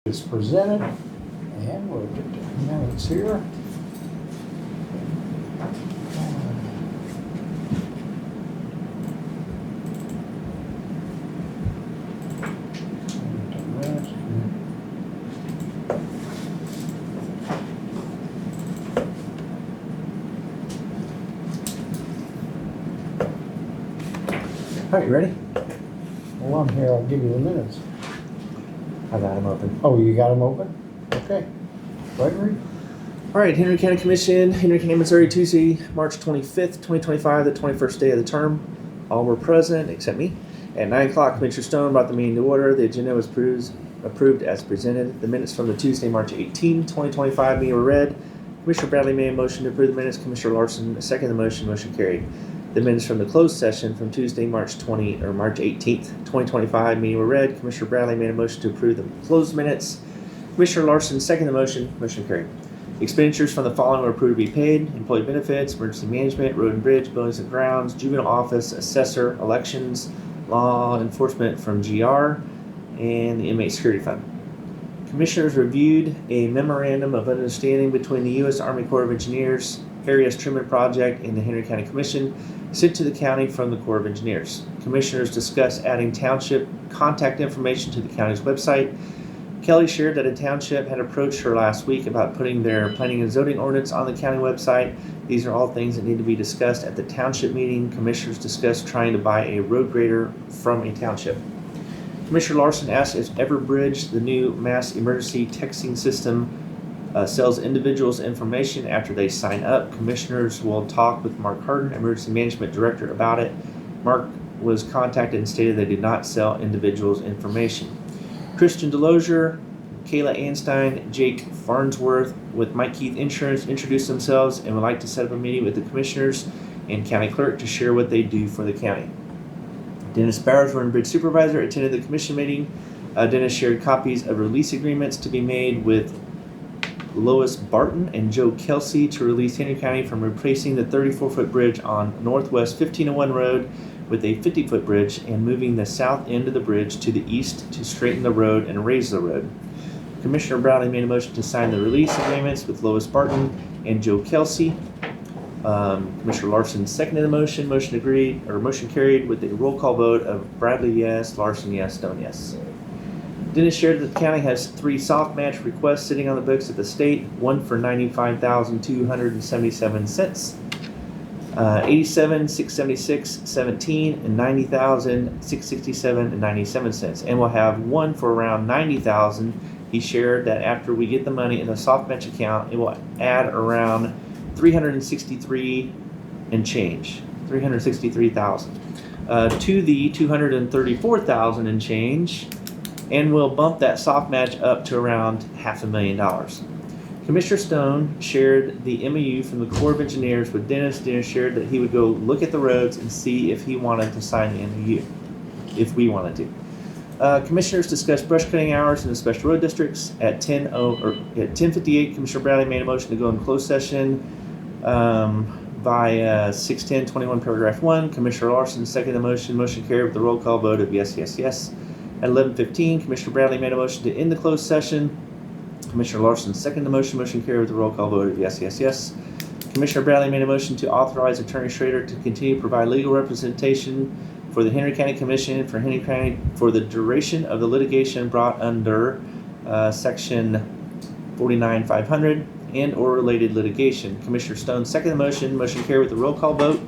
It's presented, and we'll get the minutes here. All right, you ready? Well, I'm here, I'll give you the minutes. I got them open. Oh, you got them open? Okay. Gregory? All right, Henry County Commission, Henry County, Missouri, Tuesday, March 25th, 2025, the 21st day of the term. All were present except me. At 9 o'clock, Commissioner Stone brought the meeting to order. The agenda was approved as presented. The minutes from the Tuesday, March 18, 2025 meeting were read. Commissioner Bradley made a motion to approve the minutes. Commissioner Larson seconded the motion. Motion carried. The minutes from the closed session from Tuesday, March 18th, 2025 meeting were read. Commissioner Bradley made a motion to approve the closed minutes. Commissioner Larson seconded the motion. Motion carried. Expenditures from the following were approved to be paid: employee benefits, emergency management, road and bridge, buildings and grounds, juvenile office, assessor, elections, law enforcement from GR, and the inmate security fund. Commissioners reviewed a memorandum of understanding between the U.S. Army Corps of Engineers, Area Truman Project, and the Henry County Commission sent to the county from the Corps of Engineers. Commissioners discussed adding township contact information to the county's website. Kelly shared that a township had approached her last week about putting their planning and zoning ordinance on the county website. These are all things that need to be discussed at the township meeting. Commissioners discussed trying to buy a road grader from a township. Commissioner Larson asked if Everbridge, the new mass emergency texting system, sells individuals information after they sign up. Commissioners will talk with Mark Harden, Emergency Management Director, about it. Mark was contacted and stated they did not sell individuals information. Christian Delosier, Kayla Anstein, Jake Farnsworth with Mike Keith Insurance introduced themselves and would like to set up a meeting with the commissioners and county clerk to share what they do for the county. Dennis Bowers, Road and Bridge Supervisor, attended the commission meeting. Dennis shared copies of release agreements to be made with Lois Barton and Joe Kelsey to release Henry County from replacing the 34-foot bridge on Northwest 1501 Road with a 50-foot bridge and moving the south end of the bridge to the east to straighten the road and raise the road. Commissioner Bradley made a motion to sign the release agreements with Lois Barton and Joe Kelsey. Commissioner Larson seconded the motion. Motion carried with a roll call vote of Bradley yes, Larson yes, Stone yes. Dennis shared that the county has 3 soft match requests sitting on the books at the state, one for $95,277, 87,676.17, and 90,667.97 cents, and we'll have one for around 90,000. He shared that after we get the money in the soft match account, it will add around 363 and change, 363,000 to the 234,000 and change, and we'll bump that soft match up to around $500,000. Commissioner Stone shared the MOU from the Corps of Engineers with Dennis. Dennis shared that he would go look at the roads and see if he wanted to sign the MOU, if we wanted to. Commissioners discussed brush cutting hours in the special road districts. At 10:58, Commissioner Bradley made a motion to go in closed session by 610:21 paragraph 1. Commissioner Larson seconded the motion. Motion carried with the roll call vote of yes, yes, yes. At 11:15, Commissioner Bradley made a motion to end the closed session. Commissioner Larson seconded the motion. Motion carried with the roll call vote of yes, yes, yes. Commissioner Bradley made a motion to authorize Attorney Schrader to continue to provide legal representation for the Henry County Commission for Henry County for the duration of the litigation brought under Section 49-500 and or related litigation. Commissioner Stone seconded the motion. Motion carried with the roll call vote.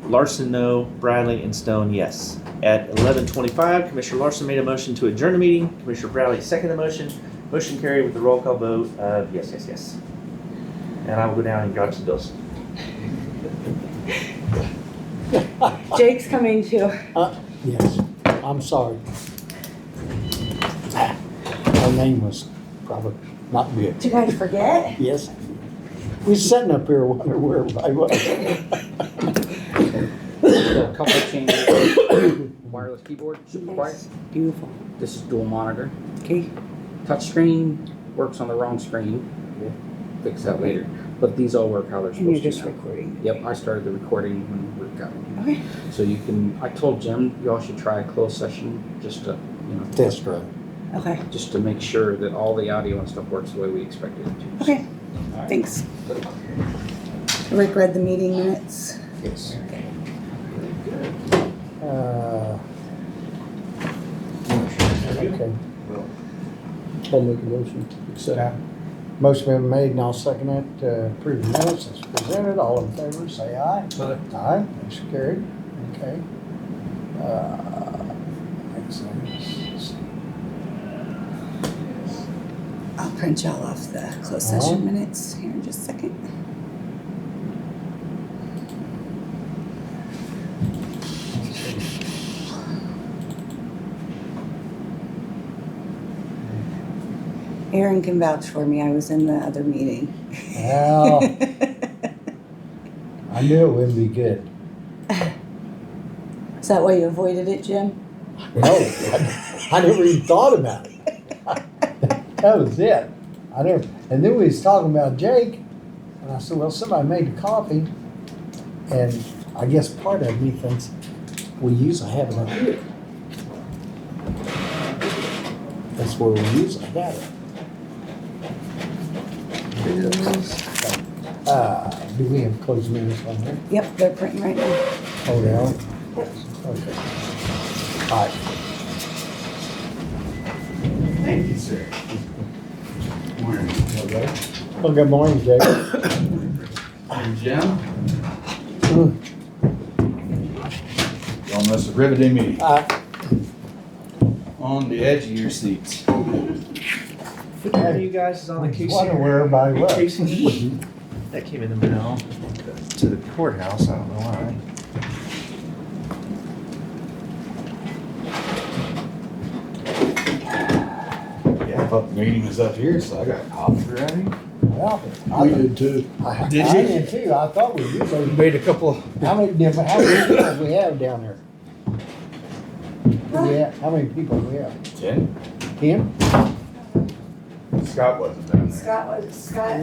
Larson no, Bradley and Stone yes. At 11:25, Commissioner Larson made a motion to adjourn the meeting. Commissioner Bradley seconded the motion. Motion carried with the roll call vote of yes, yes, yes. And I will go down and grab some bills. Jake's coming too. Yes, I'm sorry. My name was probably not good. Did you guys forget? Yes. We was sitting up here wondering where everybody was. A couple of changes. Wireless keyboard, super quiet. Beautiful. This is dual monitor. Okay. Touch screen works on the wrong screen. We'll fix that later. But these all work how they're And supposed you're to. just recording. Yep, I started the recording when we got it. Okay. So you can, I told Jim, y'all should try a closed session just to Test run. Okay, just to make sure that all the audio and stuff works the way we expected it to. okay, thanks. Rick read the meeting minutes. Yes. Okay. I'll make a motion to accept. Motion been made and I'll second it to approve the minutes as presented. All in favor, say aye. Aye. Aye, motion carried. Okay. Excellent. I'll print y'all off the closed session minutes here in just a second. Aaron can vouch for me, I was in the other meeting. Well, I knew it wouldn't be good. Is that why you avoided it, Jim? No, I never even thought about it. That was it. I never, and then we was talking about Jake, and I said, well, somebody made the coffee, and I guess part of me thinks we usually have it up here. That's where we usually have it. Do we have closed minutes on there? Yep, they're printing right now. Oh, yeah? Okay. All right. Thank you, sir. Morning. Okay. Well, good morning, Jake. And Jim? Y'all must have riveting meeting. On the edge of your seats. Which one of you guys is on the case? Wonder where everybody was. Casey? That came in the mail to the courthouse, I don't know why. Yeah, I thought the meeting was up here, so I got coffee ready. Well, We did too. I Did you? did too. I thought we usually, Made a couple. how many people we have down there? How many people do we have? 10? 10? Scott wasn't down there. Scott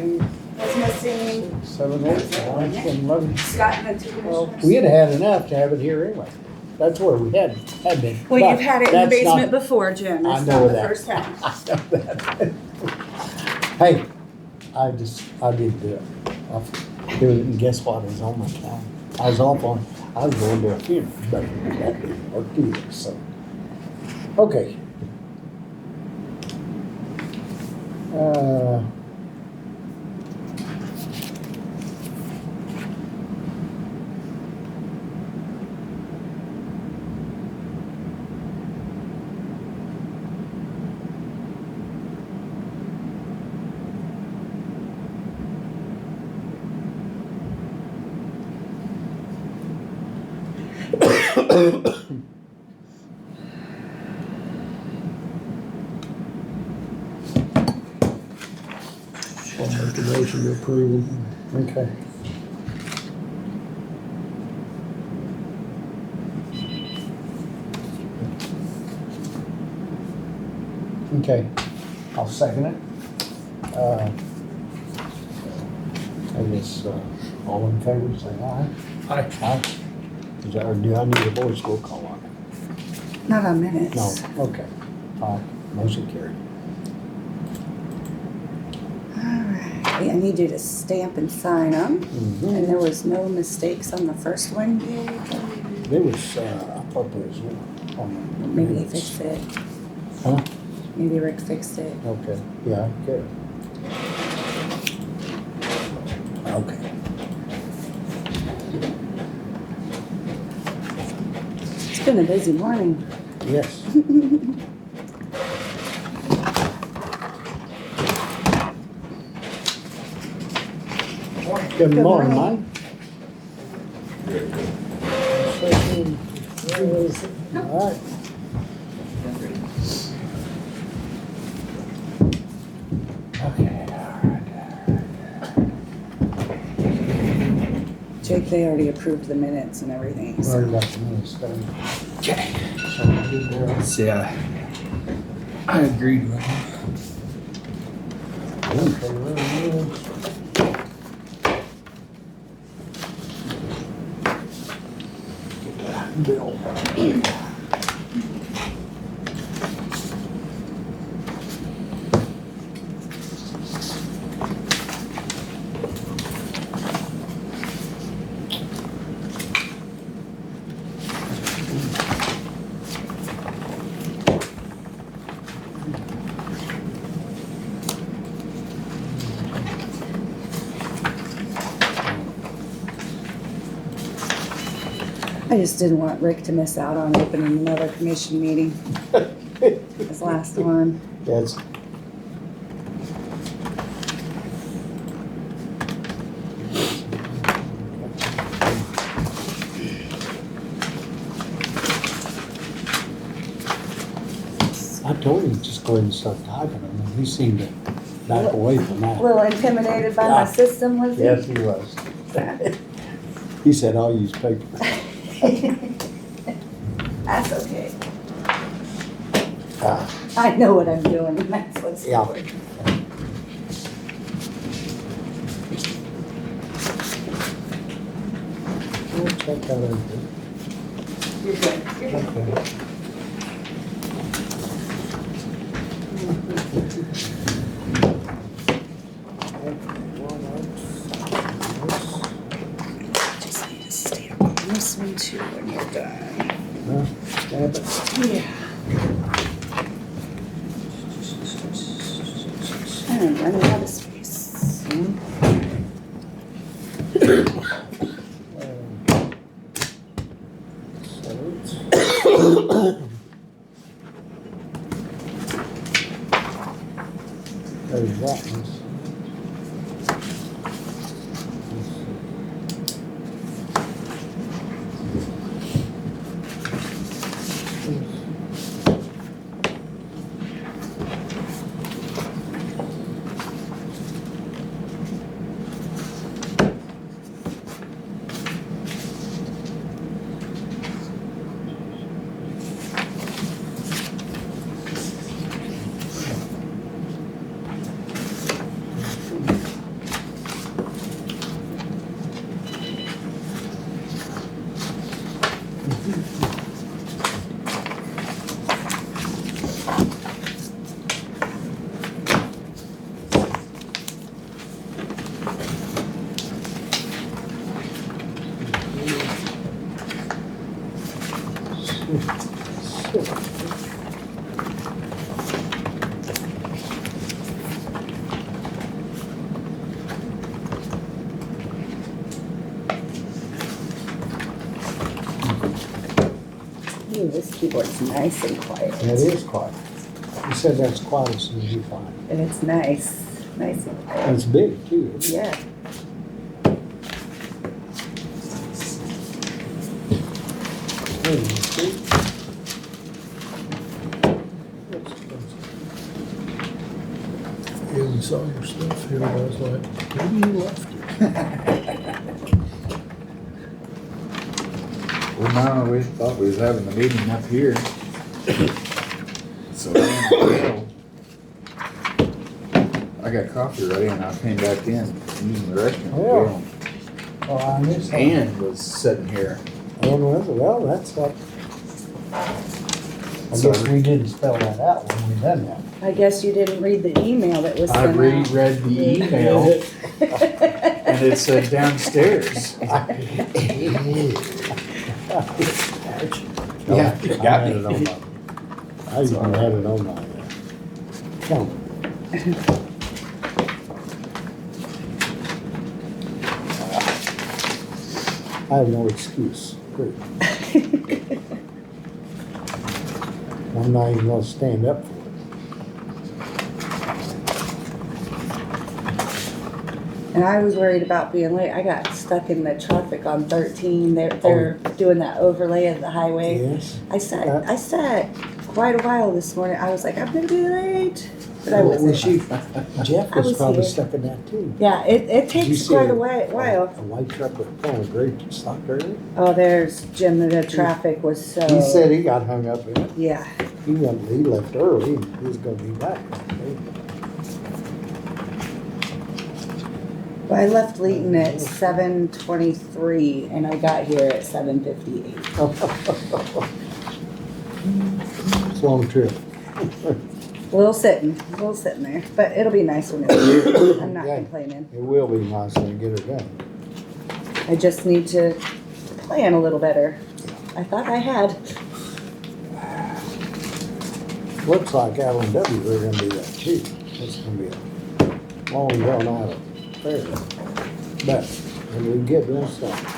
was missing, 7, 8, 9, 10, 11. Scott and the two Well, commissioners. we had had enough to have it here anyway. That's where we had been. Well, But you've had it in the that's not- basement before, Jim, I it's know not the that. first time. I know that. Hey, I did do it. I did it, and guess what? It was on my calendar. I was going to a funeral, but that didn't work either, so. Okay. I'll make a motion to approve them. Okay. Okay, I'll second it. I guess, all in favor, say aye. Aye. Aye. Is that, or do I need a voice roll call on it? Not on minutes. No, okay. Aye, motion carried. Alright, I need you to stamp and sign them, Mhm. and there was no mistakes on the first one. There was, I thought there was one on the. Maybe they fixed it. Huh? Maybe Rick fixed it. Okay, yeah, good. Okay. It's been a busy morning. Yes. Good morning, Mike. All right. Okay, all right. Jake, they already approved the minutes and everything. So. Already got the minutes done. Okay. So we're good there. Yeah. I agreed with him. Okay, we're good. Bill. I just didn't want Rick to miss out on opening another commission meeting. His last one. Yes. I told him just go ahead and start typing them, and he seemed to back away from A that. little intimidated by my system, was he? Yes, he was. He said, I'll use paper. That's okay. Ah, I know what I'm doing, and that's what's Yeah. important. We'll check that out. You're good. You're good. Okay. Just need to stamp on this one too when you're done. Huh? Stamp it. Yeah. I'm running out of space. There's that one. Ooh, this keyboard's nice and quiet. That is quiet. He said that's quiet as soon as you find it. And it's nice. Nice and And quiet. it's big too. isn't it? Yeah. Hey, you see? Yeah, we saw your stuff here, I was like, maybe you left it. Well, no, we thought we was having the meeting up here. So I got coffee ready and I came back in using the restroom. Oh, I knew something. Ann was sitting here. And was it? Well, that's what. I guess we didn't spell that out when we done that. I guess you didn't read the email that was I sent out. reread the email and it said downstairs. Yeah, you I got had me. it on my, I even had it on my calendar. I have no excuse. Great. I'm not even gonna stand up for it. And I was worried about being late. I got stuck in the traffic on 13. They're doing that overlay of the highway. Yes. I sat quite a while this morning. I was like, I'm gonna be late. But I Well, wasn't. Jeff I was was probably here. stuck in that too. Yeah, it Did you takes see quite a a- while. A white truck with a phone great stopped early. Oh, there's Jim. The traffic was so. He said he got hung up in it. Yeah. He left early and he was gonna be back. Well, I left Leeton at 7:23 and I got here at 7:58. It's a long trip. A little sitting there, but it'll be nice when it's done. I'm not Yeah. complaining. It will be nice when you get her done. I just need to plan a little better. I thought I had. Looks like Allen W. They're gonna do that too. It's gonna be a long drawn out affair. But when we get this stuff.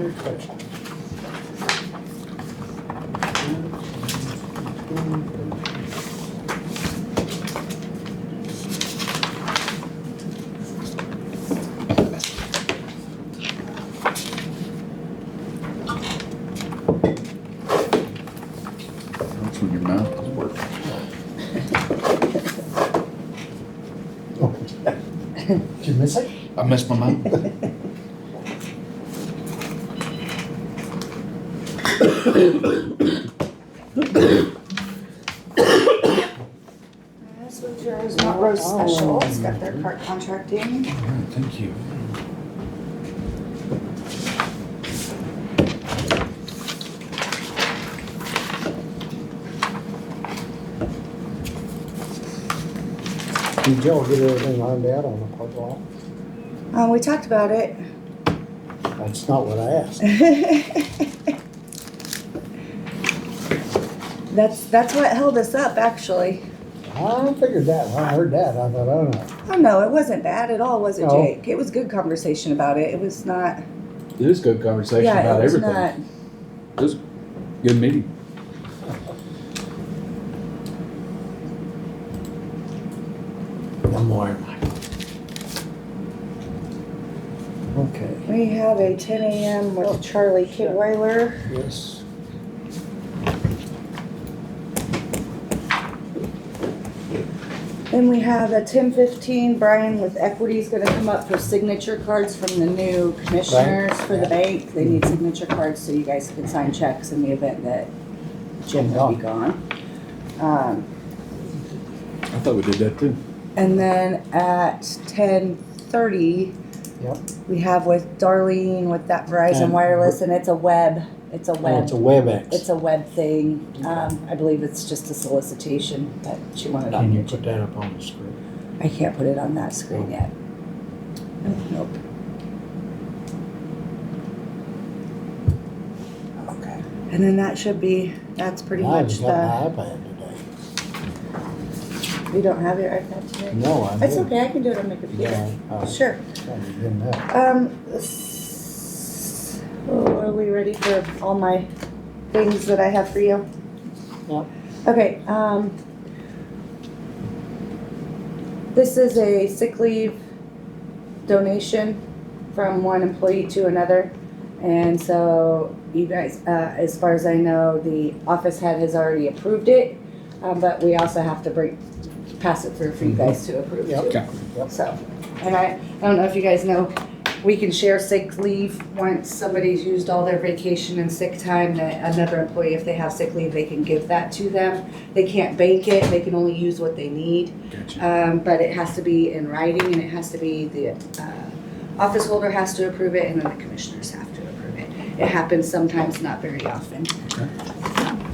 Good question. That's when your mouth is working. Oh, did you miss it? I missed my mouth. This was yours, not Rose Special. It's got their cart contracting. All right, thank you. Did y'all get everything ironed out on the park lot? We talked about it. That's not what I asked. That's what held us up, actually. I figured that. When I heard that, I thought, oh no. Oh no, it wasn't bad at all, was it, No. Jake? It was good conversation about it. It was not. It is good conversation Yeah, about it was everything. not. It was a good meeting. No more. Okay. We have a 10 a.m. with Charlie Kidweiler. Yes. Then we have a 10:15. Brian with Equity is going to come up for signature cards from the new commissioners for the bank. They need signature cards so you guys can sign checks in the event that Jim will be gone. I thought we did that too. And then at 10:30, Yep. we have with Darlene with that Verizon And- Wireless, and it's a web. It's a Oh, web. it's a WebEx. It's a web thing. I believe it's just a solicitation that she wanted on Can you here. put that up on the screen? I can't put it on that screen yet. Nope. Okay. And then that's pretty I much haven't got the, my iPad today. you don't have your iPad today? No, I It's didn't. okay, I can do it on my computer. Yeah. Oh, Sure. probably didn't know. Are we ready for all my things that I have for you? Yep. Okay, this is a sick leave donation from one employee to another. And so you guys, as far as I know, the office head has already approved it, but we also have to pass it through for you guys to approve Yep. too. Yep. So, and I don't know if you guys know, we can share sick leave once somebody's used all their vacation and sick time, that another employee, if they have sick leave, they can give that to them. They can't bank it, they can only use what they need. Gotcha. But it has to be in writing, and it has to be, the office holder has to approve it, and then the commissioners have to approve it. It happens sometimes, not very often. Okay.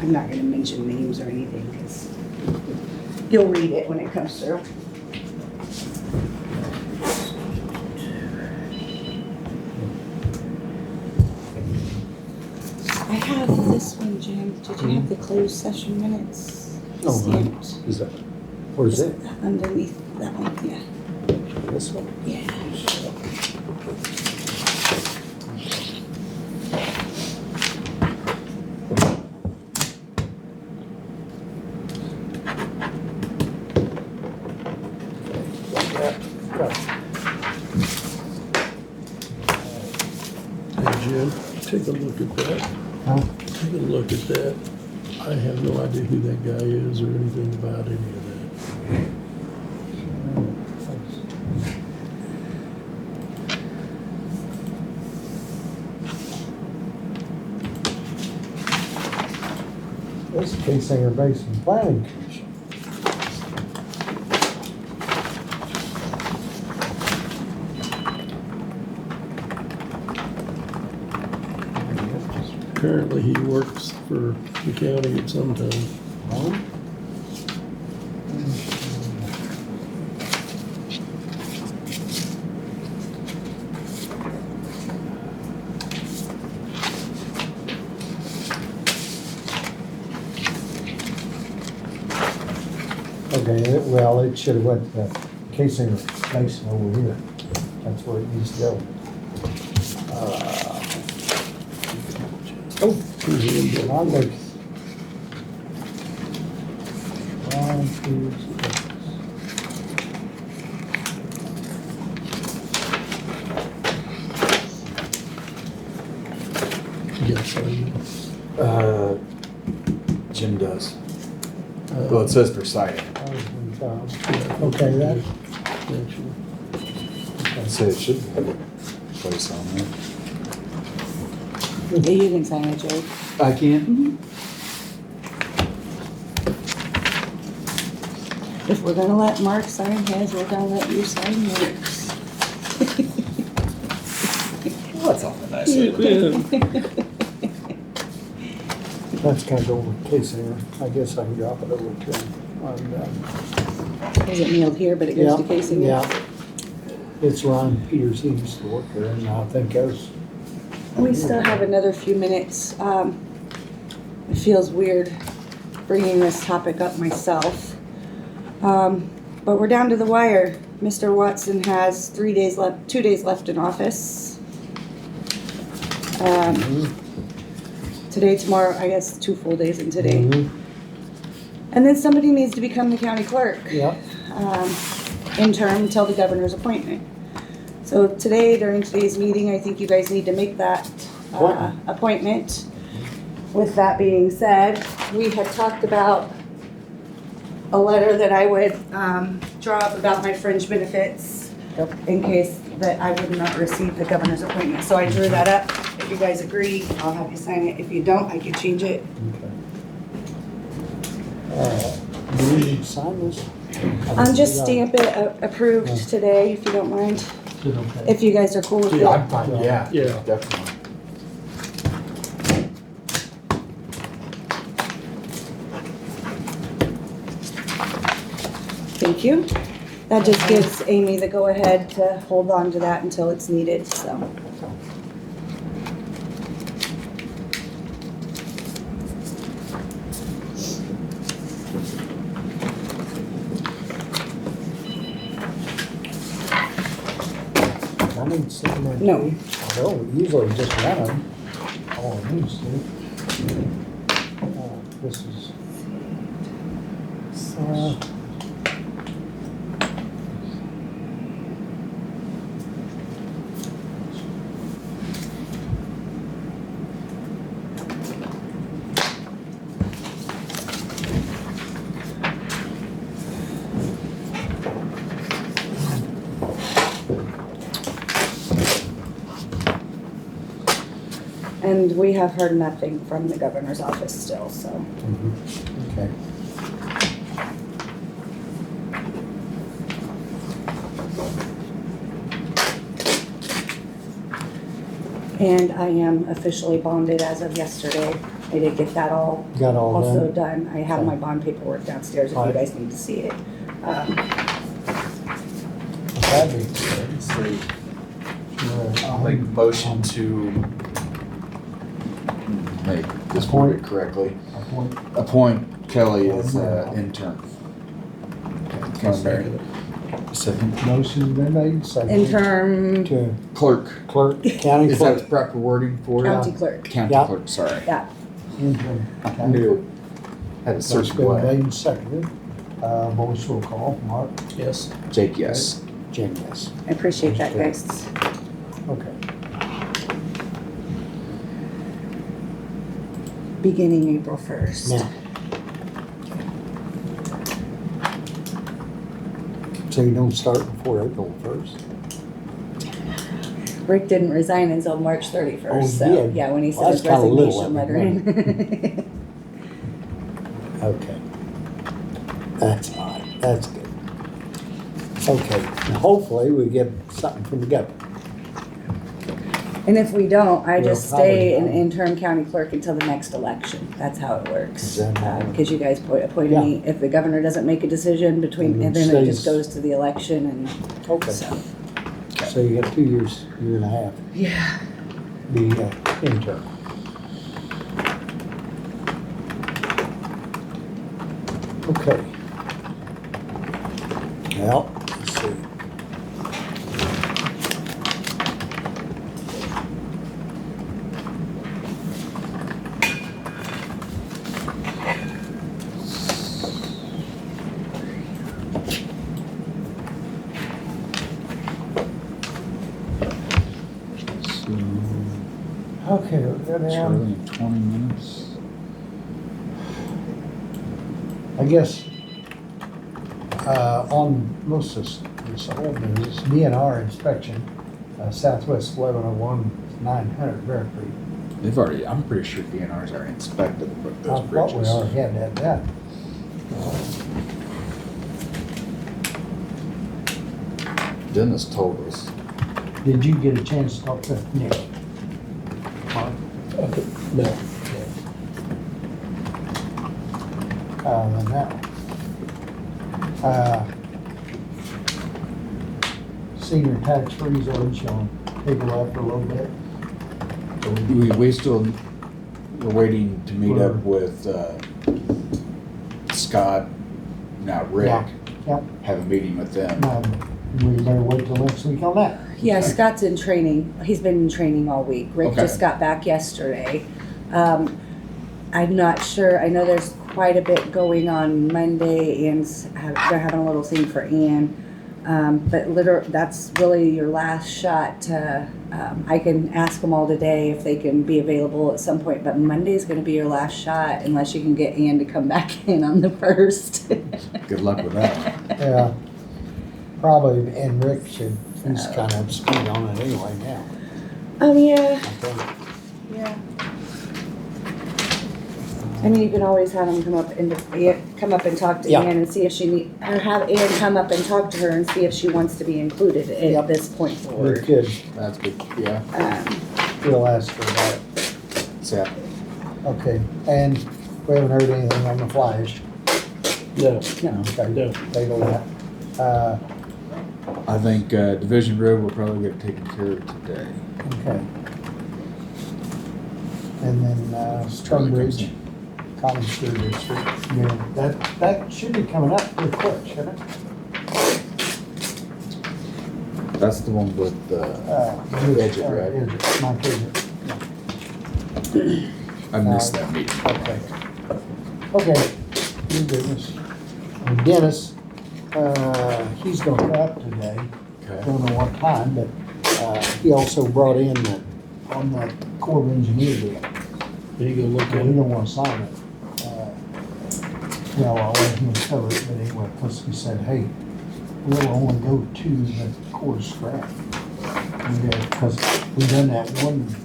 I'm not gonna mention names or anything, because you'll read it when it comes through. I have this one, Jim. Did you have the closed session minutes Oh, stamped? Is that, where's it? Underneath that one, yeah. This one? Yeah. Hey Jim, take a look at that. Huh? Take a look at that. I have no idea who that guy is or anything about any of that. This is Casinger Basin Planning Commission. Apparently he works for the county at some time. Huh? Okay, well, it should have went to Casinger Basin over here. That's where it needs to go. Oh, Two hands up. I'll go. 1, 2, 6. You got sign. Jim does. Uh, Well, it says for signing. Okay, that, actually. I'd say it should have a place on there. Yeah, you can sign it, Joe. I can? If we're gonna let Mark sign his, we're gonna let you sign yours. Well, that's awful nice. of her. that's gotta go with Casey. I guess I can drop it over to him. Isn't mailed here, but it goes to Yeah, Casey. Yeah. It's Ron Peters, he used to work there, and I think there's, We still have another few minutes. It feels weird bringing this topic up myself. But we're down to the wire. Mr. Watson has 2 days left in office. Today, tomorrow, I guess 2 full days in today. Mhm. And then somebody needs to become the county clerk. Yeah, Interim until the governor's appointment. So today, during today's meeting, I think you guys need to make that appointment. With that being said, we had talked about a letter that I would draw up about my fringe benefits Yep. in case that I would not receive the governor's appointment. So I drew that up. If you guys agree, I'll have you sign it. If you don't, I can change it. okay. Do we need to sign this? Just stamp it approved today, if you don't mind. Is it okay? If you guys are cool with Yeah, I'm it. fine, yeah. Yeah. Definitely. Thank you. That just gives Amy the go-ahead to hold on to that until it's needed, so. I need to sign that. No. I don't, usually just one of them. Oh, I need to. This is. And we have heard nothing from the governor's office still, so. Okay. And I am officially bonded as of yesterday. I did get that all Got all also done? done. I have my bond paperwork downstairs if you Alright. guys need to see it. That'd be Let's see. good. I'll make a motion to make this worded correctly. Appoint Kelly as intern. Second. Motion's been made, seconded. Interim To Clerk. clerk, county Is that clerk. the proper wording for it? county clerk. County Yeah. clerk, sorry. Yeah, Interim I county knew clerk. it. Had a That's certain been way. made and seconded. Voice roll call, Mark, Yes. Jake, yes. Jen, yes. I appreciate that, guys. Okay. Beginning April 1st. Now. So you don't start before April 1st? Rick didn't resign until March 31st, Oh, he so, did? yeah, when he Well, sent his that's kinda little resignation of letter him, in. Okay. That's all right, that's good. Okay, and hopefully we get something from the governor. And if we don't, I We'll just stay probably an not. interim county clerk until the next election. That's how it works. Is that how- Because you guys appointed Yeah. me, if the governor doesn't make a decision between, And and then it just stays. goes to the election and Okay. so. So you got 2 years, year and a half, Yeah. be intern. Okay. Well, let's see. Okay, we'll go It's down. early in 20 minutes. I guess, on most of this old business, DNR inspection, Southwest 1101, 900 Bear Creek. They've already, I'm pretty sure DNR's already inspected I those thought we bridges. already had that done. Dennis told us. Did you get a chance to talk to Nick? Mark? No, And that one. Senior tax freeze already shown, table that for a little bit. We still, we're waiting to meet up with, Scott, now Rick. Yeah, yep. Have a meeting with them. We better wait till next week on that. Yeah, Scott's in training. He's been in training all week. Rick Okay. just got back yesterday. I'm not sure. I know there's quite a bit going on Monday, and they're having a little thing for Ann. But that's really your last shot to, I can ask them all today if they can be available at some point, but Monday's gonna be your last shot unless you can get Ann to come back in on the 1st. Good luck with that. Yeah, probably, and Rick should, he's kind of up to speed on it anyway now, Yeah, I think. yeah. I mean, you can always have them come up and talk to Yeah. Ann and see if or have Ann come up and talk to her and see if she wants to be included at Yep. this point We forward. could, That's good, yeah. we'll ask her about it. So, Okay, and we haven't heard anything on the Flash. no, Okay, no. table that. I think, Division Road will probably get taken care of today. Okay. And then, Stone Bridge, Common Sewer District, yeah, that should be coming up pretty quick, shouldn't it? That's the one with, Edgett, right? Edgett, Mike Edgett. I missed that meeting. Okay. Okay, new business. And Dennis, he's gonna come up today, Okay. don't know what time, but, he also brought in on the Corps of Engineer deal. You go look We at it. don't wanna sign it. Well, I'll let him cover it, but anyway, plus he said, hey, we'll only go to the Corps scrap. Because we done that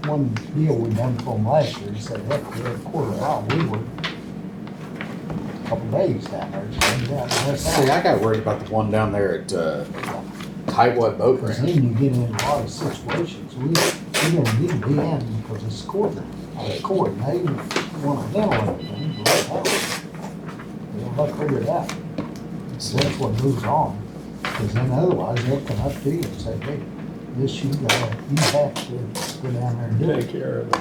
one deal we done for him last year, he said, heck, we had a quarter hour, we were a couple days down there. So, yeah, that's See, I got worried about the one down there at, Tightwad Boat Because Ramp. then you get in a lot of situations, we don't need to be in because it's court, and they wanna handle everything, let they'll figure it out. So that's what moves on, because then otherwise they'll come up to you and say, hey, this you have to go down there and do Take it. care of it.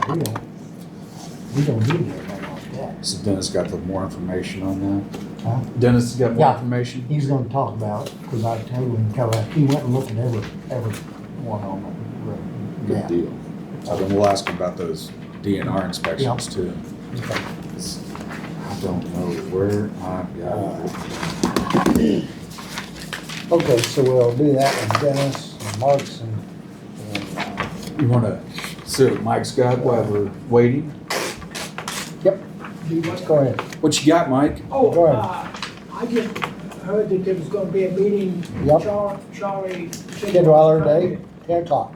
We don't do anything like that. So Dennis got the more information on Huh? that? Dennis has got more Yeah. information? He's gonna talk about it, because I told him, he went and looked at every one on the road. Good Yeah. deal. So then we'll ask him about those DNR inspections too. Okay. I don't know where I've got it. Okay, so we'll do that with Dennis and Marks and You wanna sit with Mike's got while we're waiting? yep, go ahead. What you got, Mike? Go Oh, ahead. I just heard that there was gonna be a meeting. Yep. Charlie. Cadwalader Day, 10 o'clock.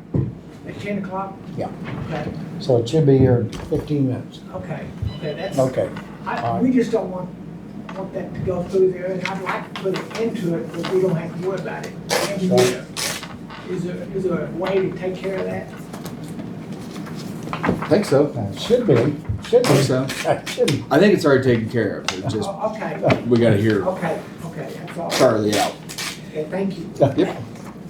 At 10 o'clock? Yeah. Okay, So it should be here in 15 minutes. okay, that's. Okay. We just don't want that to go through there, and I'd like to put it into it, but we don't have to worry about it. Right. Is there a way to take care of that? I think so. Should be. I think so. Should be. I think it's already taken care of. It's just, Oh, okay, we gotta hear okay, that's all. Charlie out. Okay, thank you. Yep.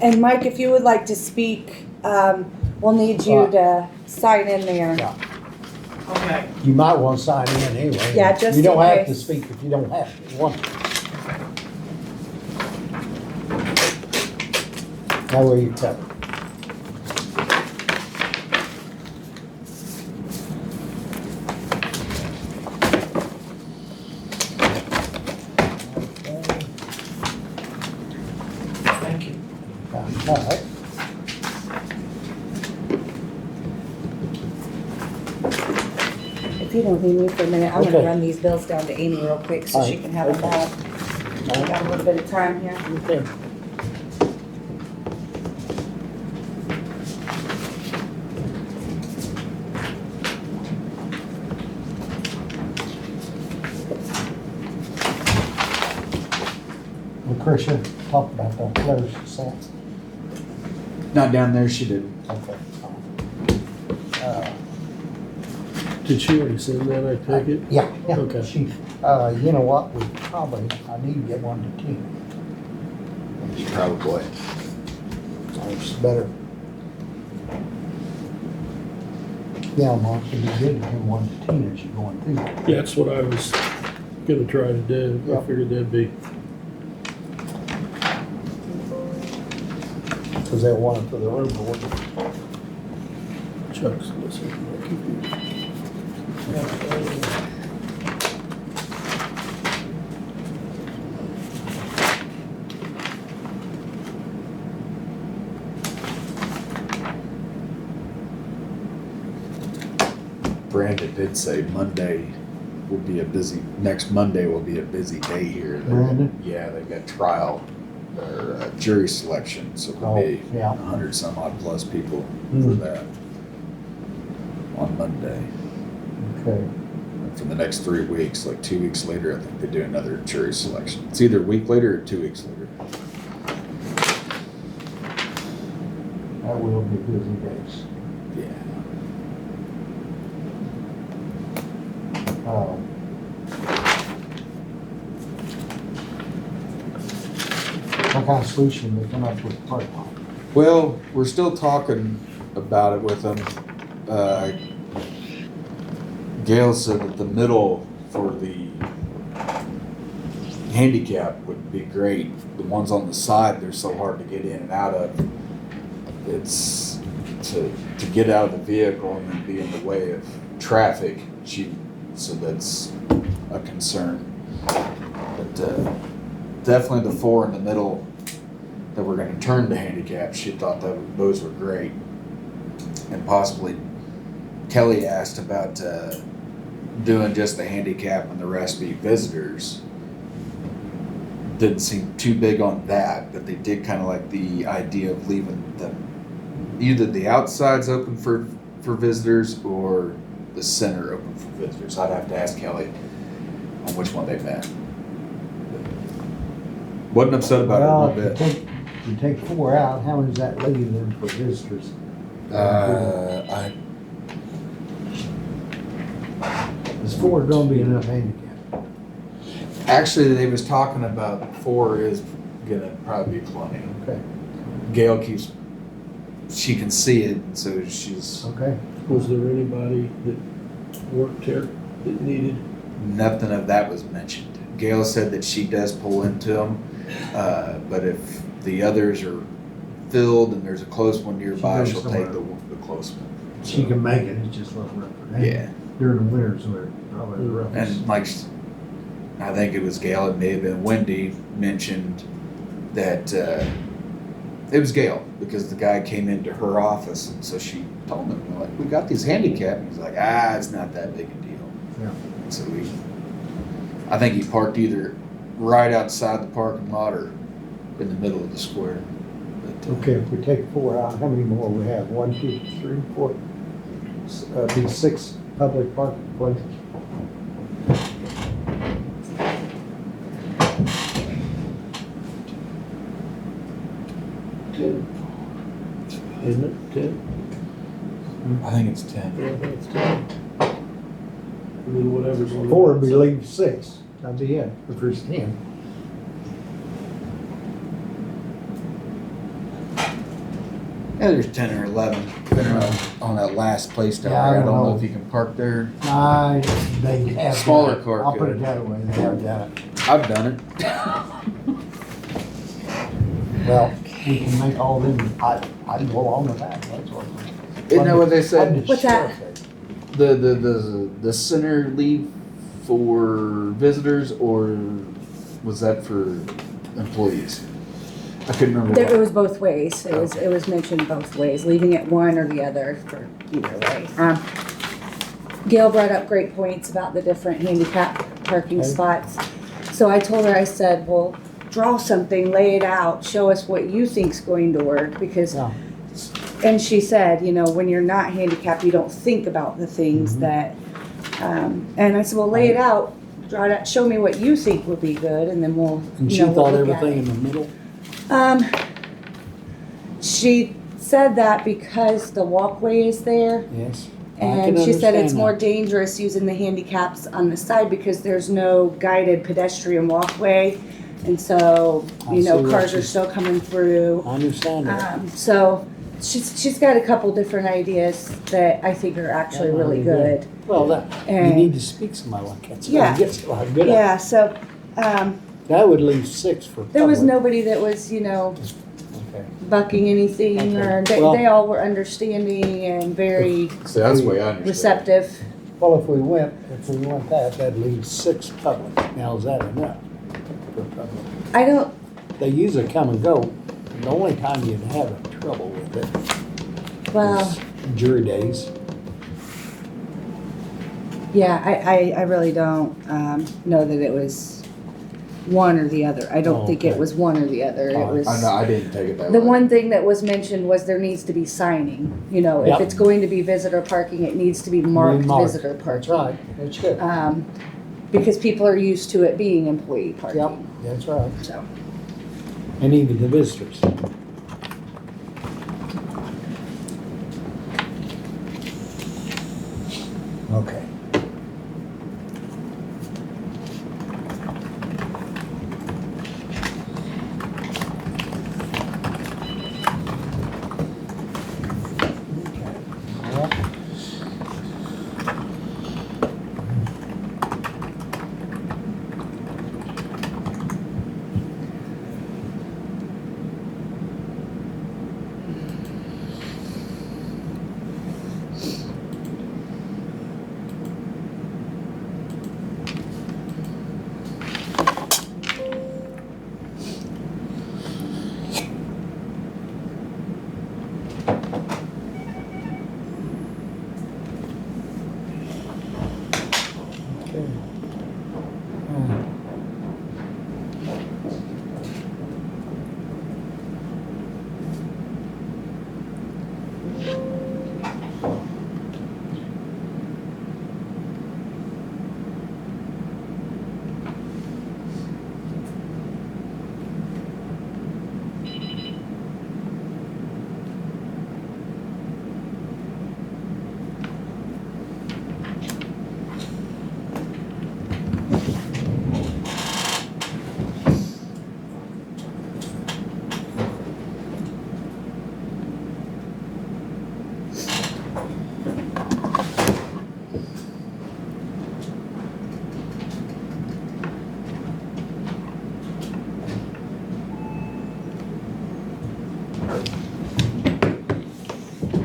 And Mike, if you would like to speak, we'll need you to sign in there. Yeah. Okay, You might want to sign in anyway. Yeah, just You don't in have to case. speak if you don't have to. You want to. That way you tell. thank you. All right. If you don't need me for a minute, I'm gonna Okay. run these bills down to Amy real quick so she Alright, can have them okay. back. I got a little bit of time here. Okay. Lucretia talked about that letter she sent. Not down there, she didn't. Okay. Did she already send that, I take it? Yeah, yeah. Okay. She, you know what, we probably, I need to get one to Tina. Probably. It's better. Yeah, Mark, it'd be good to have one to Tina as you're going through. Yeah, that's what I was gonna try to do. I Yep. figured that'd be, Because they'll want it for the road board. Chuck's listening to my computer. Brandon did say Monday will be a busy, next Monday will be a busy day here. Brandon? Yeah, they've got trial, or jury selection, so there'll be Oh, yeah. 100 some odd plus people for Hmm. that on Monday. Okay. And for the next 3 weeks, like 2 weeks later, I think they do another jury selection. It's either a week later or 2 weeks later. That will be busy days. Yeah. What kind of solution they come up with the parking lot? Well, we're still talking about it with them. Gail said that the middle for the handicap would be great. The ones on the side, they're so hard to get in and out of. It's to get out of the vehicle and then be in the way of traffic. So that's a concern. But definitely the four in the middle that we're going to turn to handicap. She thought that those were great, and possibly Kelly asked about doing just the handicap and the rest be visitors. Didn't seem too big on that, but they did kind of like the idea of leaving either the outsides open for visitors or the center open for visitors. I'd have to ask Kelly on which one they meant. Wasn't upset about it Well, one bit. if you take 4 out, how does that leave them for visitors? Is 4 gonna be enough handicap? Actually, they was talking about 4 is gonna probably be plenty. Okay, Gail she can see it, so she's okay. Was there anybody that worked here that needed? nothing of that was mentioned. Gail said that she does pull into them, but if the others are filled and there's a close one nearby, She she'll goes take the somewhere. close one. She can make it, it's just a little rough for them. Yeah, During the winters, where probably the roughest. and like I think it was Gail, it may have been Wendy mentioned that it was Gail because the guy came into her office, and so she told him, like, we got these handicap, and he's like, it's not that big a deal. Yeah. So I think he parked either right outside the parking lot or in the middle of the square. But, Okay, if we take 4 out, how many more we have? 1, 2, 3, 4. Be 6 public parking places. Isn't it 10? I think it's 10. Yeah, I think it's 10. I mean, whatever's on the. 4 would be leave 6, that'd be it, if there's 10. Yeah, there's 10 or 11 depending on that last place down Yeah, I there. I don't don't know know. if you can park there. They have. Smaller done it. car I'll put could. it that way, they have done it. I've done it. Well, we can make all them, I'd go along with that, that's what. Isn't that what they I'm said? just What's that? sure. The center leave for visitors, or was that for employees? I couldn't remember. It what. was both ways. It was mentioned both ways, leaving it one or the other for either way. Gail brought up great points about the different handicap parking Okay. spots. So I told her, I said, well, draw something, lay it out, show us what you think's going to work, because, Yeah. and she said, you know, when you're not handicapped, you don't think about the things Mhm. that, and I said, well, lay it out, draw it out, show me what you think would be good, and then we'll, And she you know, we'll thought look at everything it. in the middle? She said that because the walkway is there, Yes. I and can she said it's understand more that. dangerous using the handicaps on the side because there's no guided pedestrian walkway. And so, I you know, see what cars are she's- still coming through. I understand that. So she's got a couple different ideas that I think are actually Yeah, really really good. good. Well, that, you And- need to speak to somebody like that. so Yeah. you get somebody good at it. Yeah, so, That would leave 6 for there was public. nobody that was, you know, Okay. bucking anything, or Okay. they, Well- they all were understanding and very See, that's the way I understand it. receptive. Well, if we went that, that'd leave 6 public. Now, is that enough for public? I don't, They usually come and go. The only time you'd have a trouble with it well, is jury days. yeah, I really don't, know that it was one or the other. I don't Oh, think it okay. was one or the other. It Oh, was. I know, I didn't take it that The way. one thing that was mentioned was there needs to be signing, you know, if Yep. it's going to be visitor parking, it needs to be marked Marked. visitor That's parking. right. That's good. Because people are used to it being employee Yep, parking, that's right. so. And even the visitors. Okay. Okay.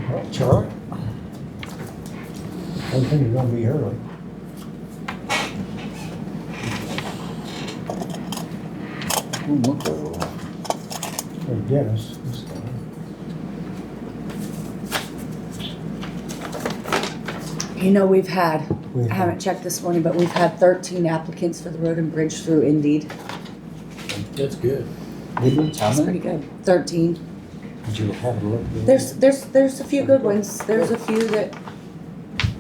Well, Charlie? I think you're gonna be early. For Dennis this time. You know, we've had, We've I haven't checked this morning, but we've had 13 applicants for the road and bridge through Indeed. That's good. How That's pretty many? good. 13. Did you have a look? at it? There's a few good ones. There's a few that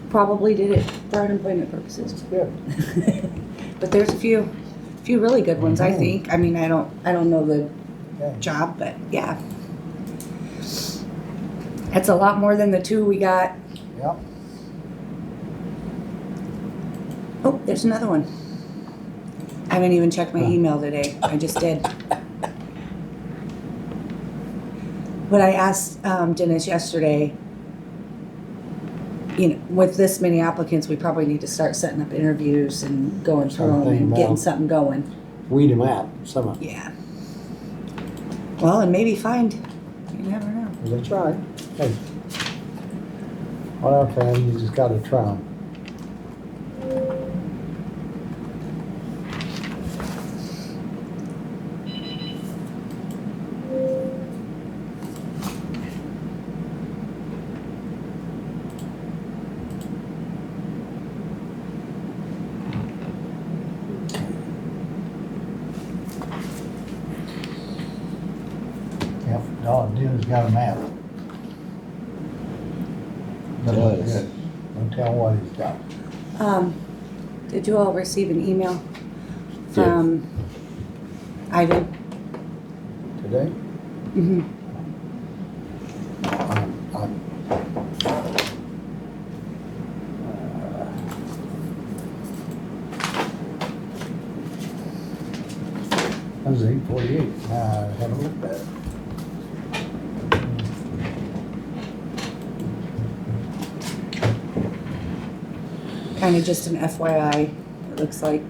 probably did it for unemployment purposes. Good. But there's a few really good ones, I Mhm. think. I mean, I don't know the Yeah. job, but yeah. That's a lot more than the 2 we got. Yep. Oh, there's another one. I haven't even checked my email today. I just did. But I asked Dennis yesterday, you know, with this many applicants, we probably need to start setting up interviews and going through them Something and getting about- something going. Weed them out, some of them. Yeah. Well, and maybe find, you never know. That's right. Hey. What I found, you just gotta try them. Oh, Dennis got a map. That looks Does. good. Don't tell what he's got. Did you all receive an email from Ivan? Today? Mm-hmm. That was 8:48. I haven't looked at it. Kind of just an FYI, it looks like.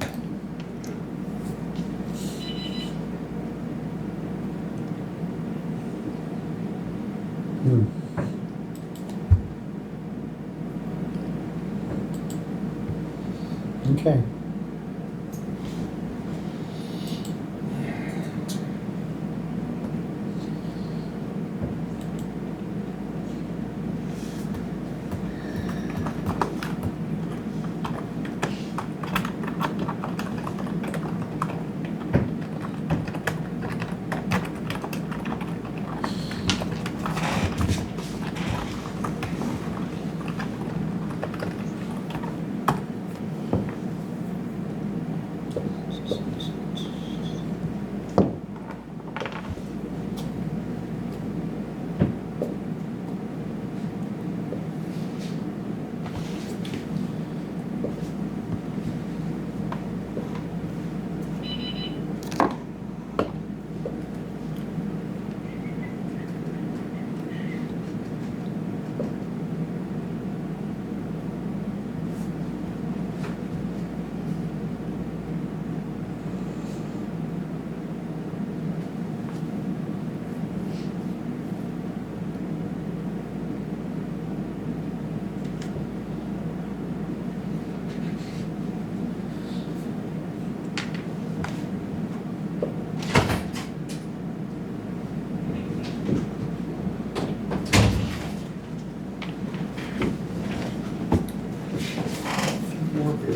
Hmm. Okay.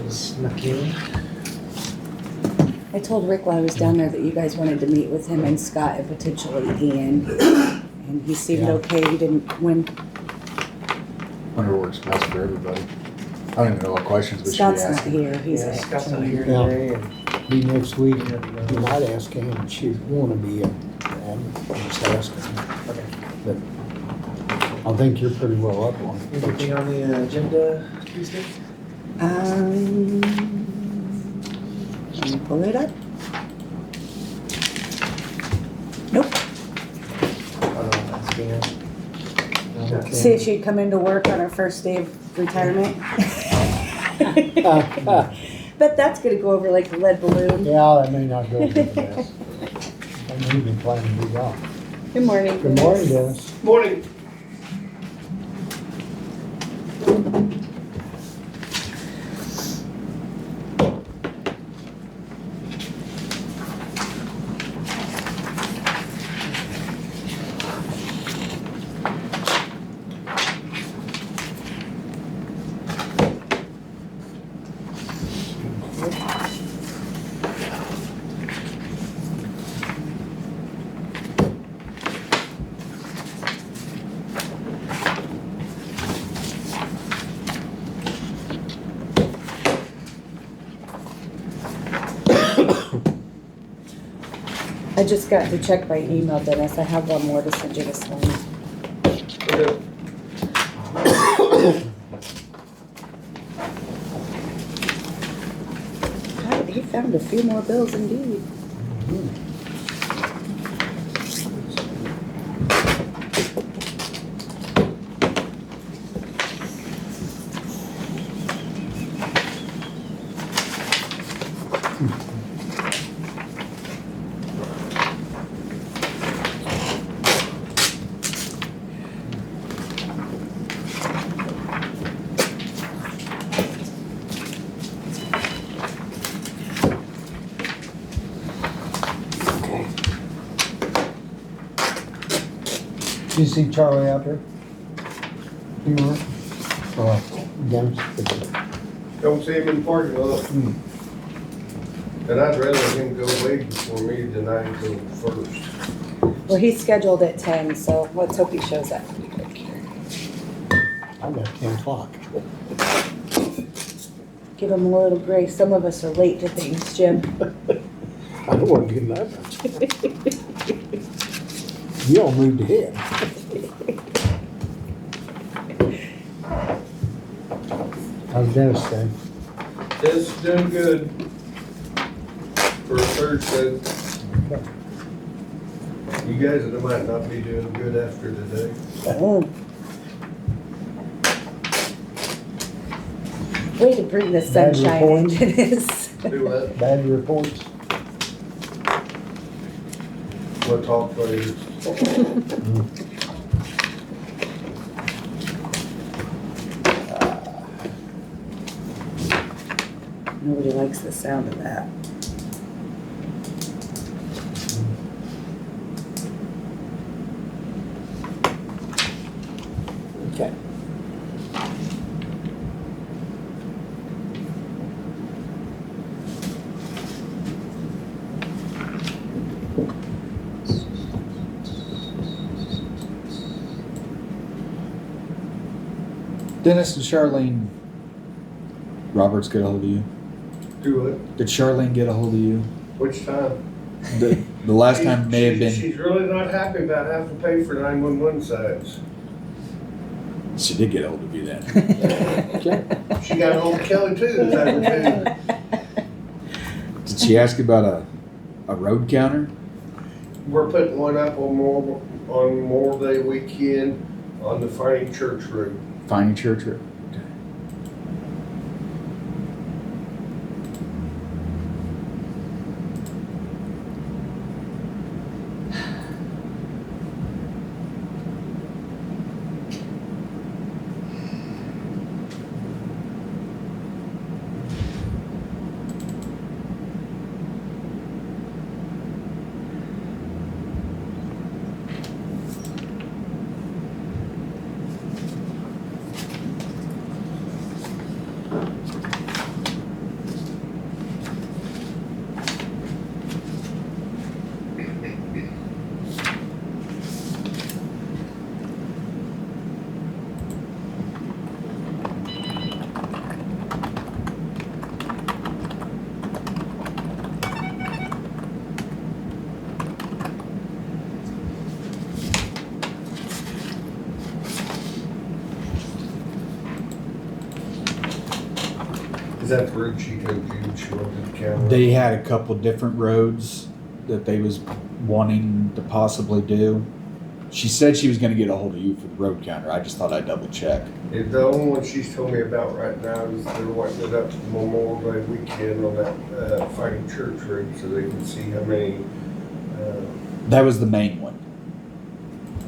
Snuck in. I told Rick while I was down there that you guys wanted to meet with him and Scott and potentially Ian. And he seemed Yeah. okay. He didn't, when Wonder what works best for everybody. I don't even know what questions we should be Scott's not asking. here, he's Yeah, Scott's not actually. here Yeah. today. And Be next week. Yeah, You might ask him, and she'd wanna be, and just ask him. Okay. But I think you're pretty well up on it. Anything on the agenda Tuesday? Let me pull it up. Nope. That's Gina. Okay. See if she'd come into work on her first day of retirement. But that's gonna go over like a lead balloon. Yeah, that may not go over the best. I may be planning to be gone. Good morning. Good morning, Dennis. Morning. I just got to check my email, Dennis. I have one more to send you this morning. He found a few more bills indeed. Did you see Charlie out there? You were? Dennis? Don't see him in the parking lot. And I'd rather him go way before me than I go first. Well, he's scheduled at 10, so let's hope he shows up. I got 10 o'clock. Give him a little grace. Some of us are late to things, Jim. I don't want to do nothing. You all moved ahead. How's Dennis doing? It's doing good for Thursday. You guys might not be doing good after today. Oh. Way to bring the Bad sunshine reports. into this. Do what? Bad reports? We'll talk later. Nobody likes the sound of that. Okay. Dennis and Charlene Roberts get a hold of you? Do what? Did Charlene get a hold of you? Which time? The last time may have been. She's really not happy about having to pay for 911 signs. She did get a hold of you then. Okay. She got a hold of Kelly too this afternoon. Did she ask about a road counter? We're putting one up on Memorial Day weekend on the Fighting Church Road. Finding Church Road. Okay. Is that the road she told you she wanted to count? They had a couple different roads that they was wanting to possibly do. She said she was going to get a hold of you for the road counter. I just thought I'd double check. The only one she's told me about right now is they're wanting it up to Memorial Day weekend on that Fighting Church Road so they can see how many That was the main one.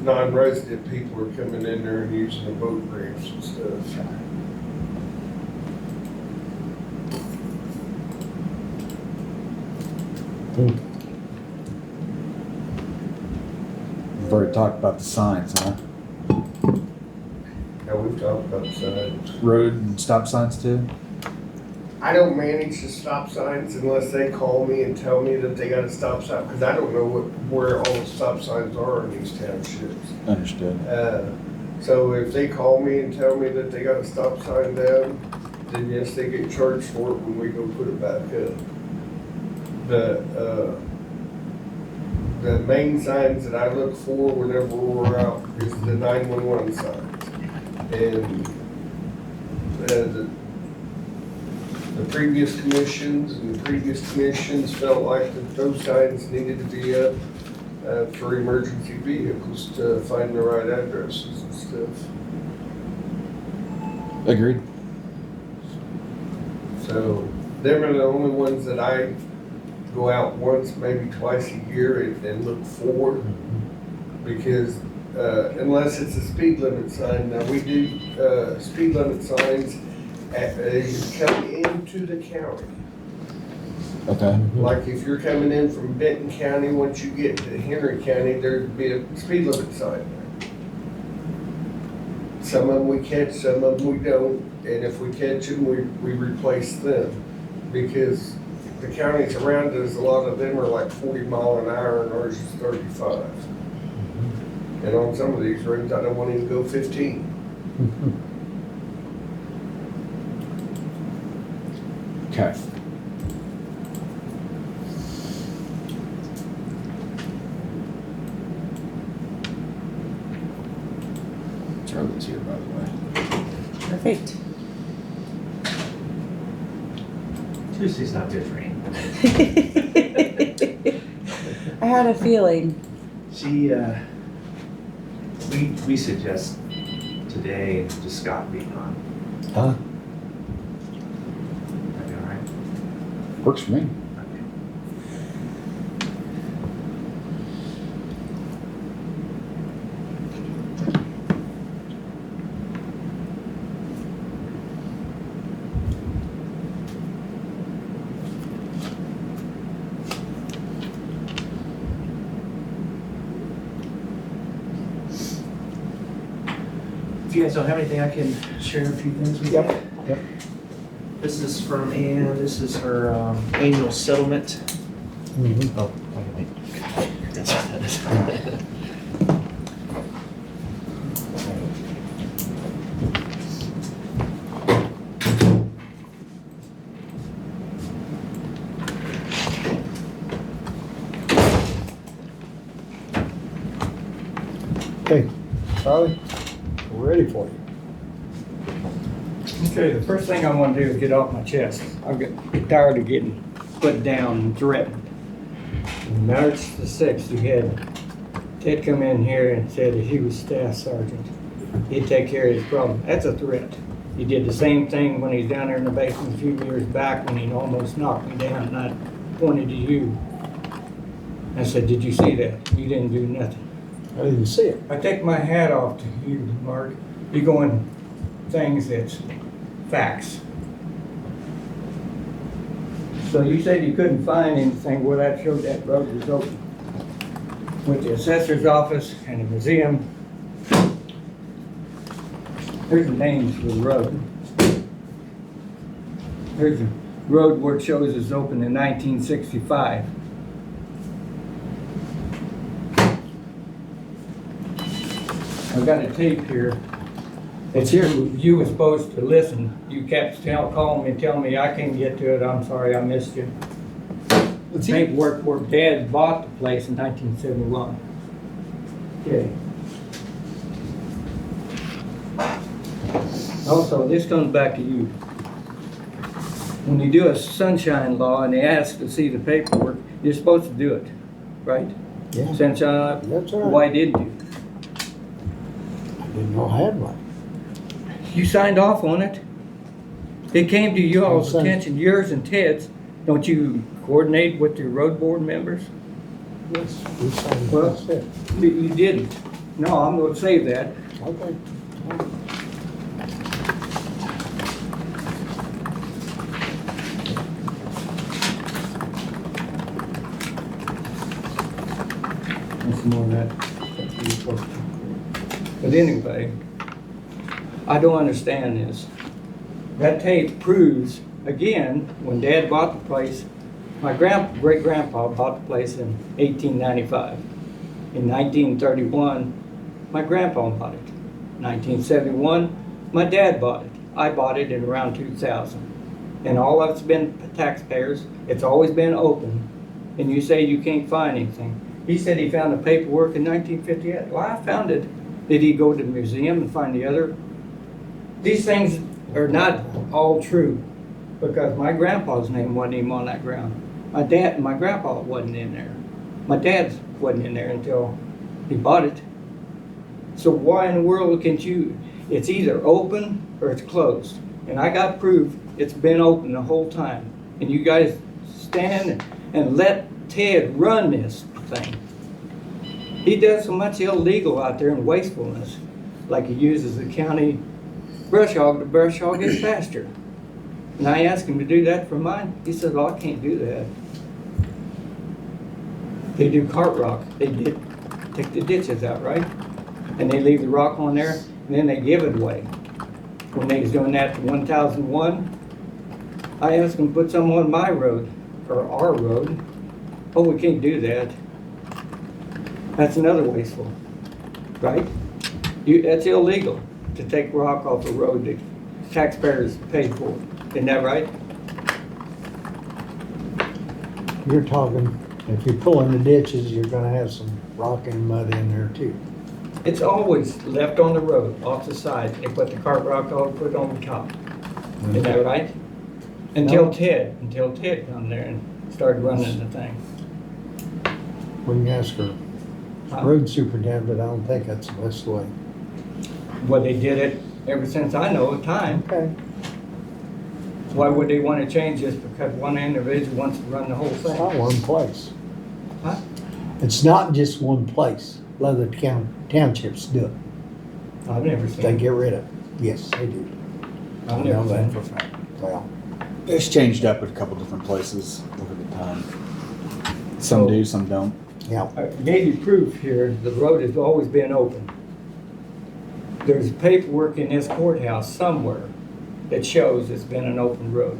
non-resident people are coming in there and using the boat ramps and stuff. We've already talked about the signs, huh? Now, we've talked about signs. Road and stop signs too? I don't manage the stop signs unless they call me and tell me that they got a stop sign, because I don't know where all the stop signs are in these townships. Understood. So if they call me and tell me that they got a stop sign down, then yes, they get charged for it when we go put it back up. The main signs that I look for whenever we're out is the 911 signs. And the previous commissions felt like that those signs needed to be up for emergency vehicles to find the right addresses and stuff. Agreed. So them are the only ones that I go out once, maybe twice a year and look for, because unless it's a speed limit sign. Now we do speed limit signs as you come into the county. Okay. Like if you're coming in from Benton County, once you get to Henry County, there'd be a speed limit sign there. Some of them we catch, some of them we don't, and if we catch them, we replace them. Because the counties around us, a lot of them are like 40 mile an hour and ours is 35. And on some of these roads, I don't want him to go 15. Okay. Charlie's here, by the way. Perfect. Tuesday's not good for him. I had a feeling. She, we suggest today just Scott being on. Huh? That'd be all right. Works for me. If you guys don't have anything, I can share a few things with you. Yep. This is from Ann. This is her annual settlement. Mhm. Oh, wait. That's what that is. Okay, Charlie, we're ready for you. Okay, the first thing I want to do is get off my chest. I'm getting tired of getting put down and threatened. On March the 6th, you had Ted come in here and said that he was staff sergeant. He'd take care of his problem. That's a threat. He did the same thing when he was down there in the basement a few years back when he almost knocked me down and I pointed to you. I said, did you see that? You didn't do nothing. I didn't see it. I take my hat off to you, Mark. You're going things that's facts. So you said you couldn't find anything where that showed that road was open. With the assessor's office and the museum. Here's the names for the road. Here's the road where it shows it's open in 1965. I've got a tape here. It's here. You were supposed to listen. You kept calling me, telling me I can't get to it. I'm sorry, I missed you. The paperwork where Dad bought the place in 1971. Okay. Also, this comes back to you. When you do a sunshine law and they ask to see the paperwork, you're supposed to do it, right? Yeah, Sunshine, that's all right. why didn't you? I didn't know I had one. You signed off on it. It came to you all's Yes, sir. attention, yours and Ted's. Don't you coordinate with your road board members? Yes, we signed it. Well- That's it. You didn't. No, I'm gonna save that. Okay. And some more of that. That's what you're supposed to. But anyway, I don't understand this. That tape proves, again, when Dad bought the place, my great-grandpa bought the place in 1895. In 1931, my grandpa bought it. 1971, my dad bought it. I bought it in around 2000. And all of it's been taxpayers. It's always been open. And you say you can't find anything. He said he found the paperwork in 1958. Well, I found it. Did he go to the museum and find the other? These things are not all true because my grandpa's name wasn't even on that ground. My grandpa wasn't in there. My dad's wasn't in there until he bought it. So why in the world can't you, it's either open or it's closed. And I got proof it's been open the whole time. And you guys stand and let Ted run this thing. He does so much illegal out there and wastefulness, like he uses the county brush hog to brush hog his pasture. And I asked him to do that for mine. He said, "Oh, I can't do that." They do cart rock. They did take the ditches out, right? And they leave the rock on there, and then they give it away. When they was doing that to 1001, I asked them to put some on my road, or our road. Oh, we can't do that. That's another wasteful. right? That's illegal to take rock off a road that taxpayers paid for. Isn't that right? You're talking, if you pull in the ditches, you're gonna have some rock and mud in there too. It's always left on the road, off the side. They put the cart rock on, put it on the top. Isn't that right? Until Ted come there and started running the thing. We can ask her road superintendent, but I don't think that's the best way. Well, they did it ever since I know of time. Okay. Why would they want to change this because one individual wants to run the whole It's not thing? one place. Huh? It's not just one place. A lot of the townships do it. I've never They seen it. get rid of it. Yes, they do. I I've know never that seen for it. a fact. Well, It's changed up at a couple different places over the time. Some do, some don't. yeah. I gave you proof here, the road has always been open. There's paperwork in this courthouse somewhere that shows it's been an open road.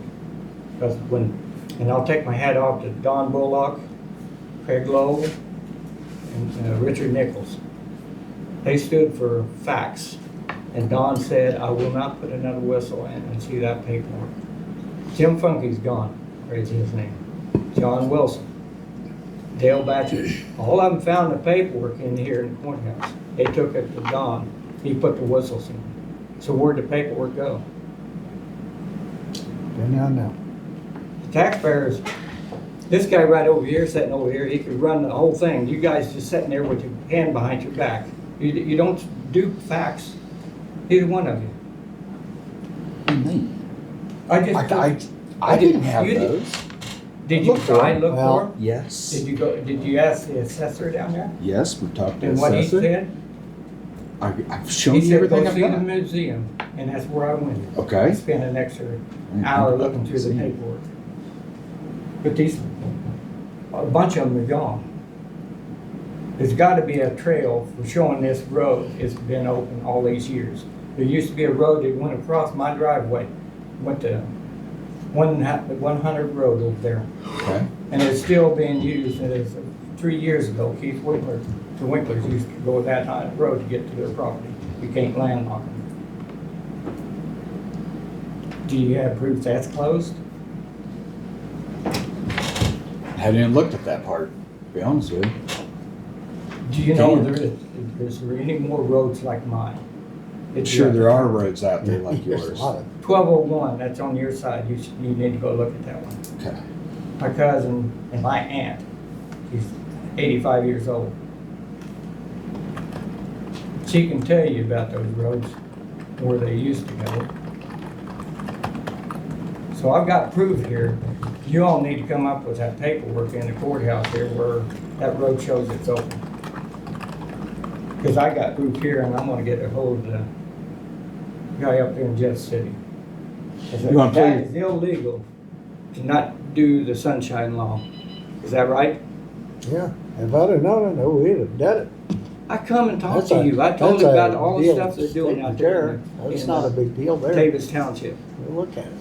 Because and I'll take my hat off to Don Bullock, Craig Lowe, and Richard Nichols. They stood for facts. And Don said, I will not put another whistle in and see that paperwork. Jim Funky's gone, praise his name. John Wilson, Dale Batcher, all of them found the paperwork in here in the courthouse. They took it to Don, he put the whistles in. So where'd the paperwork go? And I know. The taxpayers, this guy right over here, sitting over here, he could run the whole thing. You guys just sitting there with your hand behind your back. You don't do facts, either one of you. I didn't have you did- those. Did you Look for try it. and look Well, for Yes. it? Did you ask the assessor down there? Yes, we talked to And what he assessor. said? I've shown He you said, everything go I've see the got. museum, and that's where I went. I Okay. spent an extra didn't hour think about looking the through the museum. paperwork. But a bunch of them are gone. There's gotta be a trail for showing this road has been open all these years. There used to be a road that went across my driveway, went to 100 Road over there. Okay. And it's still being used, and it's 3 years ago, Keith Winkler, the Winklers used to go that high road to get to their property. You can't landlock them. Do you have proof that's closed? Haven't even looked at that part, to be honest with you. Do you know Can't. is there any more roads like mine? Sure, there are roads out there like There's yours. a lot of 1201, that's on your side, you need to go look at that one. Okay. My cousin and my aunt, she's 85 years old. She can tell you about those roads, where they used to go. So I've got proof here. You all need to come up with that paperwork in the courthouse here where that road shows it's open. Because I got proof here and I'm gonna get a hold of the guy up there in Jeff City. I said, You wanna that please- is illegal to not do the sunshine law. Is that right? Yeah, if I'd have known it, we'd have done it. I come and talk That's to a- you. I told that's him a about all the deal stuff they're doing state out and there terror. That's in not a big deal there. Davis Township. Look at it.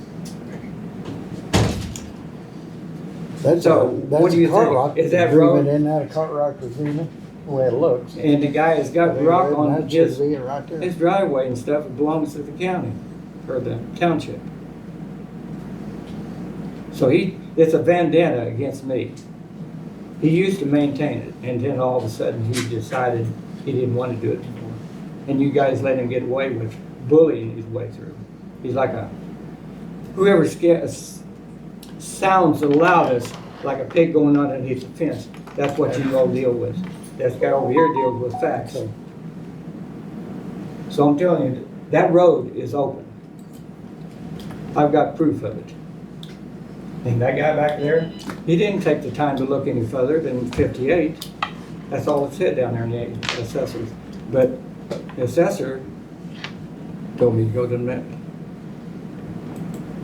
That's So, a, what that's do you a car think? rock Is that agreement, road- isn't that a car rock agreement, the way it looks? And the guy has got rock on That should his be it right there. driveway and stuff. It belongs to the county, or the township. So it's a vendetta against me. He used to maintain it, and then all of a sudden he decided he didn't want to do it anymore. And you guys let him get away with bullying his way through. He's like whoever sounds the loudest, like a pig going underneath the fence. That's what you all deal with. That guy over here deals with facts. So I'm telling you, that road is open. I've got proof of it. And that guy back there, he didn't take the time to look any further than 58. That's all it said down there in the assessors. But the assessor told me to go to the map.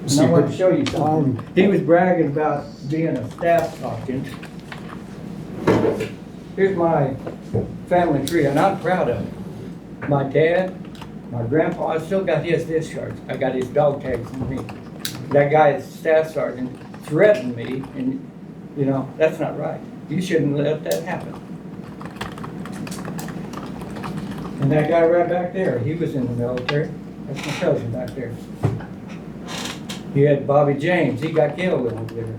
And I want to show you something. He was bragging about being a staff sergeant. Here's my family tree, and I'm proud of it. My dad, my grandpa, I still got his discharge. I got his dog tags from me. That guy is staff sergeant threatened me, and you know, that's not right. You shouldn't let that happen. And that guy right back there, he was in the military. That's my cousin back there. You had Bobby James, he got killed over there.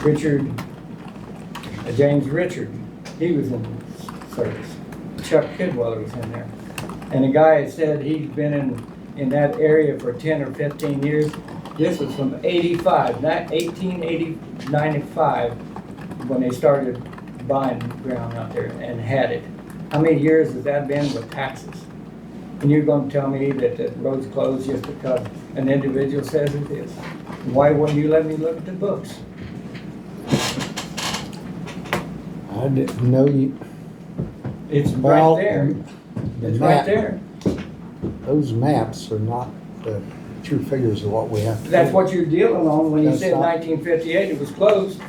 Richard, James Richard, he was in the service. Chuck Kidwell was in there. And the guy had said he's been in that area for 10 or 15 years. This was from 85, not 95, when they started buying ground out there and had it. How many years has that been with taxes? And you're gonna tell me that the road's closed just because an individual says it is? Why wouldn't you let me look at the books? I didn't know you. It's Well, right there. the It's map- right there. Those maps are not the true figures of what we have to. That's do. what you're dealing on when you That's said not- 1958 it was closed.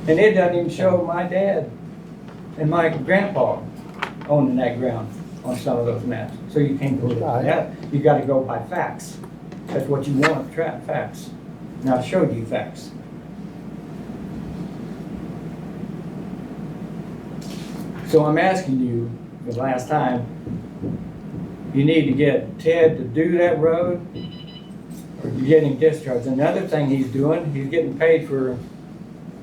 And it doesn't even show my dad and my grandpa owning that ground on some of those maps. So you can't go by that. You gotta go by facts. That's what you want, facts. Now I showed you facts. So I'm asking you, the last time, you need to get Ted to do that road, or you're getting discharged. Another thing he's doing, he's getting paid for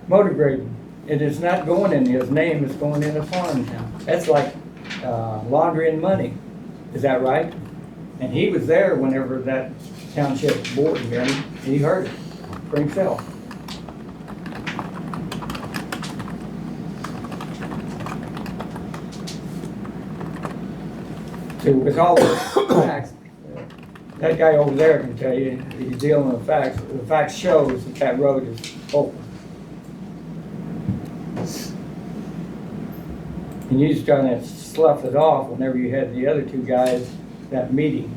motor grading. It is not going in his name, it's going in a farm now. That's like laundering money. Is that right? And he was there whenever that township board meeting, he heard it for himself. So with all the facts, that guy over there can tell you, he's dealing with facts. The facts shows that that road is open. And you just trying to slough it off whenever you had the other two guys, that meeting.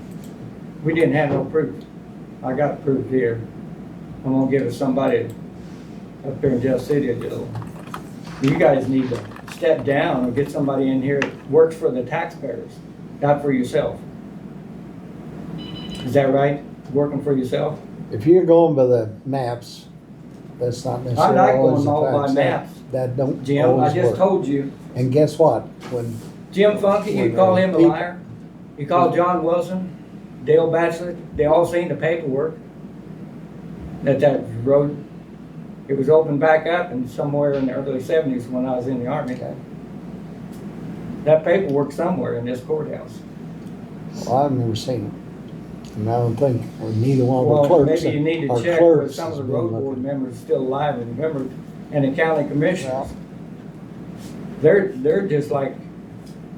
We didn't have no proof. I got proof here. I'm gonna give it to somebody up there in Jeff City to do. You guys need to step down or get somebody in here that works for the taxpayers, not for yourself. Is that right? Working for yourself? If you're going by the maps, that's not I'm necessarily not always going all the by facts. maps. That don't Jim, I always just work. told you. And guess what? When Jim Funky, you When call him a people- liar. You call John Wilson, Dale Batchelor, they all seen the paperwork. That road, it was opened back up and somewhere in the early 70s when I was in the Army. That paperwork somewhere in this courthouse. well, I've never seen it. And I don't think, or neither one of Well, our clerks. maybe you need our to check with clerks some of has the been road board looking. members still alive and members and the county commissioners. They're just like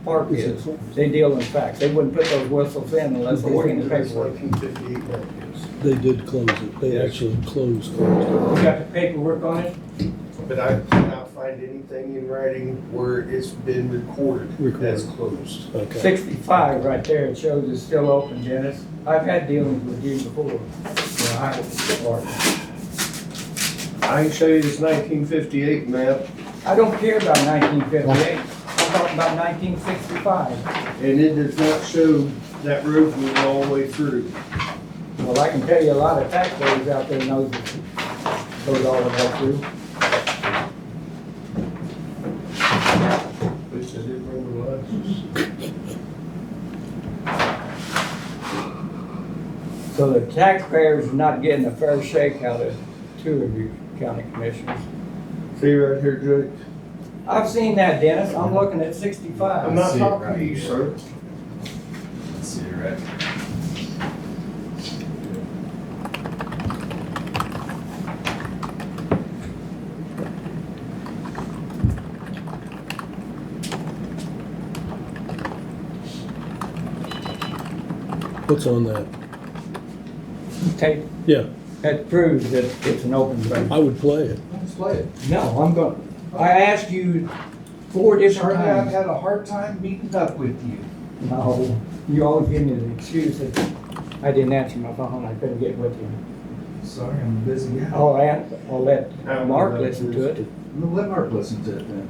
park is. They deal in facts. They wouldn't put those whistles in unless they seen the paperwork. 1958 that is. They did close it. They actually closed it. You got the paperwork on it? But I cannot find anything in writing where it's been recorded as closed. Okay. 65 right there, it shows it's still open, Dennis. I've had dealings with you before. The highway department. I can show you this 1958 map, I don't care about 1958. I'm talking about 1965. and it does not show that road going all the way through. Well, I can tell you a lot of taxpayers out there knows it goes all the way through. At least I did remember license. So the taxpayers are not getting a fair shake out of two of you county commissioners. See right here, Jake? I've seen that, Dennis. I'm looking at 65. I'm not see it talking right to you, here. sir. Let's see, right? What's on that? Tape Yeah, that proves that it's an open road. I would play it. Let's play it. No, I'm going, I asked you 4 different Charlie, I've times. had a hard time meeting up with you. No, you always give me the excuse that I didn't answer my phone, I couldn't get with you. Sorry, I'm a busy guy. I'll let Mark listen to it We'll let Mark listen to it then.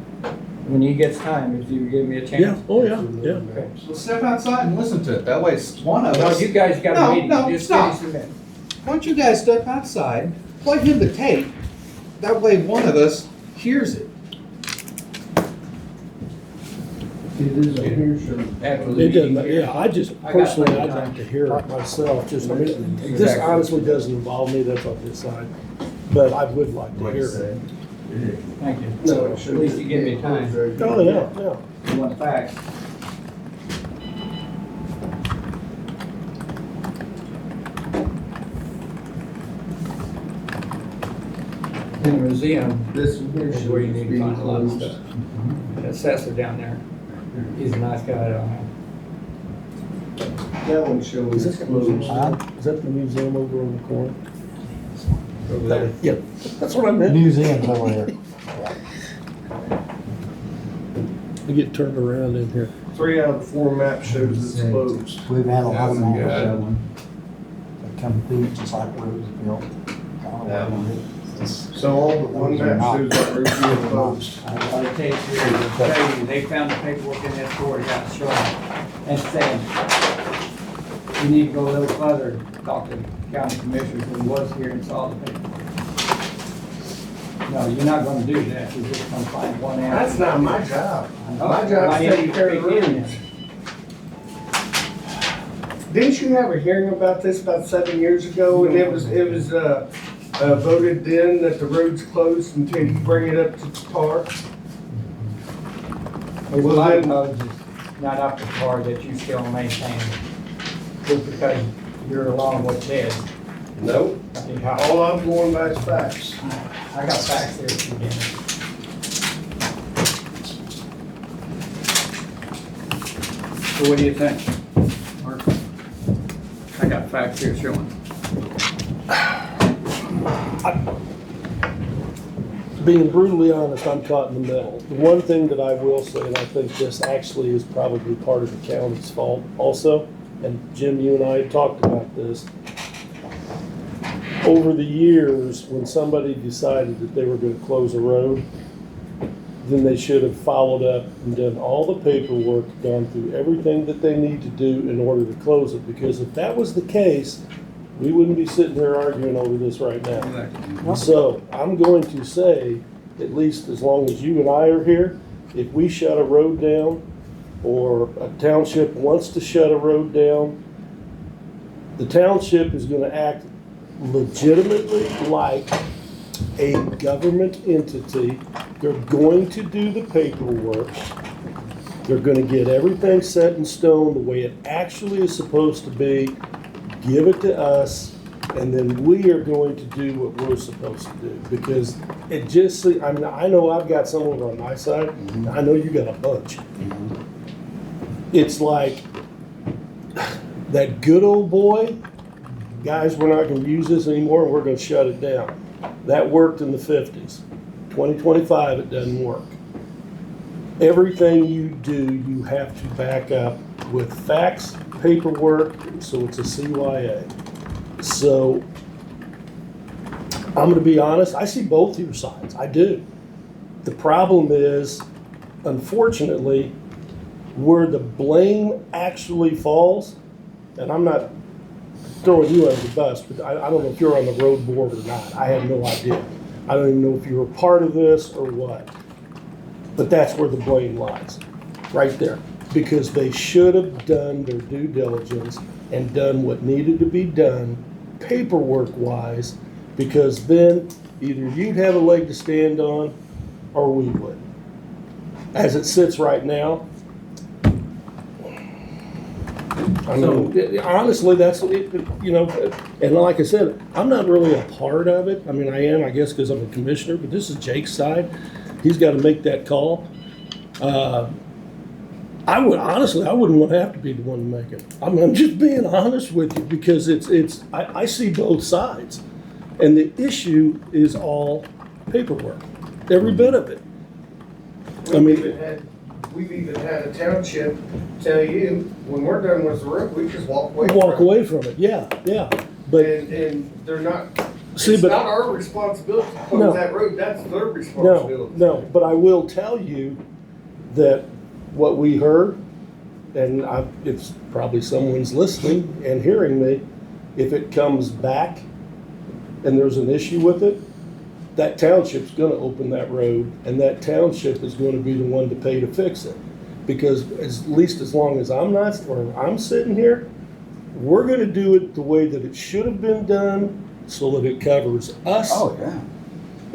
when he gets time, if you give me a Yeah, chance. oh yeah, yeah. Okay. Well, step outside and listen to it. That way it's one of No, us. you guys got a No, meeting, no, just stop. finish the minute. Why don't you guys step outside, plug in the tape, that way one of us hears it. It is a hearsay. After the It doesn't, meeting here. yeah, I just I got personally, plenty I'd of time. like to hear it myself, just, I mean, this Exactly. honestly doesn't involve me, that's on his side. But I would like to hear it. Thank you. No, At least you give me time. Oh, yeah, yeah. You want facts? In the museum, This one here is shows where you need to being find a lot of closed. stuff. The assessor down there, he's a nice guy, I don't know. That one shows Is it's that the museum? closed. Is that the museum over on the corner? Over there. Yeah, that's what I meant. Museum's over here. We get turned around in here. 3 out of the 4 maps shows it's closed. We've had a lot of That's maps good. showing. They come through just like roads built. I don't know what it is. So all but one map shows that road's being closed. All it takes here is to tell you, they found the paperwork in that store, it got shown, and saying, you need to go a little further, talk to the county commissioner who was here and saw the paperwork. No, you're not gonna do that, you're just gonna find one answer. That's not my job. Oh, My job's why to didn't take you care of the speak in roads. then? Didn't you have a hearing about this about 7 years ago? And it was voted then that the road's closed until you bring it up to par? There's a Well, lot of then- roads not up to par that you still maintain, just because you're along with Ted. Nope. All I'm going by is facts. I got facts here if you get it. So what do you think, Mark? I got facts here showing. Being brutally honest, I'm caught in the middle. The one thing that I will say, and I think this actually is probably part of the county's fault also, and Jim, you and I had talked about this. Over the years, when somebody decided that they were gonna close a road, then they should have followed up and done all the paperwork, gone through everything that they need to do in order to close it. Because if that was the case, we wouldn't be sitting here arguing over this right now. So I'm going to say, at least as long as you and I are here, if we shut a road down or a township wants to shut a road down, the township is gonna act legitimately like a government entity. They're going to do the paperwork. They're gonna get everything set in stone the way it actually is supposed to be, give it to us, and then we are going to do what we're supposed to do. Because it just, I mean, I know I've got some over on my side, I know you got a bunch. It's like, that good old boy, guys, we're not gonna use this anymore, and we're gonna shut it down. That worked in the 50s. 2025, it doesn't work. Everything you do, you have to back up with facts, paperwork, so it's a CYA. So, I'm gonna be honest, I see both your sides, I do. The problem is, unfortunately, where the blame actually falls, and I'm not throwing you under the bus, but I don't know if you're on the road board or not. I have no idea. I don't even know if you were part of this or what. But that's where the blame lies, right there. Because they should have done their due diligence and done what needed to be done paperwork-wise, because then either you'd have a leg to stand on or we would. As it sits right now, I mean, honestly, that's, you know, and like I said, I'm not really a part of it. I mean, I am, I guess, because I'm a commissioner, but this is Jake's side. He's got to make that call. I would, honestly, I wouldn't want to have to be the one to make it. I'm just being honest with you, because I see both sides. And the issue is all paperwork, every bit of it. I mean, We've even had a township tell you, when we're done with the road, we just walk away. walk from it. away from it, yeah. But And they're not, see, it's but not our responsibility to No. close that road, that's their responsibility. no, but I will tell you that what we heard, and it's probably someone's listening and hearing me, if it comes back and there's an issue with it, that township's gonna open that road, and that township is gonna be the one to pay to fix it. because at least as long as I'm not, or I'm sitting here, we're gonna do it the way that it should have been done so that it covers us Oh, yeah.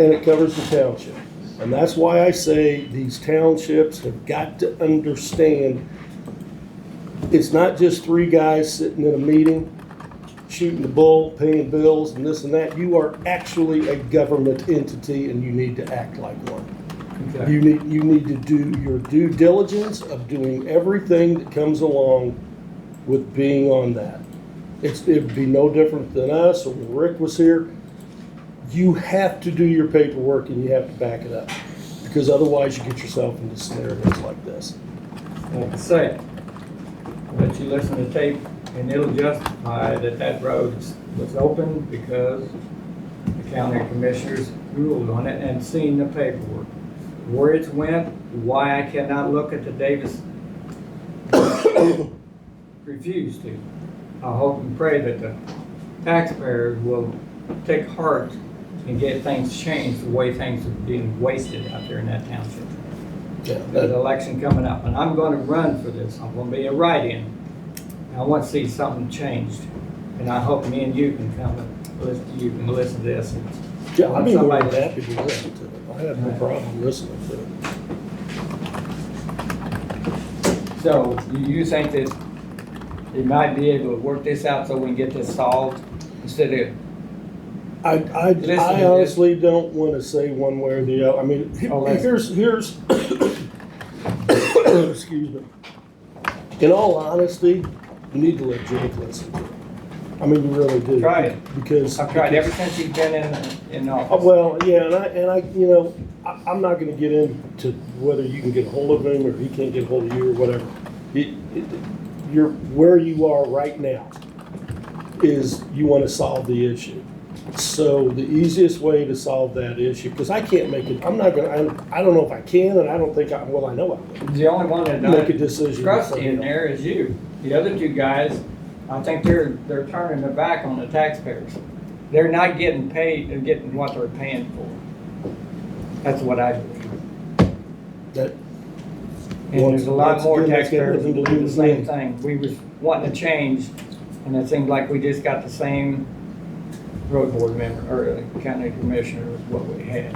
and it covers the township. And that's why I say these townships have got to understand it's not just three guys sitting in a meeting, shooting the bull, paying bills and this and that. You are actually a government entity and you need to act like one. Okay. You need to do your due diligence of doing everything that comes along with being on that. It'd be no different than us or when Rick was here. You have to do your paperwork and you have to back it up, because otherwise you get yourself into scenarios like this. Like I say, let you listen to tape and it'll justify that that road was open because the county commissioners ruled on it and seen the paperwork. Where it's went, why I cannot look at the Davis refused to. I hope and pray that the taxpayers will take heart and get things changed the way things are being wasted out there in that township. Yeah, There's an election coming up, and I'm going to run for this. I'm going to be a write-in. I want to see something changed, and I hope me and you can come and listen. You can listen to this. And yeah, I'd be more than somebody- happy to listen to it. I have no problem listening to it. So, do you think that they might be able to work this out so we can get this solved instead of? I Listen, honestly don't want to say one way or the other. I mean, Oh, that's- here's, excuse me. In all honesty, you need to let Jake listen to it. I mean, you really do. Try it. Because. I've tried ever since he's been in office. Well, yeah, and I, you know, I'm not gonna get into whether you can get a hold of him or he can't get a hold of you or whatever. You're, where you are right now is you wanna solve the issue. So the easiest way to solve that issue, because I can't make it, I'm not gonna, I don't know if I can, and I don't think I, well, I know I will. The only one that Make a decision. trusty in there is you. The other two guys, I think they're turning their back on the taxpayers. They're not getting paid and getting what they're paying for. That's what I believe. That, And there's a lot Once more again, that's got taxpayers nothing who to do do the with same me. thing. We was wanting to change, and it seemed like we just got the same road board member, or county commissioner was what we had.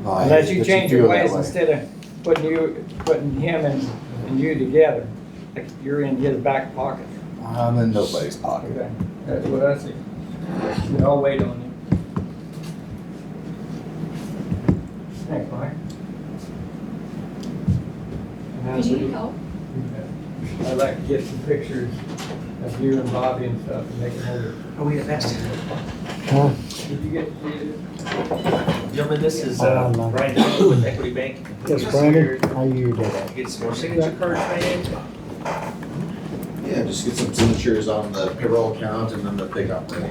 Unless you change your ways instead of putting him and you together, like you're in his back pocket. I'm in nobody's pocket. Okay, that's what I see. I'll wait on you. Thanks, Mike. Did you need help? I'd like to get some pictures of you and Bobby and stuff and make it over. Oh, yeah, next. Did you get to see it? Gentlemen, this is No. Brian Hill with Equity Bank. Yes, Brandon, how you doing? Get some more signature cards made. Yeah, just get some signatures on the payroll account and then the pickup rate.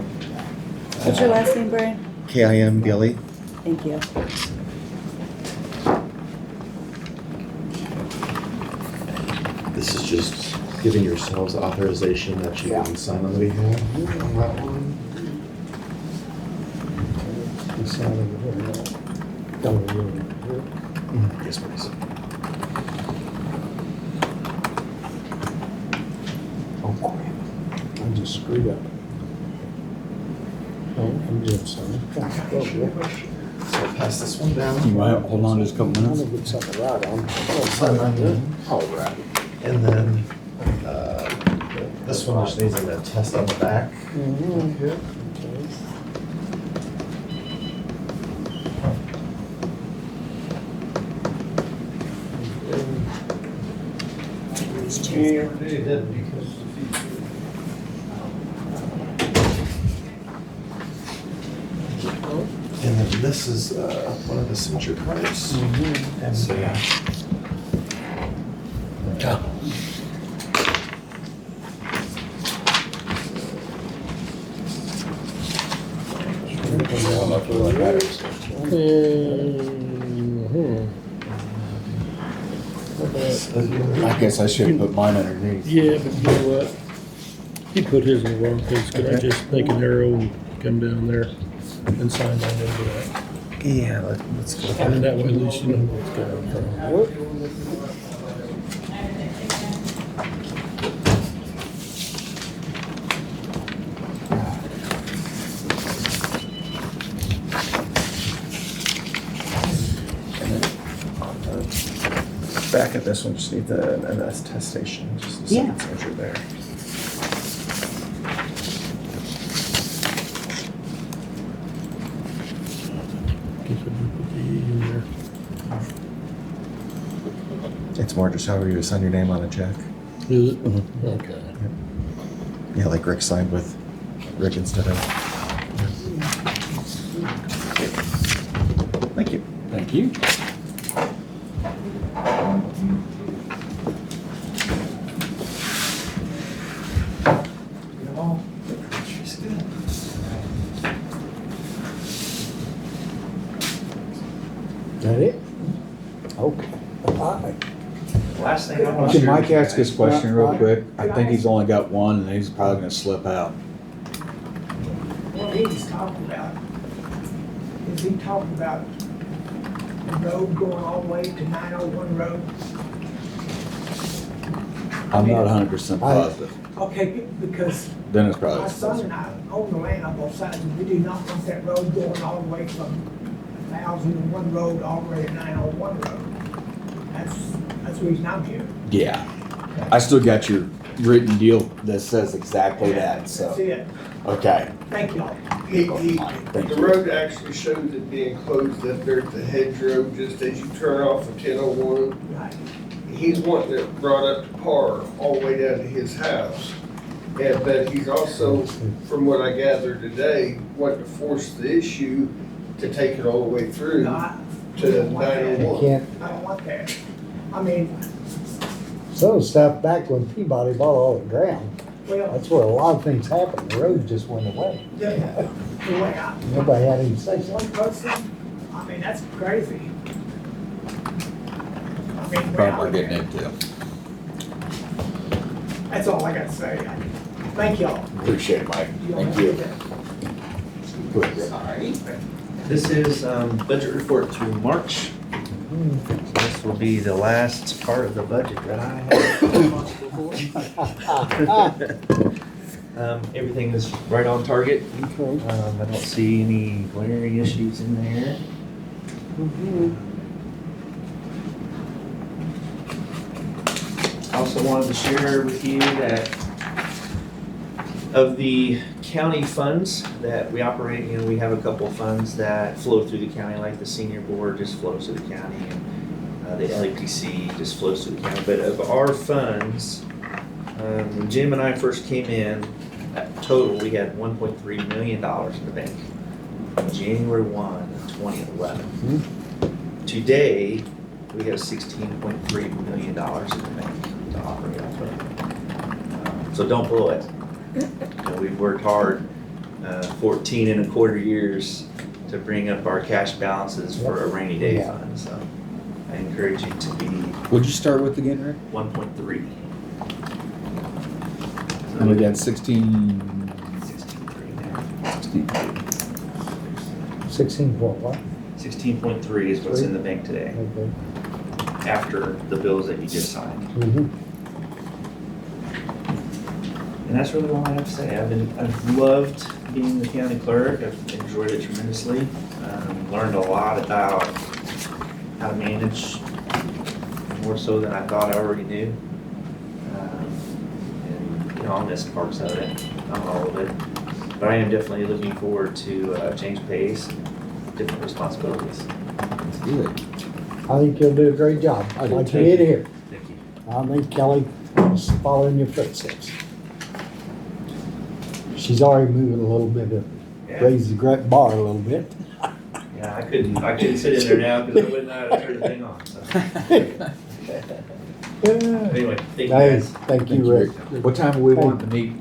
What's your last name, Brian? KIMBLE. Thank you. This is just giving yourselves authorization that you can sign on the behalf on that one. You sign over here. Don't you? Yes, please. Oh, crap. I just screwed up. Oh, I'm just sorry. So I'll pass this one down. You might hold on just a couple I'm minutes. gonna get something right on. Sign that one. All right. And then, this one just needs an attest on the back. Mhm. And then this is one of the signature cards. And so, yeah. I guess I should put mine underneath. Yeah, but you know what? He put his in the wrong place. Could I just make an arrow and come down there and sign down into that? Yeah, let's go. And that way at least you know what's going on. back at this one, just need the attestation, just the second signature there. It's more just however you sign your name on a check. Is it? Okay. Yeah, like Rick signed with Rick instead of. Thank you. Thank you. That it? Okay. All right. Last thing I want Can to. Mike ask his question real quick? I think he's only got one and he's probably gonna slip out. What he's talking about, is he talking about the road going all the way to 901 Road? I'm not 100% positive. Okay, because Dennis probably. my son and I own the land on both sides, and we do not want that road going all the way from 1001 Road all the way to 901 Road. That's the reason I'm here. Yeah. I still got your written deal that says exactly that, That's so. it. Okay. Thank y'all. Thank The you. road actually shows it being closed up there at the hedgerow, just as you turn off of 1001. Right. He's wanting it brought up to par all the way down to his house. Yeah, but he's also, from what I gathered today, wanting to force the issue to take it all the way through No, I to don't want that. 901. Can't, I don't want that. I mean, some stuff back when Peabody bought all the ground, well, that's where a lot of things happened. The roads just went away. the way I, Nobody had any say That's so. one person, I mean, that's crazy. I mean, What we're getting into. that's all I gotta say. Thank y'all. Appreciate it, Mike. You don't Thank have to you. do that. Go ahead, Rick. Sorry. This is budget report through March. So this will be the last part of the budget that I have. Everything is right on target. Okay. I don't see any glaring issues in there. I also wanted to share with you that of the county funds that we operate, we have a couple of funds that flow through the county, like the senior board just flows through the county, and the LAPC just flows through the county. But of our funds, when Jim and I first came in, total, we had $1.3 million in the bank on January 1, 2011. Today, we have $16.3 million in the bank to operate off of. So don't blow it. We've worked hard, 14 and a quarter years to bring up our cash balances for a rainy day Yeah. fund, so I encourage you to be What'd you start with again, Rick? 1.3. And we got 16. 16.3 now. 16 what? 16.3 is what's in the bank today, Okay. after the bills that you just signed. Mhm. And that's really all I have to say. I've loved being the county clerk. I've enjoyed it tremendously. Learned a lot about how to manage, more so than I thought I already knew. And I'll miss parts of it, not all of it. But I am definitely looking forward to change pace, different responsibilities. That's good. I think you'll do a great job. I'd like to get here. Thank you. I think Kelly is following your footsteps. She's already moving a little bit, raise the bar a little bit. Yeah, I couldn't sit in there now because I wouldn't know how to turn the thing on, so. Anyway, thank you Hey, guys. thank you, Rick. What time are we wanting to meet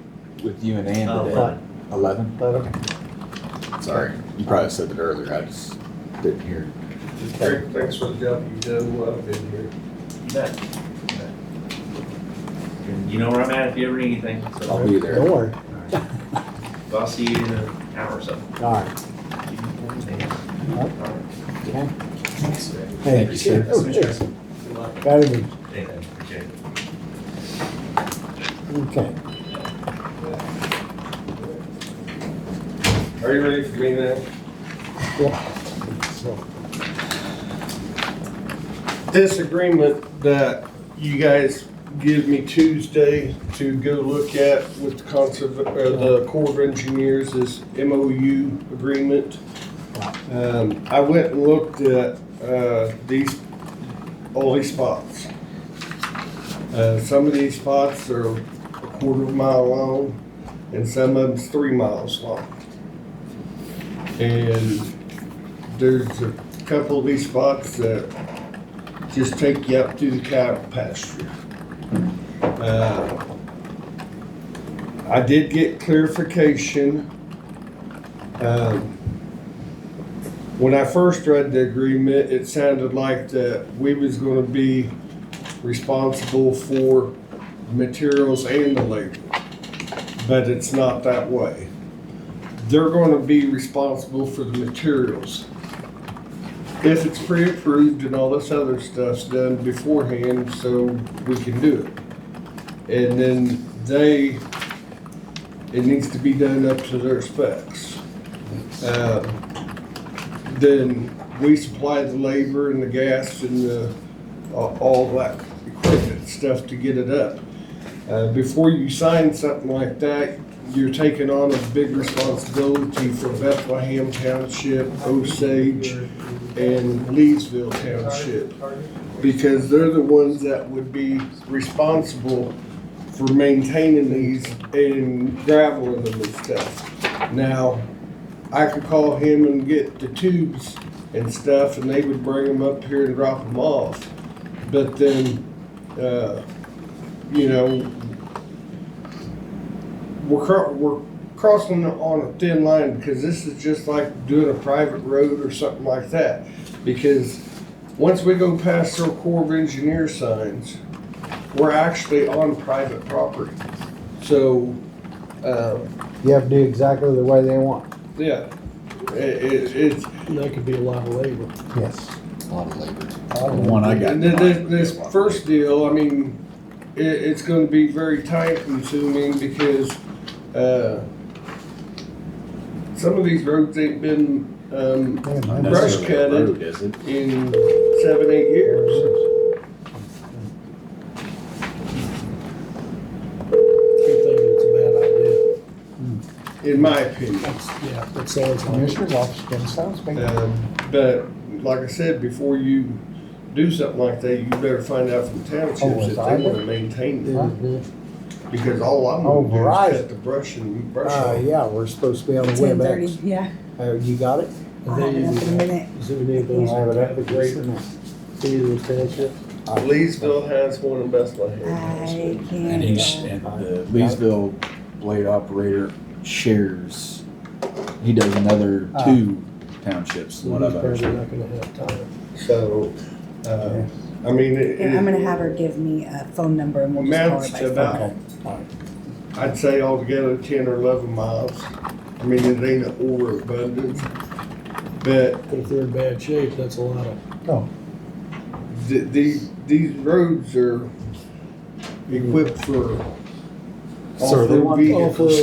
with you and Ann today? 11. 11? Sorry, you probably said it earlier, I just didn't hear. Rick, thanks for the job you've done while I've been here. You bet. And you know where I'm at if you ever need anything. So I'll be there. Don't worry. So I'll see you in an hour or so. All right. Okay. Thank you, sir. Gotta be. Thank you. Appreciate it. Okay. Are you ready for me now? Yep. So, This agreement that you guys give me Tuesday to go look at with the Corps of Engineers, this MOU agreement. I went and looked at all these spots. Some of these spots are a quarter of a mile long, and some of them's 3 miles long. And there's a couple of these spots that just take you up to the cattle pasture. I did get clarification. When I first read the agreement, it sounded like that we was gonna be responsible for materials and the labor, but it's not that way. They're gonna be responsible for the materials. If it's pre-approved and all this other stuff's done beforehand, so we can do it. And then it needs to be done up to their specs. Then we supply the labor and the gas and all that equipment stuff to get it up. Before you sign something like that, you're taking on a big responsibility for Bethlehem Township, Osage, and Leesville Township, because they're the ones that would be responsible for maintaining these and graveling them and stuff. Now, I could call him and get the tubes and stuff, and they would bring them up here and drop them off. But then, you know, we're crossing on a thin line, because this is just like doing a private road or something like that. Because once we go past their Corps of Engineers signs, we're actually on private property. So, You have to do exactly the way they want. yeah, it's. That could be a lot of labor. Yes. A lot of labor. The one I got. And then this first deal, I mean, it's gonna be very time consuming, because, some of these roads ain't been, brush cutted Is it? in 7-8 years. I think it's a bad idea. In my opinion. Yeah, that sounds like. Commissioner's office can sound speak. But like I said, before you do something like that, you better find out from townships Oh, if they I wanna maintain it. Mhm. Because all I'm Oh, gonna do is Verizon. cut the brush off. Yeah, we're supposed to be on the 10:30, WebEx. yeah. You got it? I'll have it up in a minute. Is there any of those I'll have it up have a in great just a minute. Leesville Township? Leesville has one in Bethlehem. I can't. And the Leesville blade operator shares, he does another 2 townships, He's one of probably ours. not gonna have time. So, I mean, And I'm gonna have her give me a phone number and we'll just call amounts her to by about, phone. I'd say altogether 10 or 11 miles. I mean, it ain't an overabundance, but But if they're in bad shape, that's a lot of. No. these roads are equipped for So they off-road want- vehicles.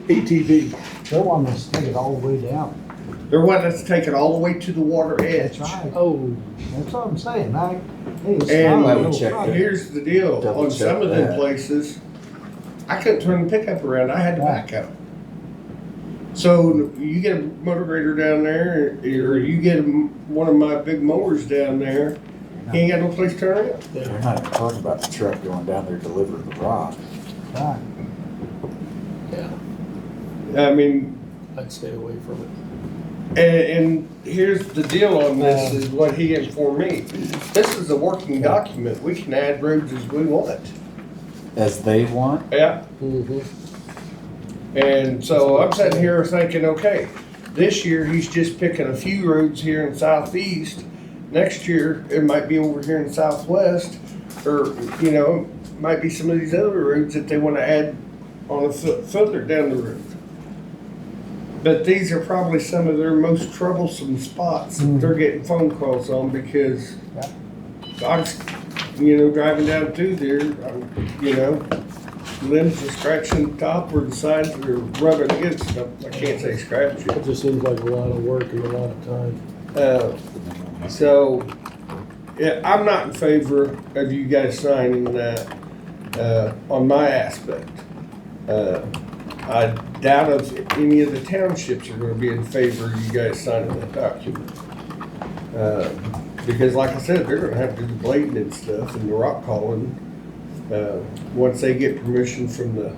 ATV. They're wanting us to take it all the way down. They're wanting us to take it all the way to the water edge. That's right. Oh, That's what I'm saying, Mike. Hey, it's And not a we little check project. here's the deal, Double on check some of them that. places, I couldn't turn the pickup around, I had to back out. So you get a motor grader down there, or you get one of my big mowers down there, he ain't got no place to turn around. We're not even talking about the truck going down there delivering the rock. Right. yeah, I mean, I'd stay away from it. and here's the deal on this, is what he informed me. This is a working document, we can add roads as we want. As they want, Yeah. Mm-hmm. And so I'm sitting here thinking, okay, this year he's just picking a few roads here in southeast. Next year, it might be over here in southwest, or, you know, might be some of these other roads that they want to add on a further down the road. But these are probably some of their most troublesome spots that they're getting phone calls on, because I was, you know, driving down through there, you know, limbs are scratching the top or the sides are rubbing against them. I can't say scratching. It just seems like a lot of work and a lot of time. So Yeah, I'm not in favor of you guys signing that, on my aspect. I doubt if any of the townships are gonna be in favor of you guys signing that document. Because like I said, they're gonna have to do the blading and stuff and the rock hauling, once they get permission from the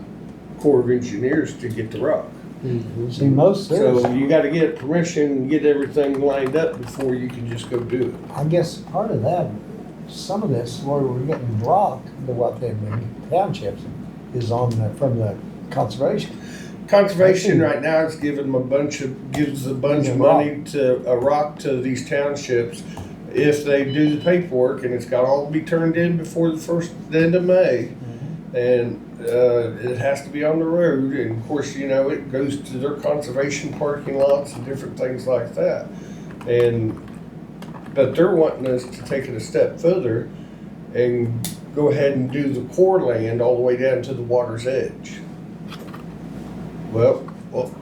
Corps of Engineers to get the rock. See, most So cities, you gotta get permission and get everything lined up before you can just go do it. I guess part of that, some of this, where we're getting rock, the what they mean, townships, is on the, from the conservation. Conservation right now is giving them gives a bunch of Yeah, rock. money to, a rock to these townships if they do the paperwork, and it's got all to be turned in before the end of May. And, it has to be on the road, and of course, you know, it goes to their conservation parking lots and different things like that. But they're wanting us to take it a step further and go ahead and do the core land all the way down to the water's edge. Well,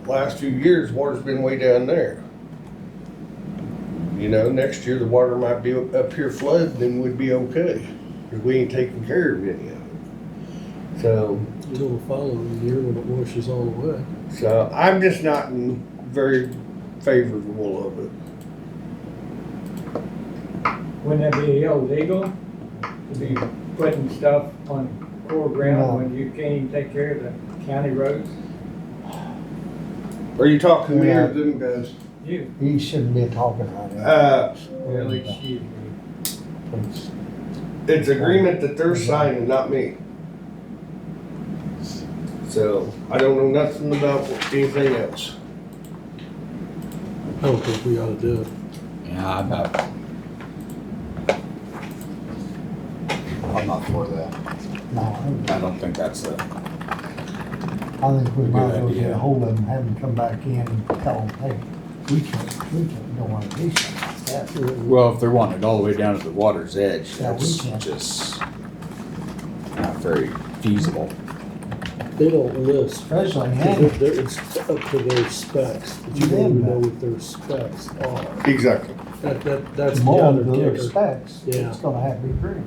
last few years, water's been way down there. You know, next year the water might be up here flooding and we'd be okay, because we ain't taking care of any of it. So, Until the following year when it washes all away. so I'm just not in very favorable of it. Wouldn't that be illegal to be putting stuff on core No. ground when you can't even take care of the county roads? Are you talking to me or Yeah. them guys? You, He shouldn't be talking right now. really, excuse me. Please. It's agreement that they're signing, not me. So, I don't know nothing about anything else. I don't think we ought to do it. Yeah, I'm not for that. No, I don't think that's a, I think we might as well Good get idea. a hold of them, have them come back in and tell them, hey, we don't wanna do something like that. well, if they're wanting it all the way down to the water's edge, Yeah, we that's can't. just not very feasible. They don't list. Especially Because now, it's up to their specs, but you don't even know what their specs are. Exactly. That's the more other than the kicker. specs, Yeah. it's gonna have to be green.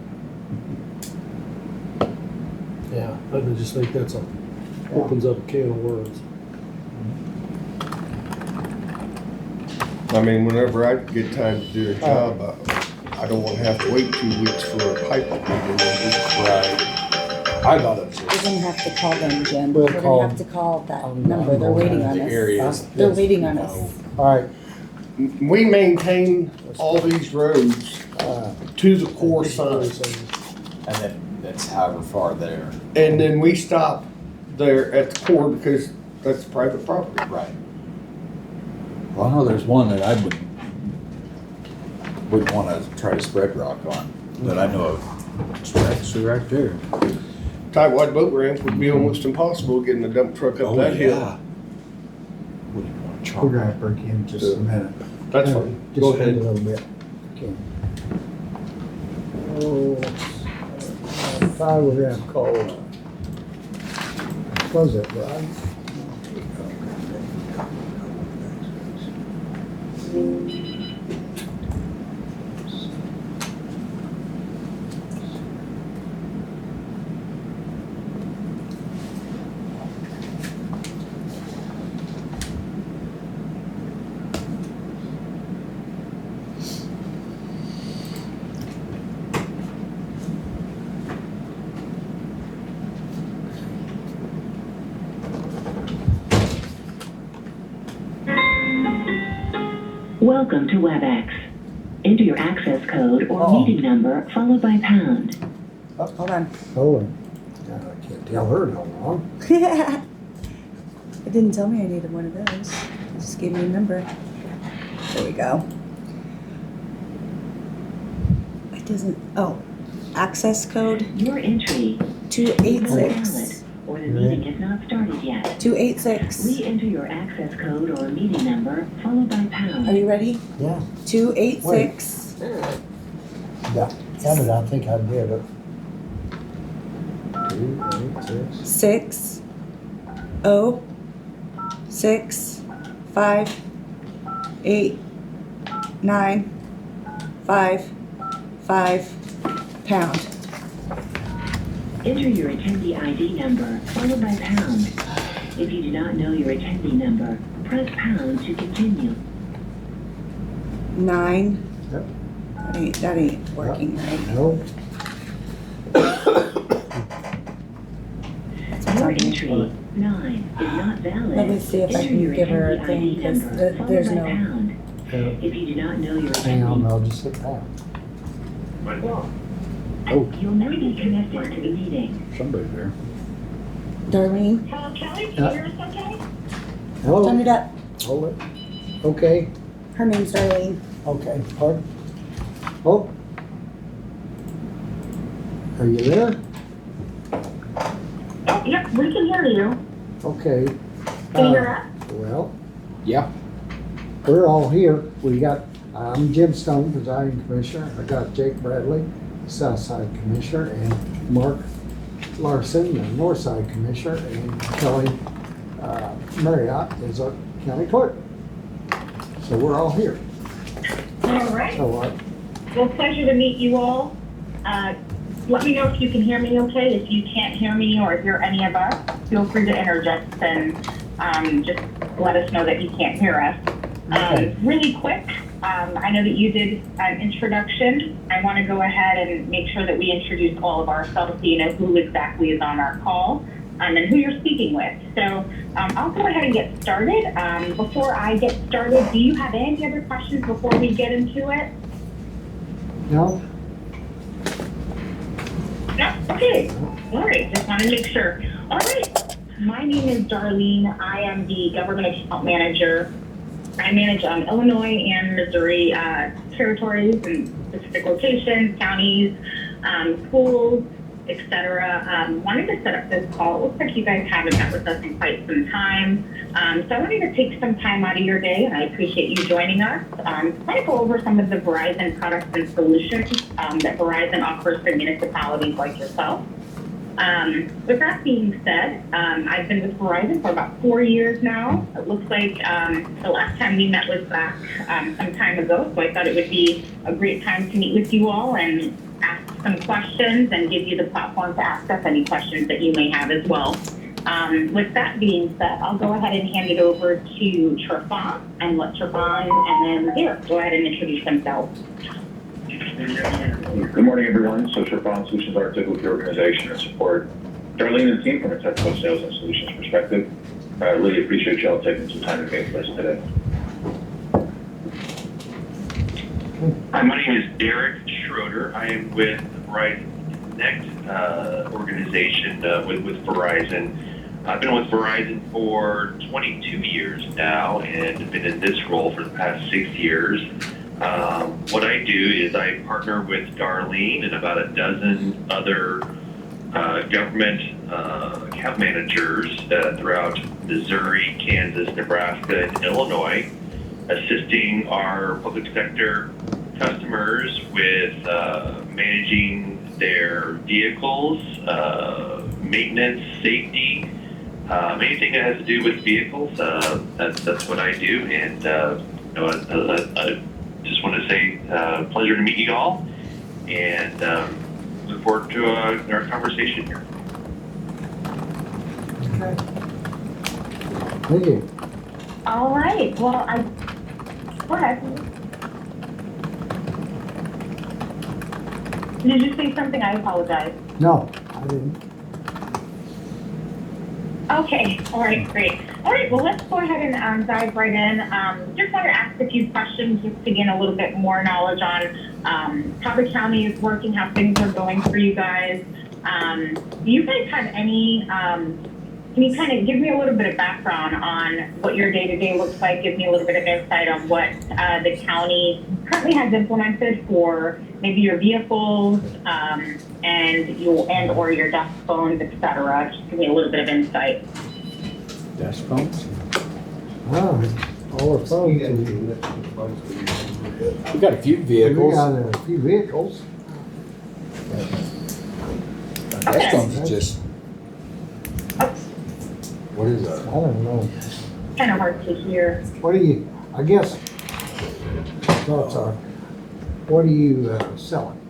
Yeah, I just think that's opens up a can of worms. I mean, whenever I get time to do a job, I don't wanna have to wait 2 weeks for a pipe to be delivered. Right. I thought it was We're just gonna have to call them, Jim. We'll We're call gonna have to call that I'm number. They're going waiting on the us. areas. They're waiting on us. All right, We maintain all these roads to the core sign, and then that's however far there. and then we stop there at the core because that's private property. Right. Well, I know there's one that I would wanna try to spread rock on, that I know of. It's actually right there. Tightwad boat ramp would be almost impossible getting a dump truck up that hill. Wouldn't wanna we're chop gonna break in just a minute. That's fine. Just Go wait ahead. a little bit. Okay. Oh, if I were gonna call, was it, Rod? Welcome to WebEx. Enter your access code or Oh. meeting number followed by pound. Hold on. Hold on. I can't tell her no wrong. It didn't tell me I needed one of those. It just gave me a number. There we go. It doesn't, oh, access code Your entry is not 286. valid or the meeting has not started yet. 286. Re-enter your access code or meeting number followed by Are pound. you ready? Yeah, 286. yeah, it, I think I did it. 2, 8, 6. 6 0 6 5 8 9 5 £5. Enter your attendee ID number, followed by pound. If you do not know your attendee number, press pound to continue. 9. Yep. That ain't working right. No, That's what's Your on here. entry, 9, is not valid. Let me see if I Enter can your give her a attendee thing, ID 'cause number, followed there's by no- pound. If you do not know your hang on, attendee, I'll just sit down. Oh, you'll now be connected to the meeting. somebody there. Darlene, Hello, Kelly, Yeah. can you hear us okay? turn Hello, it up. hold it. Okay, Her name's Darlene. okay, pardon? Oh. Are you there? Oh, yep, we can hear you. Okay. Can you hear us? Well, Yeah. we're all here. I'm Jim Stone, presiding commissioner. I got Jake Bradley, Southside Commissioner, and Mark Larson, the Northside Commissioner, and Kelly Marriott is our county clerk. So we're all here. All right. So Well, pleasure to meet you all. Let me know if you can hear me okay. If you can't hear me or hear any of us, feel free to interject and just let us know that you can't hear us. Okay. Really quick, I know that you did an introduction. I want to go ahead and make sure that we introduce all of ourselves so you know who exactly is on our call and who you're speaking with. So I'll go ahead and get started. Before I get started, do you have any other questions before we get into it? no, No? Okay. All right. Just want to make sure. All right. My name is Darlene. I am the government account manager. I manage Illinois and Missouri territories and specific locations, counties, schools, etc. Wanted to set up this call. It looks like you guys haven't met with us in quite some time. So I wanted to take some time out of your day, and I appreciate you joining us. Kind of go over some of the Verizon products and solutions that Verizon offers for municipalities like yourself. With that being said, I've been with Verizon for about 4 years now. It looks like the last time we met was back some time ago, so I thought it would be a great time to meet with you all and ask some questions and give you the platform to ask us any questions that you may have as well. With that being said, I'll go ahead and hand it over to Trafon and let Trafon and then Derek go ahead and introduce themselves. Good morning, everyone. So Trafon Solutions are a typical organization and support Darlene and team from a technical sales and solutions perspective. I really appreciate y'all taking some time to meet with us today. Hi, my name is Derek Schroeder. I am with Verizon Connect organization with Verizon. I've been with Verizon for 22 years now and have been in this role for the past 6 years. What I do is I partner with Darlene and about a dozen other government account managers throughout Missouri, Kansas, Nebraska, and Illinois, assisting our public sector customers with managing their vehicles, maintenance, safety, anything that has to do with vehicles. That's what I do, and I just want to say pleasure to meet you all, and look forward to our conversation here. okay. Thank you. All right. Well, go ahead. Did you say something? I apologize. No, I didn't. Okay. All right. Great. All right. Well, let's go ahead and dive right in. Just want to ask a few questions just to gain a little bit more knowledge on how the county is working, how things are going for you guys. Do you guys have any? Can you kind of give me a little bit of background on what your day-to-day looks like? Give me a little bit of insight on what the county currently has implemented for maybe your vehicles and or your desk phones, et cetera. Just give me a little bit of insight. Desk phones? Oh, all our phones. We got a few We vehicles. got a few vehicles. Desk phones is just, what is I that? don't know. Kind of hard to hear. What do you, I guess, thoughts are, what are you selling?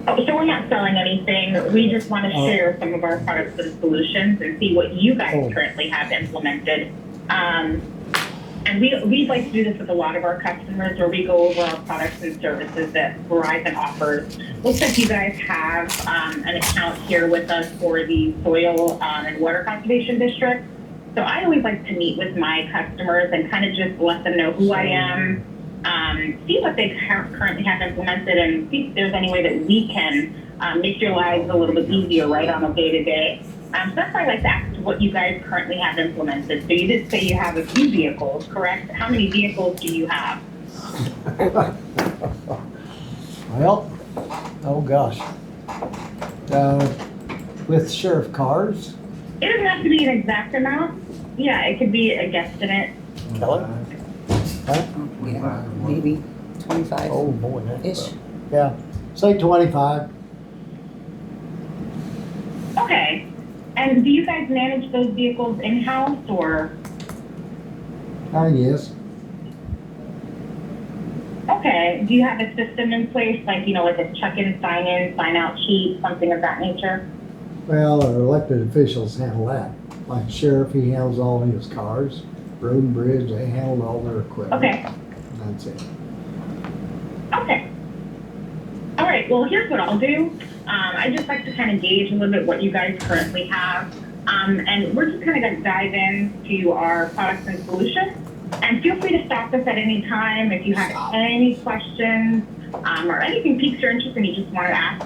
Oh, so we're not selling anything. We just want to share some of our products and solutions and see what you guys currently have implemented. And we like to do this with a lot of our customers, where we go over our products and services that Verizon offers. Looks like you guys have an account here with us for the Soil and Water Conservation District. So I always like to meet with my customers and kind of just let them know who I am, see what they currently have implemented, and see if there's any way that we can make your lives a little bit easier right on a day-to-day. So that's why I like to ask what you guys currently have implemented. So you did say you have a few vehicles, correct? How many vehicles do you have? Well, oh gosh. With sheriff cars. It doesn't have to be an exact amount. Yeah, it could be a guesstimate. Kelly? Huh? Yeah, maybe 25-ish. Oh, boy. That's, yeah, say 25. Okay. And do you guys manage those vehicles in-house or? Yes. Okay. Do you have a system in place, like, like a check-in, sign-in, sign-out sheet, something of that nature? Well, our elected officials handle that. Like sheriff, he handles all his cars. Road and bridge, they handle all their equipment. Okay. That's it. Okay. All right. Well, here's what I'll do. I'd just like to kind of gauge a little bit what you guys currently have. And we're just kind of going to dive into our products and solutions. And feel free to stop us at any time if you have any questions or anything piques your interest and you just want to ask.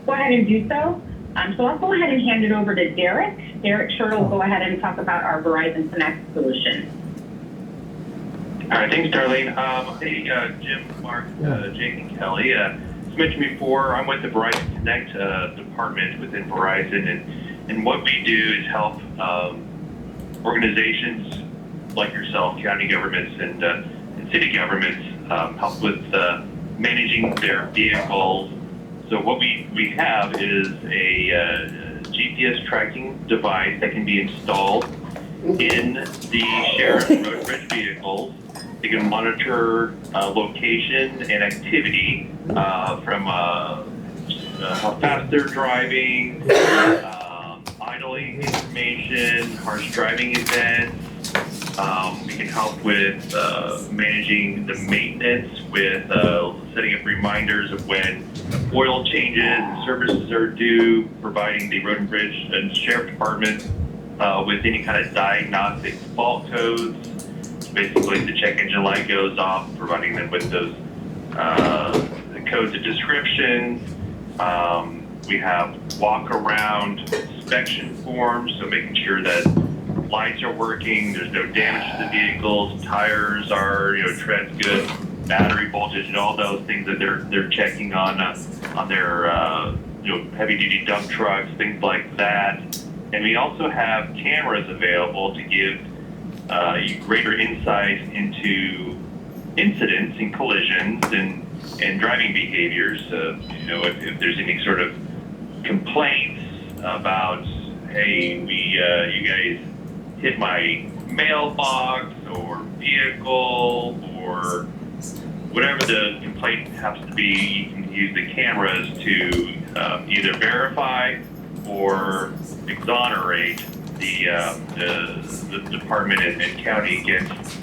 Go ahead and do so. So I'll go ahead and hand it over to Derek. Derek Schroeder will go ahead and talk about our Verizon Connect solution. All right, thanks, Darlene. Hey, Jim, Mark, Jake, and Kelly. As mentioned before, I'm with the Verizon Connect department within Verizon, and what we do is help organizations like yourself, county governments and city governments, help with managing their vehicles. So what we have is a GPS tracking device that can be installed in the sheriff's road bridge vehicles. They can monitor location and activity from how fast they're driving, idling information, harsh driving events. We can help with managing the maintenance with setting up reminders of when oil changes and services are due, providing the Road and Bridge and Sheriff Department with any kind of diagnostic fault codes. Basically, the check engine light goes off, providing them with those codes and descriptions. We have walk-around inspection forms, so making sure that lights are working, there's no damage to the vehicles, tires are, tread's good, battery voltage, and all those things that they're checking on their heavy-duty dump trucks, things like that. And we also have cameras available to give you greater insight into incidents and collisions and driving behaviors. If there's any sort of complaints about, hey, you guys hit my mailbox or vehicle or whatever the complaint happens to be, you can use the cameras to either verify or exonerate the department and county against.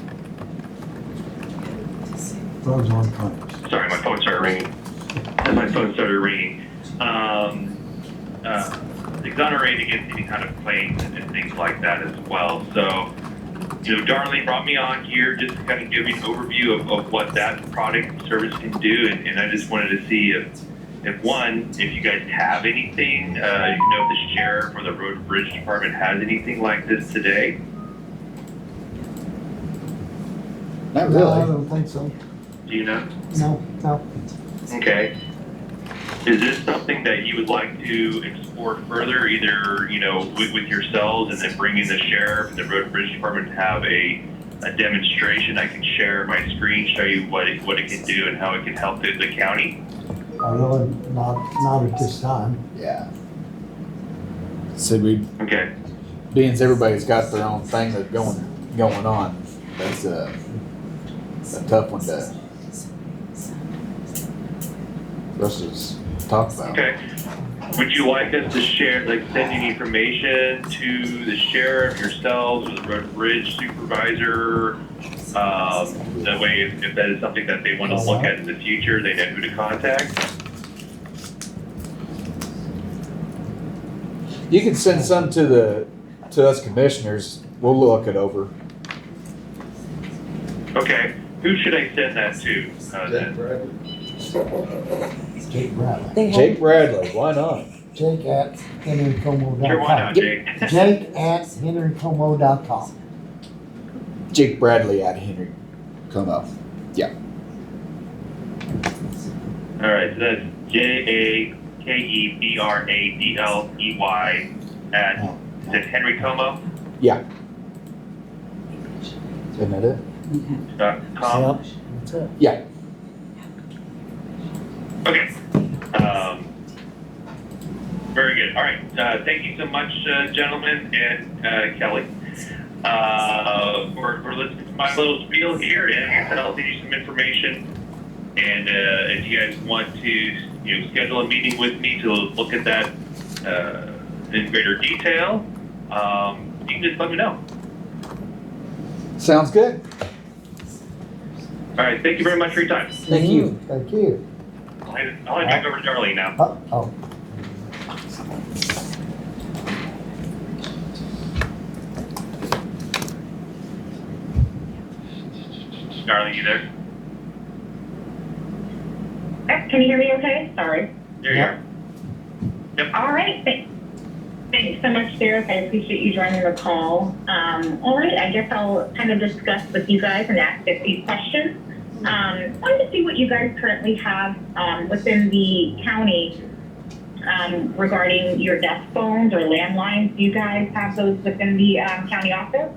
Phone's on conference. Sorry, my phone started ringing. Exonerate against any kind of claims and things like that as well. So, Darlene brought me on here just to kind of give you an overview of what that product and service can do, and I just wanted to see if you guys have anything, if the sheriff or the Road and Bridge Department has anything like this today. Not really. No, I don't think so. Do you know? No. Okay. Is this something that you would like to explore further, either, with yourselves and then bring in the sheriff and the Road and Bridge Department to have a demonstration? I can share my screen, show you what it can do and how it can help the county. Really, not at this time. Yeah. So okay. Being as everybody's got their own thing that's going on, that's a tough one to talk about. Okay. Would you like us to share, like, send any information to the sheriff, yourselves, or the road and bridge supervisor? That way, if that is something that they want to look at in the future, they know who to contact. You can send some to us commissioners. We'll look it over. Okay. Who should I send that to? Then? Jake Bradley. They Jake Bradley, why not? Jake at henrycomo.com. Sure, why not, Jake? Jake at henrycomo.com. Jake Bradley at Henry Como. Yeah. All right, so that's JAKEBRADLEY at, is it Henry Como? Yeah. Isn't that it? .com? Yep, that's it. Yeah. Okay. Very good. All right. Thank you so much, gentlemen, and Kelly, for listening to my little spiel here. And I'll send you some information. And if you guys want to, schedule a meeting with me to look at that in greater detail, you can just let me know. Sounds good. All right. Thank you very much for your time. Thank you. Thank you. I'll hand it back over to Darlene now. Oh. Darlene, you there? Can you hear me okay? Sorry. There you are. Yep. All right. Thanks so much, Derek. I appreciate you joining the call. All right. I guess I'll kind of discuss with you guys and ask a few questions. Wanted to see what you guys currently have within the county regarding your desk phones or landlines. Do you guys have those within the county office?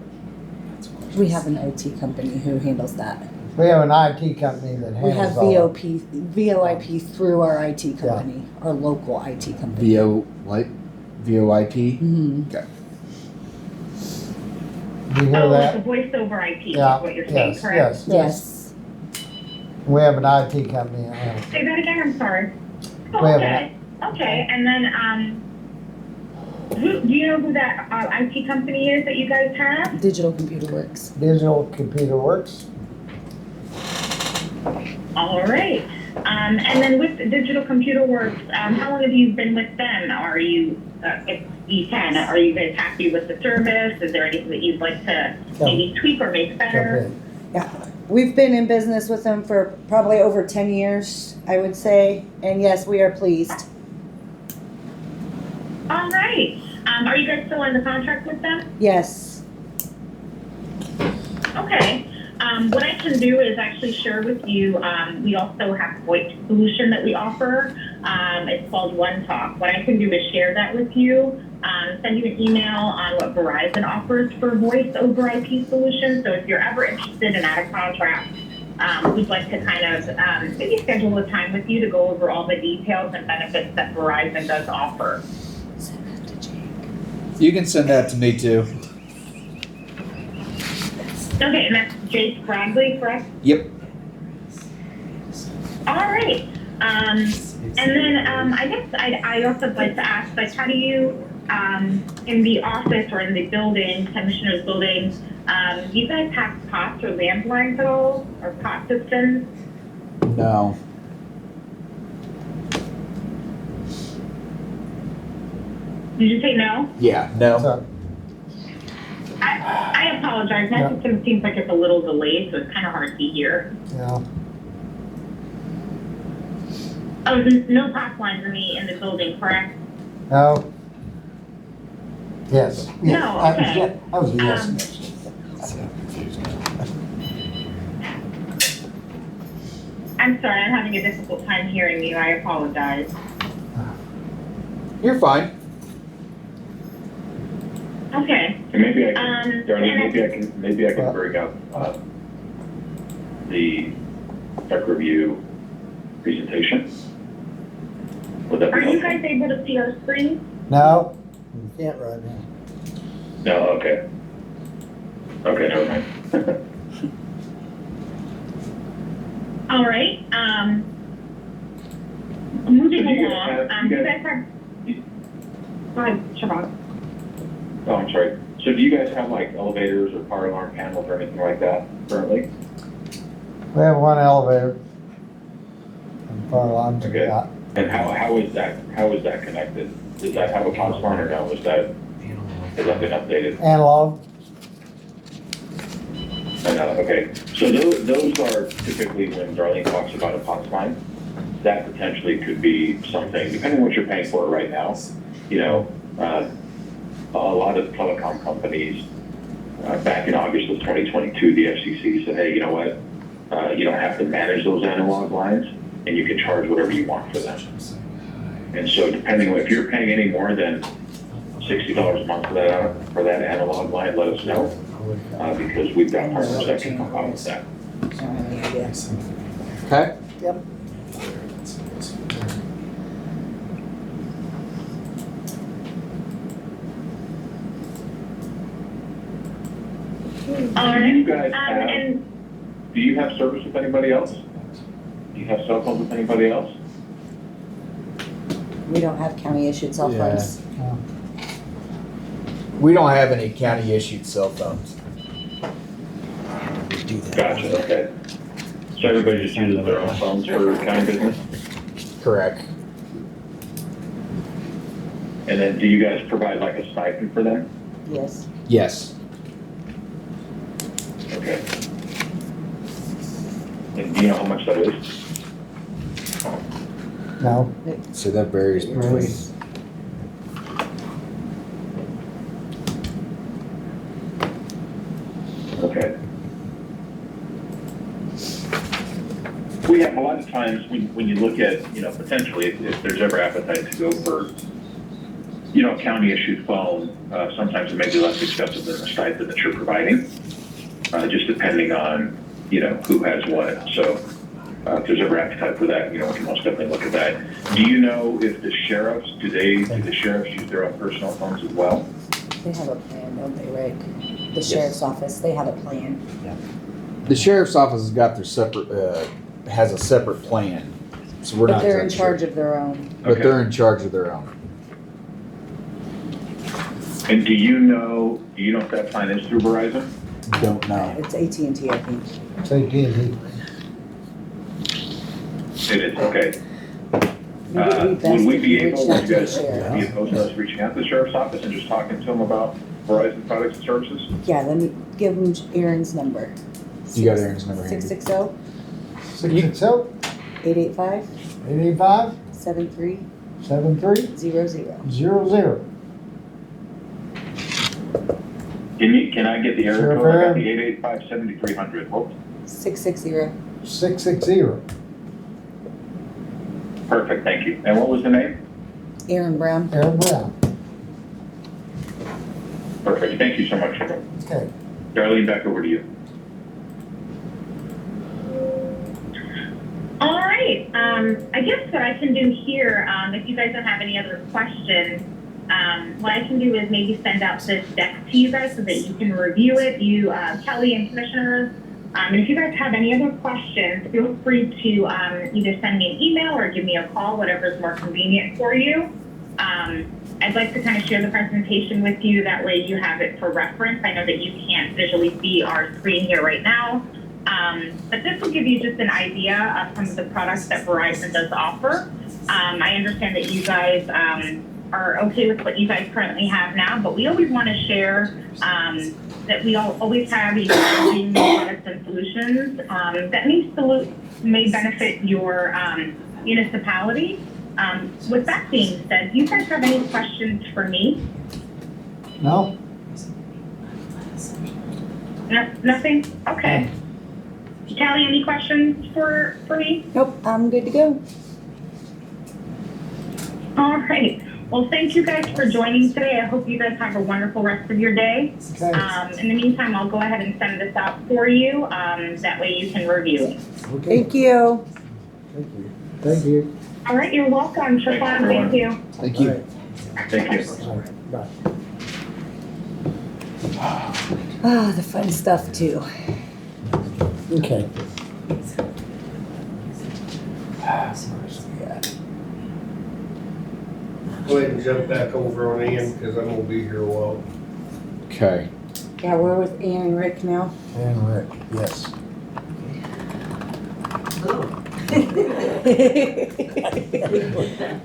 We have an IT company who handles that. We have an IT company that We have handles all VoIP through our IT company, our local IT company. VoIP? Mm-hmm. Okay. Do you hear Like that? the voice over IP Yeah, is what you're saying, yes, correct? yes, yes. We have an IT company that handles it. Say that again, I'm sorry. We Oh, have okay. Okay, and then, do you know who that IT company is that you guys have? Digital Computer Works. Digital Computer Works. All right. And then with Digital Computer Works, how long have you been with them? Are you, if you can, are you guys happy with the service? Is there anything that you'd like to maybe tweak or make better? Yeah, we've been in business with them for probably over 10 years, I would say. And yes, we are pleased. All right. Are you guys still under contract with them? Yes. Okay. What I can do is actually share with you, we also have a VoIP solution that we offer. It's called One Talk. What I can do is share that with you, send you an email on what Verizon offers for voice over IP solutions. So if you're ever interested in out of contract, we'd like to kind of maybe schedule a time with you to go over all the details and benefits that Verizon does offer. You can send that to me too. Okay, and that's Jake Bradley, correct? Yep. All right. And then I guess I also like to ask, like, how do you, in the office or in the building, commissioner's building, do you guys have POTS or landlines at all, or POTS systems? No. Did you say no? Yeah, no. So, I apologize. My system seems like it's a little delayed, so it's kind of hard to hear. yeah. Oh, there's no POTS lines in the building, correct? No. Yes. No, That was okay. it. That was a yes. I'm sorry, I'm having a difficult time hearing you. I apologize. You're fine. Okay. And maybe I can, Darlene, and maybe I can bring up the tech review presentation. Would that be Are you helpful? guys able to see our screen? No, you can't right now. No, okay. Okay, never mind. All right. Moving So do you along, guys have- you guys have, go ahead, Siobhan. Oh, I'm sorry. So do you guys have like elevators or fire alarm panels or anything like that currently? We have one elevator. And fire alarms. Okay. And how is that connected? Does that have a POTS line or no? Has that been updated? Analog. Okay, so those are typically when Darlene talks about a POTS line, that potentially could be something, depending on what you're paying for it right now. You know, a lot of telecom companies, back in August of 2022, the FCC said, hey, you know what? You don't have to manage those analog lines, and you can charge whatever you want for them. And so depending on if you're paying any more than $60 a month for that analog line, let us know, because we've got partners that can come out with that. I don't have any idea. Okay. Yep. Do you guys have, and do you have service with anybody else? Do you have cell phones with anybody else? We don't have county issued cell Yeah. phones. We don't have any county issued cell phones. Gotcha, okay. So everybody just uses their own phones for county business? Correct. And then do you guys provide like a stipend for them? Yes. Yes. Okay. And do you know how much that is? No. So that varies between. Okay. We have a lot of times when you look at, you know, potentially if there's ever appetite to go for, you know, county issued phone, sometimes it may be less expensive than the stipend that you're providing, just depending on, you know, who has what. So if there's ever appetite for that, you know, we can most definitely look at that. Do you know if the sheriffs, do the sheriffs use their own personal phones as well? They have a plan, don't they, Rick? The sheriff's office, they have a plan. The sheriff's office has got their separate, has a separate plan. So we're But not. they're in exactly sure. charge of their own. But Okay. they're in charge of their own. And do you know if that plan is through Verizon? Don't know. It's AT&T, I think. It's AT&T. It is, okay. Maybe it'd be best Would we if be you able, reached would out you to the guys sheriff. be opposed to us reaching out to the sheriff's office and just talking to them about Verizon products and services? Yeah, let me give them Aaron's number. You got Aaron's number handy. 660 660 885 885 7300. 7300. Can I get the area Sheriff code? I got Aaron. the 885-7300. What? 660. 660. Perfect, thank you. And what was the name? Aaron Brown. Aaron Brown. Perfect, thank you so much. Okay. Darlene, back over to you. all right, I guess what I can do here, if you guys don't have any other questions, what I can do is maybe send out this deck to you guys so that you can review it, you, Kelly and Commissioners. And if you guys have any other questions, feel free to either send me an email or give me a call, whatever is more convenient for you. I'd like to kind of share the presentation with you. That way you have it for reference. I know that you can't visually see our screen here right now. But this will give you just an idea of some of the products that Verizon does offer. I understand that you guys are okay with what you guys currently have now, but we always want to share that we always have emerging products and solutions that may benefit your municipality. With that being said, do you guys have any questions for me? No? No, nothing? Okay. Kelly, any questions for me? Nope, I'm good to go. All right. Well, thank you guys for joining today. I hope you guys have a wonderful rest of your day. Okay. In the meantime, I'll go ahead and send this out for you. That way you can review it. Okay. Thank you. Thank you. Thank you. All right, you're welcome. Thanks, Siobhan, everyone. thank you. Thank you. Thank you. All right. Bye. Ah, the fun stuff too. Okay. go ahead and jump back over on Ian, because I'm gonna be here a while. Okay. Yeah, we're with Ian and Rick now. And Rick, yes.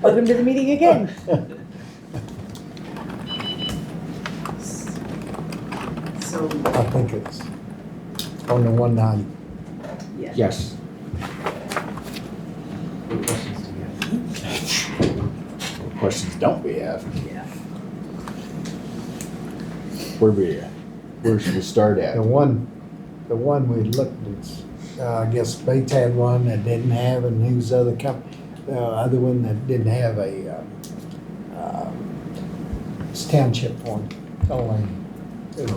Welcome to the meeting again. So, I think it's on the 190. yeah. Yes. What questions do you have? What questions don't we have? Yeah. Where should we start at? The one we looked at, I guess Bates had one that didn't have, and who's the other other one that didn't have it's township one. Only,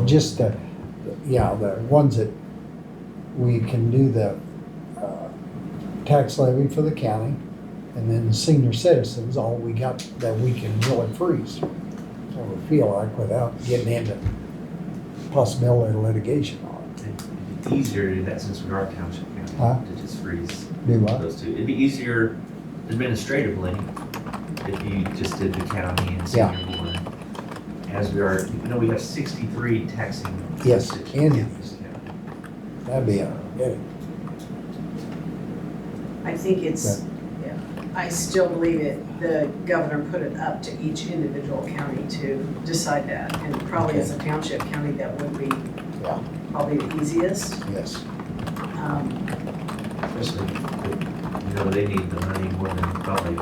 just the ones that we can do the tax levy for the county, and then the senior citizens, all we got that we can really freeze. Or feel like without getting into possibility of litigation on it. It'd be easier to do that since we are a township Huh? county, to just freeze Do what? those two. It'd be easier administratively if you just did the county and senior one. As we are, we have 63 taxing. Yes, jurisdictions in- in this county. That'd be I think it's, yeah, I still believe it, the governor put it up to each individual county to decide that. And probably as a township county, that would be Yeah. probably the easiest. Yes. Especially, they need the money more than probably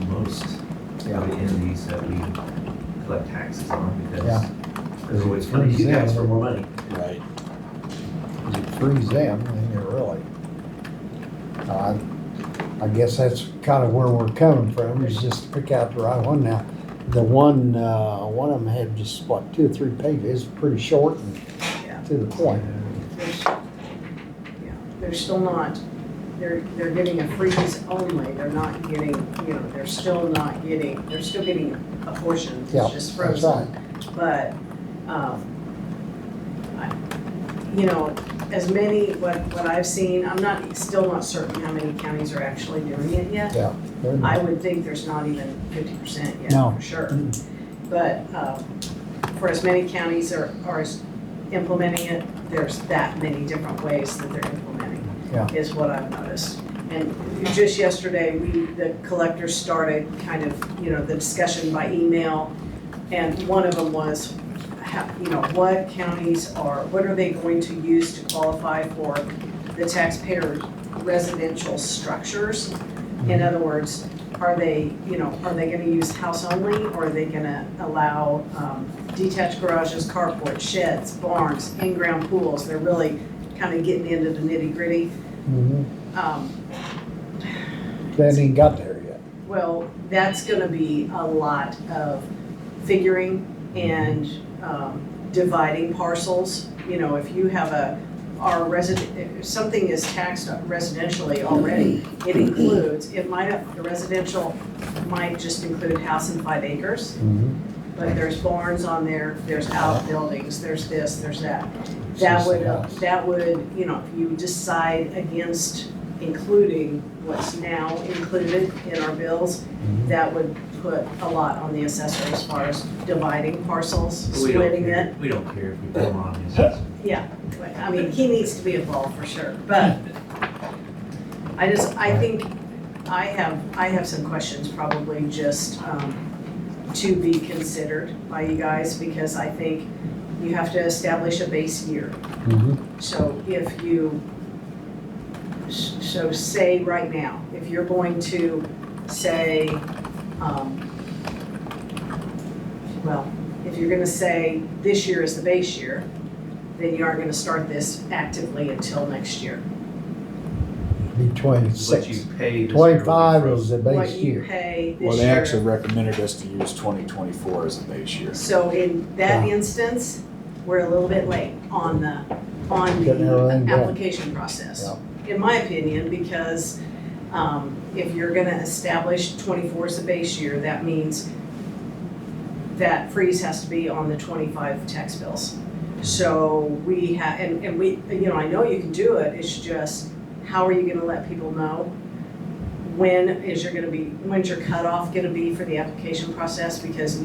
most of the entities that we collect taxes on because there's always coming to you guys for more money. Right. You freeze them, then you're really. I guess that's kind of where we're coming from, is just to pick out the right one. Now, the one of them had just, 2 or 3 pages, pretty short and Yeah. to the point. They're still not, they're getting a freeze only. They're not getting, they're still getting a portion. Yeah, It's just that's frozen. But, as many, what I've seen, I'm still not certain how many counties are actually doing it yet. Yeah. I would think there's not even 50% yet, No. for sure. But for as many counties are implementing it, there's that many different ways that they're implementing, is what I've noticed. And just yesterday, the collectors started kind of, the discussion by email, and one of them was, what counties what are they going to use to qualify for the taxpayer residential structures? In other words, are they gonna use house only, or are they gonna allow detached garages, carports, sheds, barns, in-ground pools? They're really kind of getting into the nitty-gritty. They ain't even got there yet. Well, that's gonna be a lot of figuring and dividing parcels. If you have if something is taxed residentially already, the residential might just include house and 5 acres, but there's barns on there, there's outbuildings, there's this, there's that. That would, if you decide against including what's now included in our bills, that would put a lot on the assessor as far as dividing parcels, splitting it. We don't care if we put them on the assessor. Yeah, I mean, he needs to be involved for sure, but I think I have some questions probably just to be considered by you guys, because I think you have to establish a base year. So say right now, if you're going to say, if you're gonna say this year is the base year, then you aren't gonna start this actively until next year. Be 26. What you pay this 25 year is the What base you year. pay this year. Well, they actually recommended us to use 2024 as a base year. So in that instance, we're a little bit late on the Getting everything done. application process. In my opinion, because if you're gonna establish 24 as a base year, that means that freeze has to be on the 25 tax bills. So we have, and we, I know you can do it, it's just, how are you gonna let people know when's your cutoff gonna be for the application process? Because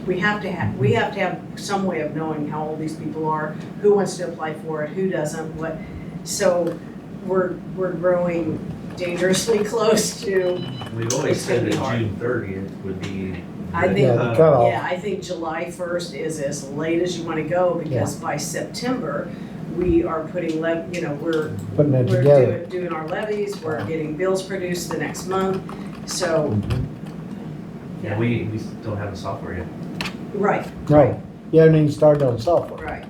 we have to have some way of knowing how old these people are, who wants to apply for it, who doesn't, what. So we're growing dangerously close to, We've always It's gonna said be that hard. June 30th would be. I the think, cutoff. yeah, I think July 1st is as late as you wanna go, because by September, we are putting, we're Putting it we're together. doing our levies, we're getting bills produced the next month, so, Yeah, we don't have the software yet. right, No, you haven't even started on software. right.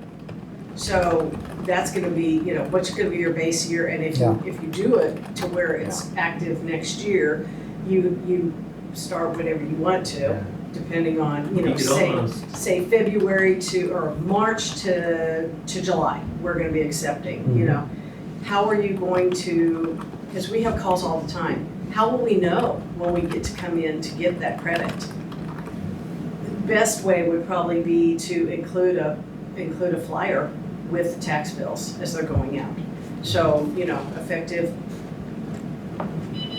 So that's gonna be, what's gonna be your base year, and if you do it to where it's active next year, you start whatever you want to, depending on, You could almost- say February or March to July, we're gonna be accepting, How are you going to, because we have calls all the time, how will we know when we get to come in to get that credit? The best way would probably be to include a flyer with tax bills as they're going out. So, effective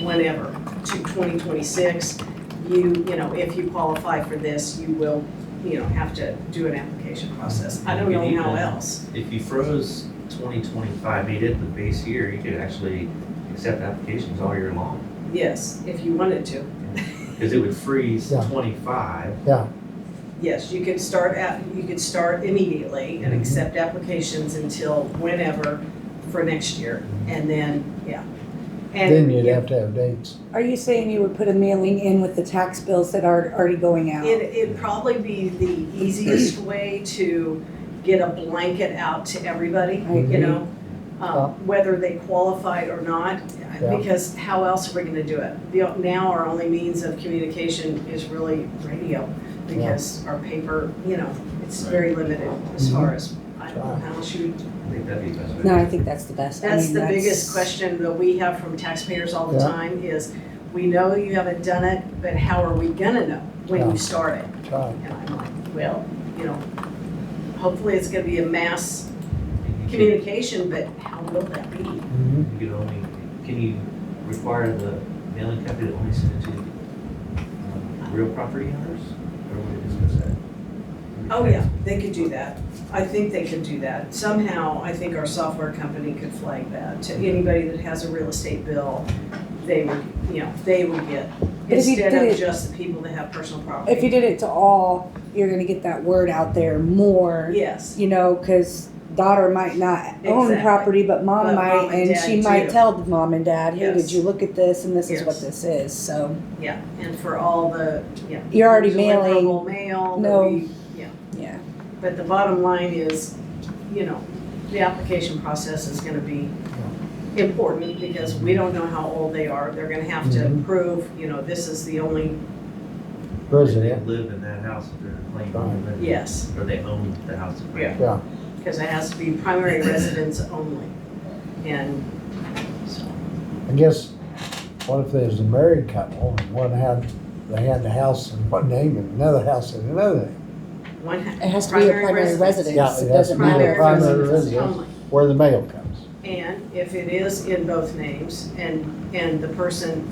whenever, to 2026, if you qualify for this, you will, have to do an application process. I don't know how else. If you froze 2025, made it the base year, you could actually accept applications all year long. Yes, if you wanted to. Because it would freeze 25. Yeah. Yes, you could start immediately and accept applications until whenever for next year, and then, And Then you'd have to have dates. Are you saying you would put a mailing in with the tax bills that are already going out? It'd probably be the easiest way to get a blanket out to everybody, whether they qualified or not, because how else are we gonna do it? Now our only means of communication is really radio, because our paper, it's very limited as far as, I don't know how else you. I think that'd be the best. No, I think that's the best. That's the biggest question that we have from taxpayers all the time is, we know you haven't done it, but how are we gonna know when you start it? Right. And I'm like, well, hopefully it's gonna be a mass communication, but how will that be? Can you require the mailing company to only send it to real property owners? Or would it just go that? Oh, yeah, they could do that. I think they could do that. Somehow, I think our software company could flag that to anybody that has a real estate bill. They would get, But if you instead did of it- just the people that have personal property. If you did it to all, you're gonna get that word out there more. Yes. Because daughter might not own Exactly. property, but mom But might, mom and and dad she might do. tell mom and dad, hey, Yes. did you look at this? And this is what Yes. this is, so. Yeah, and for all the, You're already deliverable mailing. mail. that No. Yeah. But the bottom line is, the application process is gonna be important because we don't know how old they are. They're gonna have to prove, this is the only, They Resident. live in that house if they're claiming to live. yes, Or they own the house. if they're- Yeah. because it has to be primary residence only. And so, I guess, what if there's a married couple and they had the house in one name and another house in another name? one. It has to be a primary residence. Yeah, It it has to doesn't be a matter. primary residence residence only. where the mail comes. And if it is in both names and the person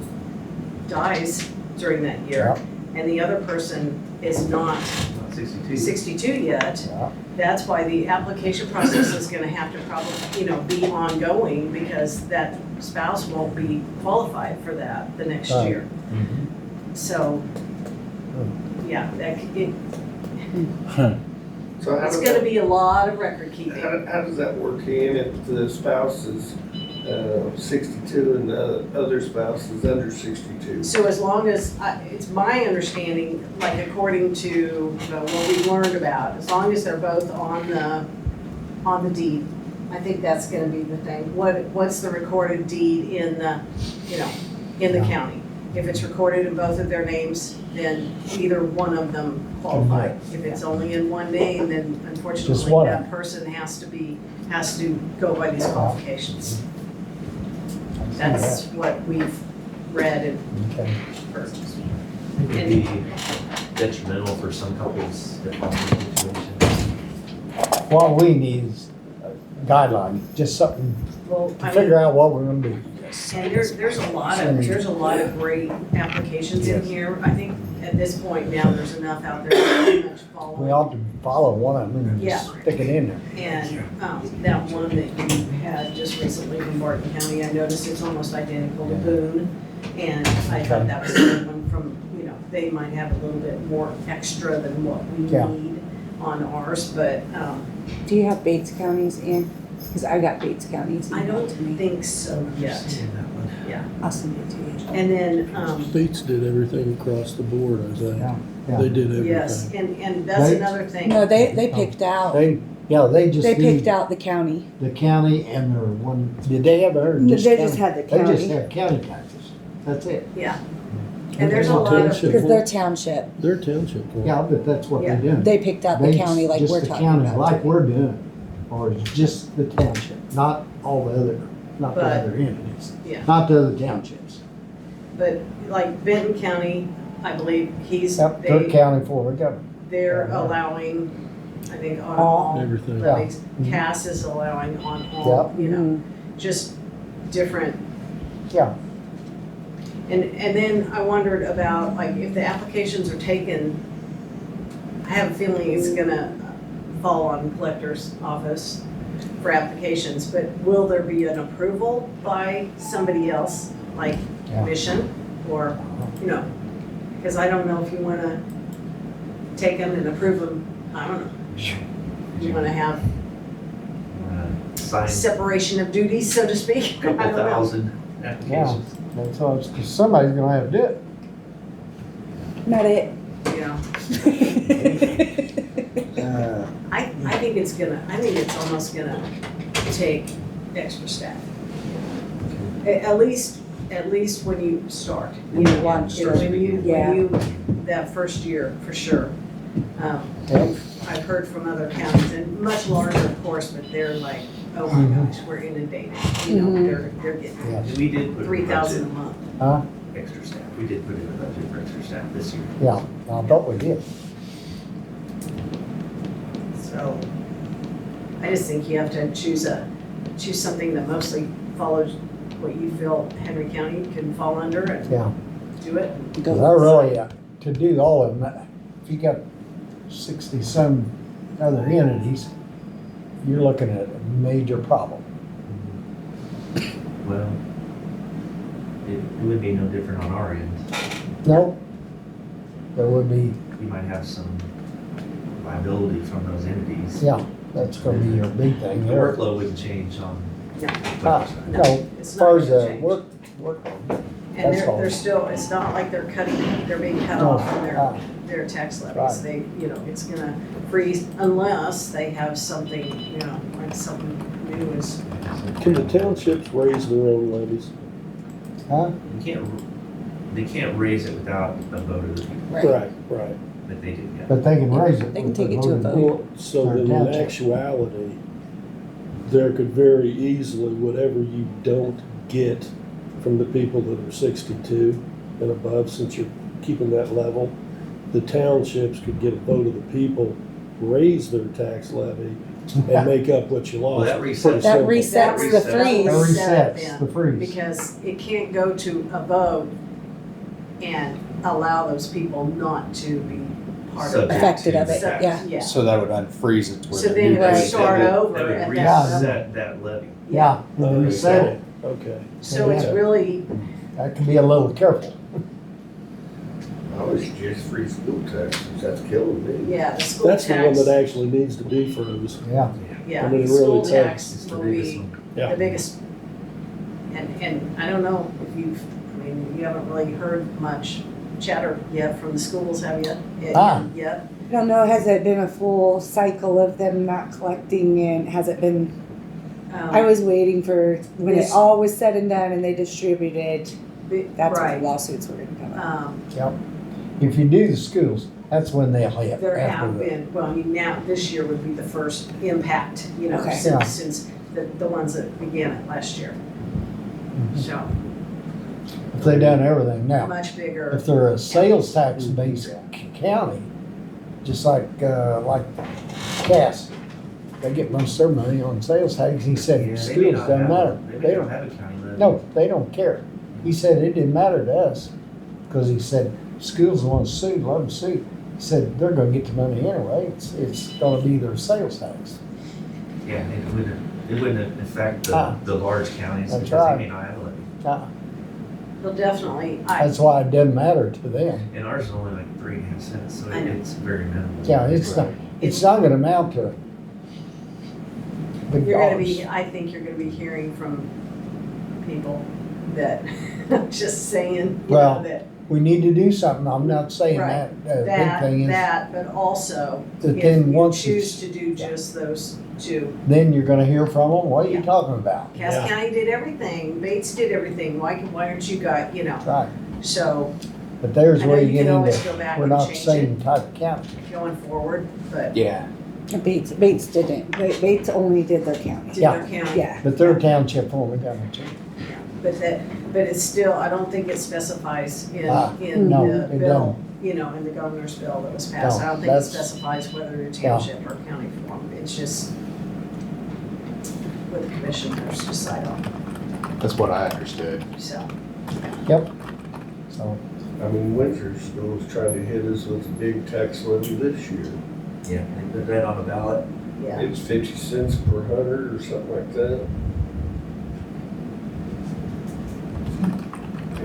dies during that year, and the other person is not Not 62. 62 yet, that's why the application process is gonna have to probably, be ongoing, because that spouse won't be qualified for that the next Right. year. So, yeah, So how it's does gonna that, be a lot of record keeping. how does that work in if the spouse is 62 and the other spouse is under 62? So as long as, it's my understanding, like according to what we've learned about, as long as they're both on the deed, I think that's gonna be the thing. What's the recorded deed in the, in the county? If it's recorded in both of their names, then either one of them qualify. If it's only in one name, then unfortunately one. that person has to go by these qualifications. That's what we've read and Okay. heard. It would be detrimental for some couples that fall in this situation. What we need is a guideline, just something Well, to figure out what we're gonna do. this. And there's a lot of great applications in here. I think at this point now, there's enough out there to pretty much follow. We ought to follow one of them and Yeah. just stick it in there. And that one that you had just recently from Barton County, I noticed it's almost identical to Boone. And I thought that was a good one from, they might have a little bit more extra than what we Yeah. need on ours, but Do you have Bates counties in? Because I got Bates counties. I don't emailed to me. think so yet. I'll send it to you. And then, Bates did everything across the board, I think. Yeah. They did yes, everything. and that's They- another thing. No, they picked out, They just they picked need out the county. the county and their one, did they ever? or They just just county? had the They just county. have county taxes. That's it. Yeah. And there's a lot of, Township. Because they're township. They're township. one. Yeah, but that's what Yeah. they do. They picked out the They- county like just we're the talking county, about. like today. we're doing, or just the township, not all the other, not the But- other entities, yeah, not the other townships. but like Benton County, I believe Yep, they're county for the government. they're Yeah. allowing, I think on All. all Everything. levies. Yeah. Cass is allowing on all, Mhm. just different. Yeah. And then I wondered about, like, if the applications are taken, I have a feeling it's gonna fall on collector's office for applications, but will there be an approval by somebody else, like Yeah. commission, or, because I don't know if you wanna take them and approve them, I don't know. You wanna have Sign separation of duties, so to speak? a I couple don't know. thousand applications. That's all, it's 'cause somebody's gonna have to do it. Not it. I think it's almost gonna take extra staff. At least when you start. When you launch. When Yeah. you, that first year, for sure. Yep. I've heard from other counties, and much larger, of course, but they're like, oh my Mhm. gosh, we're inundated. Mhm. They're getting Yeah. And we did put in a 3,000 a budget month. Huh? extra staff. We did put in a budget for extra staff this year. Yeah, I thought we did. So I just think you have to choose something that mostly follows what you feel Henry County can fall under and Yeah. do it. Cause I really, to do all of them, if you got 60-some other entities, you're looking at a major problem. Well, it would be no different on our end. No, there would be, You might have some liability from those entities. yeah, that's gonna be your big thing The there. workload wouldn't change on No. collector's side. No, It's as far not as gonna the change. work, And that's all. they're still, it's not like they're being cut No, off from ah, their tax levies. Right. They, it's gonna freeze unless they have something, like something new is. Can the townships raise their own levies? huh? They can't raise it without a vote of the people, Right. but they did, yeah. But they can raise it. They can with take the it to a vote. vote. Well, so Or then in township. actuality, there could very easily, whatever you don't get from the people that are 62 and above, since you're keeping that level, the townships could get a vote of the people, raise their tax levy, and make up what you Well, lost. that Pretty resets- simple. That resets the That freeze. That Reset it resets then, the freeze. Because it can't go to a vote and allow those people not to be part of Subject that. Affected of it, So- yeah. Yeah. So that would unfreeze it to where So the then new we rate- start That over would at Yeah. that. reset that levy. Yeah, when you reset it, Okay. So it's really, that can be a little careful. I always suggest free school taxes, that's killing me. yeah, the school That's the one tax, that actually needs to be froze. Yeah, yeah, I mean, the it school really does. tax It's the will biggest be one. Yeah. the biggest. And I don't know if you haven't really heard much chatter yet from the schools, have you? Yet? I don't know, has it been a full cycle of them not collecting and has it been, I was waiting for when it This- all was said and done and they distributed, that's when Right. the lawsuits were gonna come up. yep. If you do the schools, that's when they'll have. There after have the- been, well, now, this year would be the first impact, Okay. Yeah. since the ones that began it last year. Mhm. So, If they done everything now. much bigger. If they're a sales tax based county, just like Cass, they get most of their money on sales tax. He Yeah, said, they may schools not doesn't have matter. They They may not don't, have a county levy. no, they don't care. He said it didn't matter to us, because he said, schools want to sue, let them sue. He said, they're gonna get the money anyway, it's gonna be their sales tax. Yeah, it wouldn't affect Ah. the large counties That's because right. they may not have a levy. They'll definitely, That's why it doesn't matter to them. And ours is only like 3.5 cents, so I know. it's very minimal. Yeah, it's not gonna amount to big you're gonna dollars. be, I think you're gonna be hearing from people that, just saying, you Well, know, that. We need to do something, I'm not saying Right. that, big thing is, That, but also, that if then you once choose it's, to do just those two. then you're gonna hear from them, what are you Yeah. talking about? Cass Yeah. County did everything, Bates did everything, why aren't you got, you know, Right, so but there's I know where you you get can always into, go back we're and not the change same type of county. going forward, but Yeah, Bates didn't, Bates only did their county. did Yeah. their county. Yeah, But their township only got a two. But it's still, I don't think it specifies Ah, in no, the it bill, don't. you know, in the governor's bill that was passed. No, I don't think it that's- specifies whether it's township or county form. It's just what the commissioners decide on, that's what I understood. so. So, I mean, Windsor School's trying to hit us with a big tax levy this year. Yeah, they put that on the ballot. Yeah, It's 50 cents per hundred or something like that.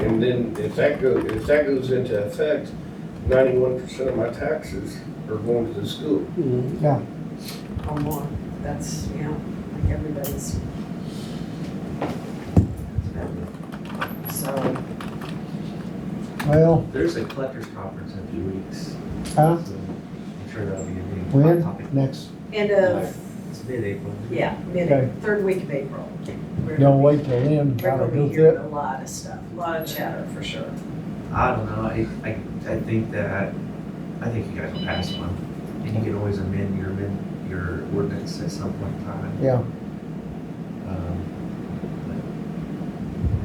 And then if that goes into effect, 91% of my taxes are going to the school. or more. That's, you know, like everybody's. So, well, There's a collector's conference in a few weeks. huh, So I'm sure that'll be a big hot when, topic. next, end of, It's mid-April. yeah, Okay. third week of April. We're don't gonna wait till then, We're kinda gonna go be through hearing it. a lot of stuff, a lot of chatter for sure. I don't know, I think that, I think you guys will pass one. And you can always amend your ordinance at some point in time. Yeah, But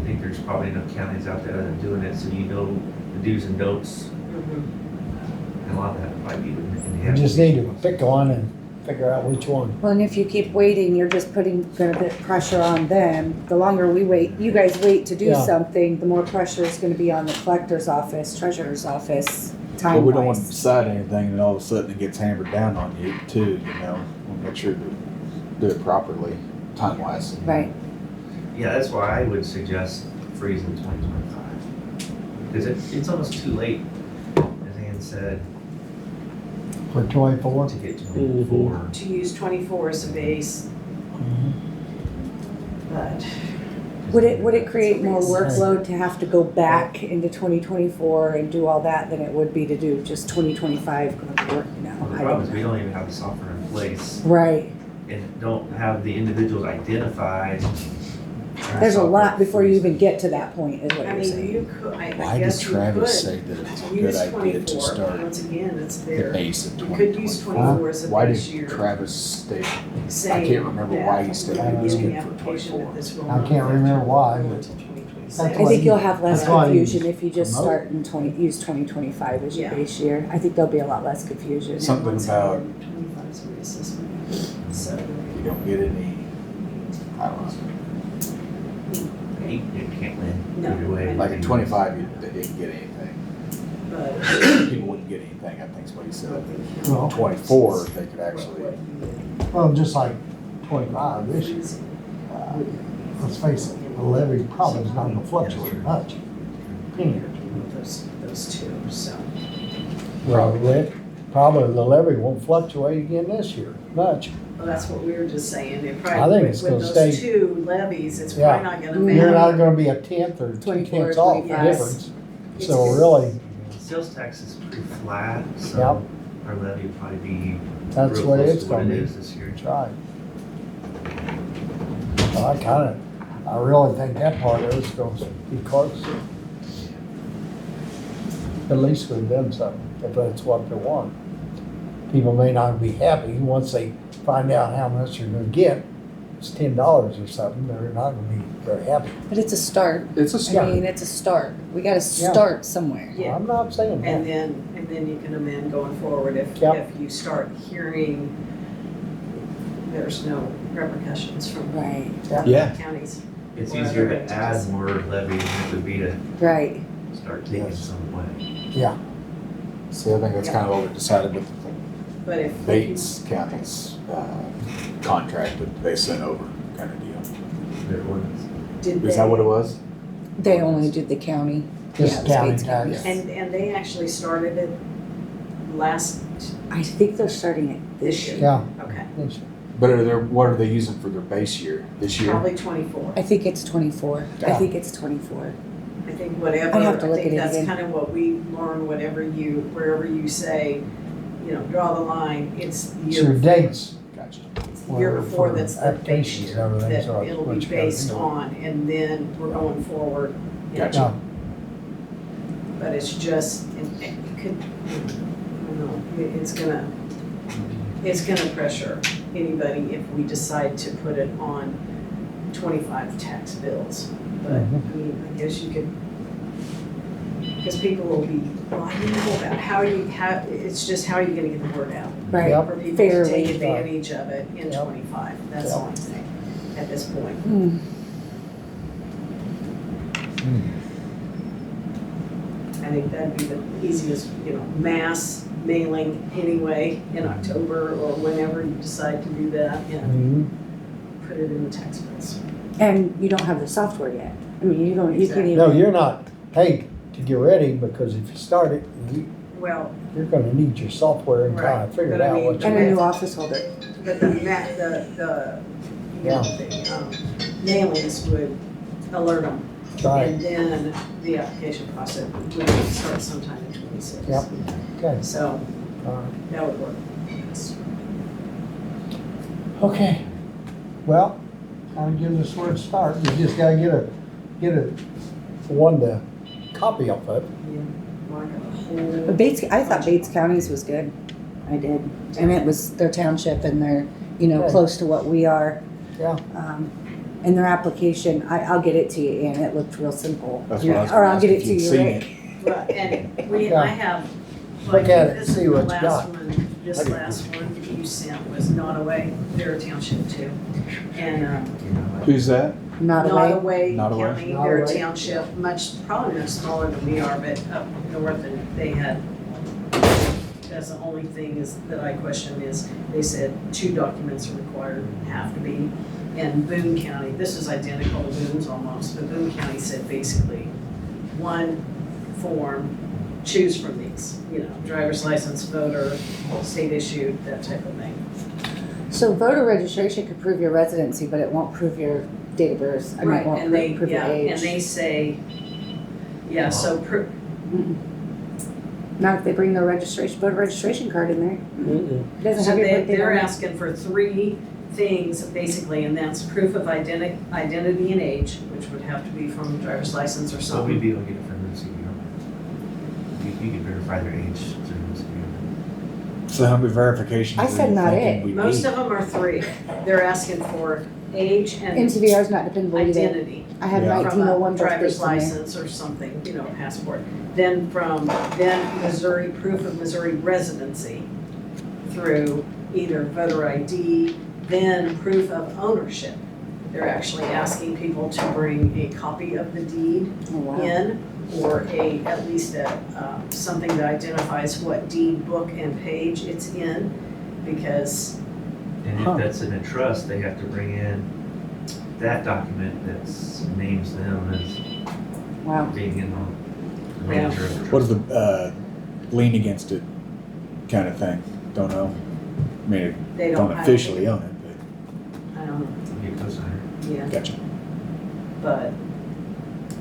I think there's probably enough counties out there that are doing it, so you know the do's and don'ts. And a lot of that might be in the. you just need to pick one and figure out which one. well, and if you keep waiting, you're just gonna put pressure on them. The longer we wait, you guys wait to do Yeah. something, the more pressure is gonna be on the collector's office, treasurer's office, But time we don't want to wise. decide anything and all of a sudden it gets hammered down on you too, you know? We'll make sure to do it properly, time-wise. Right, Yeah, that's why I would suggest freezing 2025. Because it's almost too late, as Ann said, For 24? to get 24. To use 24 as a base, but would it create more workload to have to go back into 2024 and do all that than it would be to do just 2025 going to work, you know? Well, the I problem is don't we know. don't even have the software in place Right, and don't have the individuals identified. there's a lot before you even get to that point, is what I you're mean, saying. you could, I Why did guess you Travis say could that it's a good use idea 24, to start once again, it's the there. base of You could use 2024? 24 as a Why base did year. Travis state, I saying can't remember why he that stated we're it was beginning good for application 24. that this will I not can't remember affect why, until but 2026. that's I think you'll have less That's why confusion he's if you just promoted. start and use 2025 as your Yeah. base year. I think there'll be a lot less confusion. Something about 25 is a reassessment. So, you don't get any, I don't know, You can't win No. either way. like in 25, they didn't get anything. but. People wouldn't get anything, I think is what he said. Well, 24, they could actually, well, just like 25 this year. Let's face it, the levy probably is not gonna fluctuate much. Period. Those two, so. Probably the levy won't fluctuate again this year, much. Well, that's what we were just saying, it I probably, think it's with gonna those stay- two levies, it's Yeah. probably not gonna You're not matter. gonna be a tenth or 24, 2/10 off the 25. difference. So really, Sales tax is pretty flat, Yep. so our levy will probably be that's real what close it's to what gonna it be. is this year. That's right. So I really think that part of it's gonna be close. At least we've done something, if that's what they want. People may not be happy once they find out how much you're gonna get. It's $10 or something, they're not gonna be very happy. But it's a start. it's a I start. mean, it's a start. We gotta start somewhere. Yeah. I'm not saying that. And then you can amend going forward if Yep. you start hearing there's no repercussions from Right. Yeah. counties. It's Or easier other to add entities. more levies than it would be to Right. start taking Yes. some away. Yeah, See, I think that's kind of what we decided with But if. Bates County's contract that they sent over, kind of deal. Their ordinance. Did Is that they- what it was? They only did the county. Just Yeah, it was county Bates County. tax. And they actually started it last, I think they're starting it this year. yeah. okay, But what are they using for their base year this year? probably 24. I think it's 24. I Yeah. think it's 24. I think whatever, I'd have to I look think at it that's again. kind of what we learn, wherever you say, draw the line, it's the It's year your before. dates. Gotcha. It's the year before For that's the base applications year, and everything, that so it's it'll what be you gotta based do. on, and then we're going forward. Gotcha. Yeah, But it's just, it could, I don't know, it's gonna pressure anybody if we decide to put it on 25 tax bills. But, I mean, I guess you could, because people will be, well, I don't know about it's just how are you gonna get the word out? Right. Yep. For people to Fairly. take advantage of it in Yep. 25, that's all I'm saying, at this point. Hmm. I think that'd be the easiest, mass mailing anyway in October or whenever you decide to do that and Mhm. put it in the tax bills. And you don't have the software yet. I mean, you can't Exactly. even. No, you're not paid to get ready, because if you start it, Well, you're gonna need your software and kind Right, of figure but I out mean, what you And a new want. office holder. but the Yeah. mailings would alert them. Right, And then the application process would start sometime in 26. Yep. okay, So all right. that would work. Yes. Okay, well, kind of gives us where to start. We just gotta get a one to copy off of. Yeah. Well, I got a whole. But I thought Bates County's was good. I did. And it was their township and they're, Okay. close to what we are. Yeah. And their application, I'll get it to you, Ann. It looked real simple. That's what I was Or gonna I'll ask get if it to you'd you, seen Rick. Well, and Yeah. I have. Look at it, This is see the what you last got. one. This last one that you sent was Nottaway, they're a township too. And, Who's that? Not away. Nottaway Nottaway. County, they're a Nottaway. township, probably much smaller than we are, but up north, and they had, that's the only thing is, that I question is, they said 2 documents are required, have to be. And Boone County, this is identical to Boone's almost, but Boone County said basically, 1 form, choose from these, driver's license, voter, state issued, that type of thing. So voter registration could prove your residency, but it won't prove your date of birth. I mean, Right, it won't and they, prove your age. and they say, so, Mm-mm. Not if they bring their voter registration card in there. It doesn't so have your birthday they're on it. asking for 3 things basically, and that's proof of identity and age, which would have to be from a driver's license or So we'd something. be able to get it from the CBO. You could verify their age through the CBO. So how many verifications? I are said you not thinking it. we Most need? of them are 3. They're asking for age and NCVR is not dependable either. identity. I had Yeah. From 1901 a birth driver's dates in there. license or something, passport. Then Missouri, proof of Missouri residency through either voter ID, then proof of ownership. They're actually asking people to bring a copy of the deed Oh, wow. in, or at least something that identifies what deed, book, and page it's in, because, And if that's in a trust, they have to bring in that document that names them as Wow. being in the Yeah. manager of the trust. What is the lean against it kind of thing? Don't know. I mean, they don't don't have. officially own it, I don't know, Be a cosigner. yeah. but gotcha. But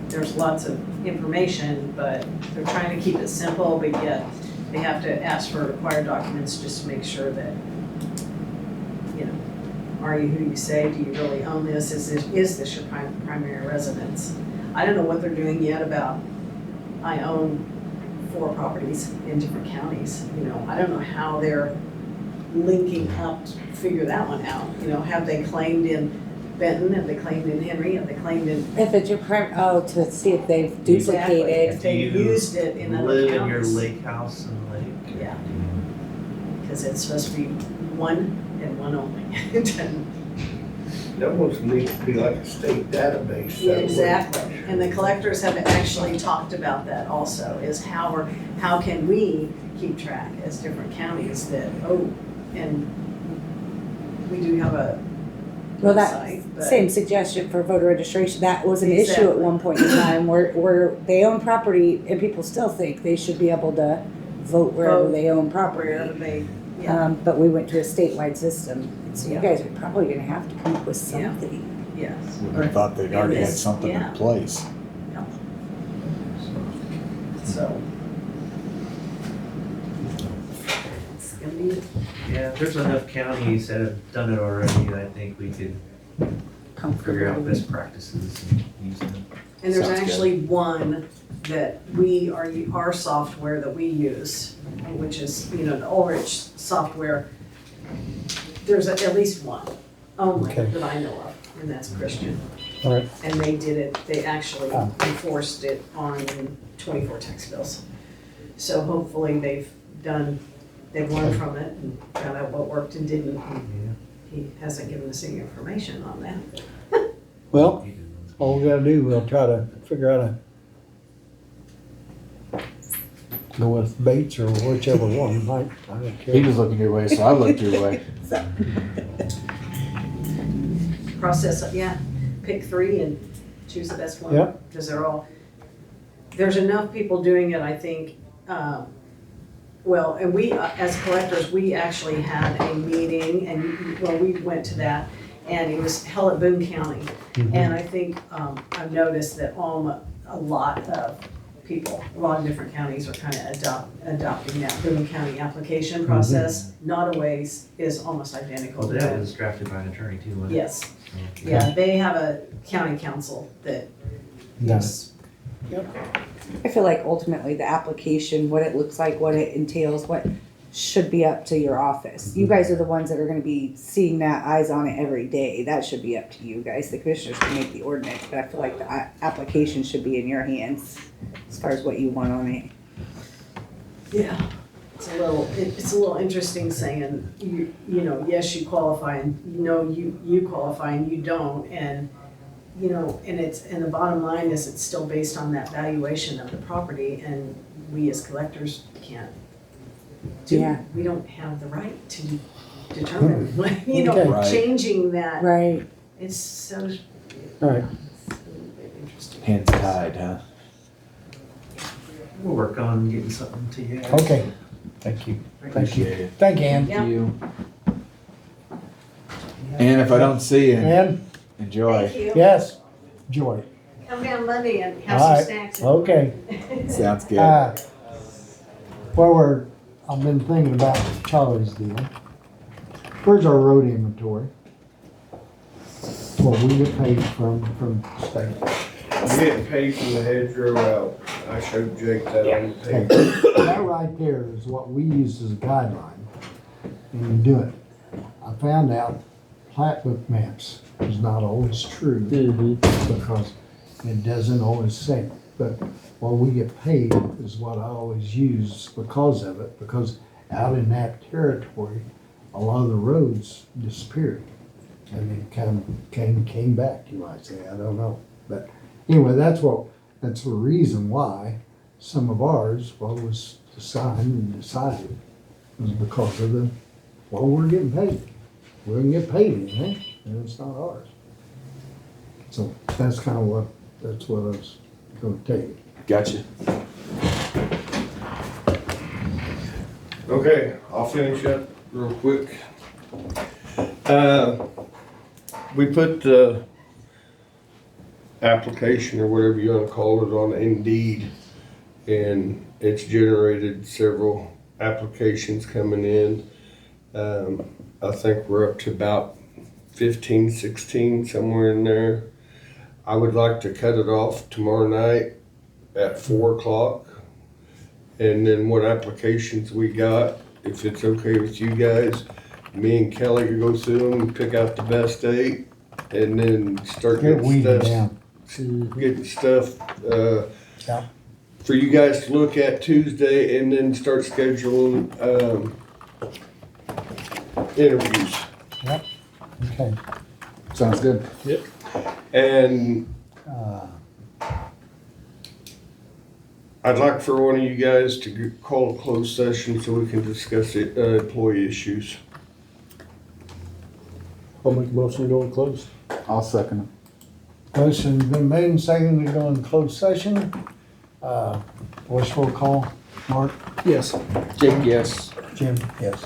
there's lots of information, but they're trying to keep it simple, but yet they have to ask for required documents just to make sure that, are you who you say? Do you really own this? Is this your primary residence? I don't know what they're doing yet about, I own 4 properties in different counties, I don't know how they're linking up to figure that one out. Have they claimed in Benton? Have they claimed in Henry? Have they claimed in If it's your to see if they've Exactly. duplicated. If they Do you used it in other Live in your counties. lake house in the lake? Yeah. because it's supposed to be one and one only. It doesn't- That almost needs to be like a state database. Yeah, exactly, and the collectors have actually talked about that also, is how can we keep track as different counties that, and we do have a Well, that website, but. same suggestion for voter registration, that was an issue at Exactly. one point in time where they own property and people still think they should be able to vote wherever Vote they own Wherever property. they, yeah, But we went to a statewide system, so you Yeah. guys are probably gonna have to come up with Yeah. something. yes. I thought they'd already had Yes, something yeah. in place. So. It's gonna be, Yeah, if there's enough counties that have done it already, I think we could figure out best practices and use them. and there's Sounds good. actually one that our software that we use, which is, the Ulrich software. There's at least one only Okay. that I know of, and that's Christian. All right. And they did it, they actually Oh. enforced it on 24 tax bills. So hopefully they've learned from it and found out what worked and didn't. And he hasn't given us any information on that. Well, all we gotta do, we'll try to figure out go with Bates or whichever one, I don't He care. was looking your way, so I looked your way. Process, yeah, pick 3 and choose the best one. Yep. Because there's enough people doing it, I think. Well, and we, as collectors, we actually had a meeting and, we went to that and it was held at Boone County. And I think, I've noticed that a lot of people, a lot of different counties are kind of adopting that Boone County application process. Nottaways is almost identical Well, to that that. was drafted by an attorney too, wasn't it? Yes, yeah, they have a county council that Got it. is, I feel like ultimately the application, what it looks like, what it entails, what should be up to your office. You guys are the ones that are gonna be seeing that, eyes on it every day. That should be up to you guys. The commissioners can make the ordinance, but I feel like the application should be in your hands as far as what you want on it. yeah. It's a little interesting saying, yes, you qualify, and you qualify and you don't, and, and the bottom line is it's still based on that valuation of the property, and we as collectors can't Yeah. we don't have the right to determine, Okay. Right. changing that. Right. It's so All right. interesting. Hands tied, huh? We'll work on getting something to you. Okay, thank you. Thank Appreciate you. it. Thank you, Ann. Yeah. You. And if I don't see you, Ann? enjoy. Thank you. Yes, Joy. Come down Monday and have All some right. snacks. Okay. Sounds good. Well, I've been thinking about Charlie's deal. Where's our road inventory? Well, we get paid from the state. You get paid from the hedgerow out. I showed Jake that on the Okay. paper. That right there is what we use as a guideline in doing it. I found out plat book maps is not always true because it doesn't always say it. But what we get paid is what I always use because of it, because out in that territory, a lot of the roads disappeared. And they came back, you might say, I don't know. But anyway, that's the reason why some of ours, was assigned and decided, was because of we're getting paid. We don't get paid anything, and it's not ours. So that's kind of that's what I was gonna tell you. Gotcha. Okay, I'll finish up real quick. We put the application or whatever you wanna call it on Indeed, and it's generated several applications coming in. I think we're up to about 15, 16, somewhere in there. I would like to cut it off tomorrow night at 4 o'clock. And then what applications we got, if it's okay with you guys, me and Kelly can go through them, pick out the best 8, and then start Get getting weeded stuff, down. getting stuff, Yeah. for you guys to look at Tuesday, and then start scheduling, interviews. Okay. Sounds good. And Uh, I'd like for one of you guys to call a closed session so we can discuss employee issues. I'll make a motion to go in close. I'll second it. Motion's been made and seconded to go in closed session. Voice roll call. Mark? Yes. Jake, yes. Jim? Yes.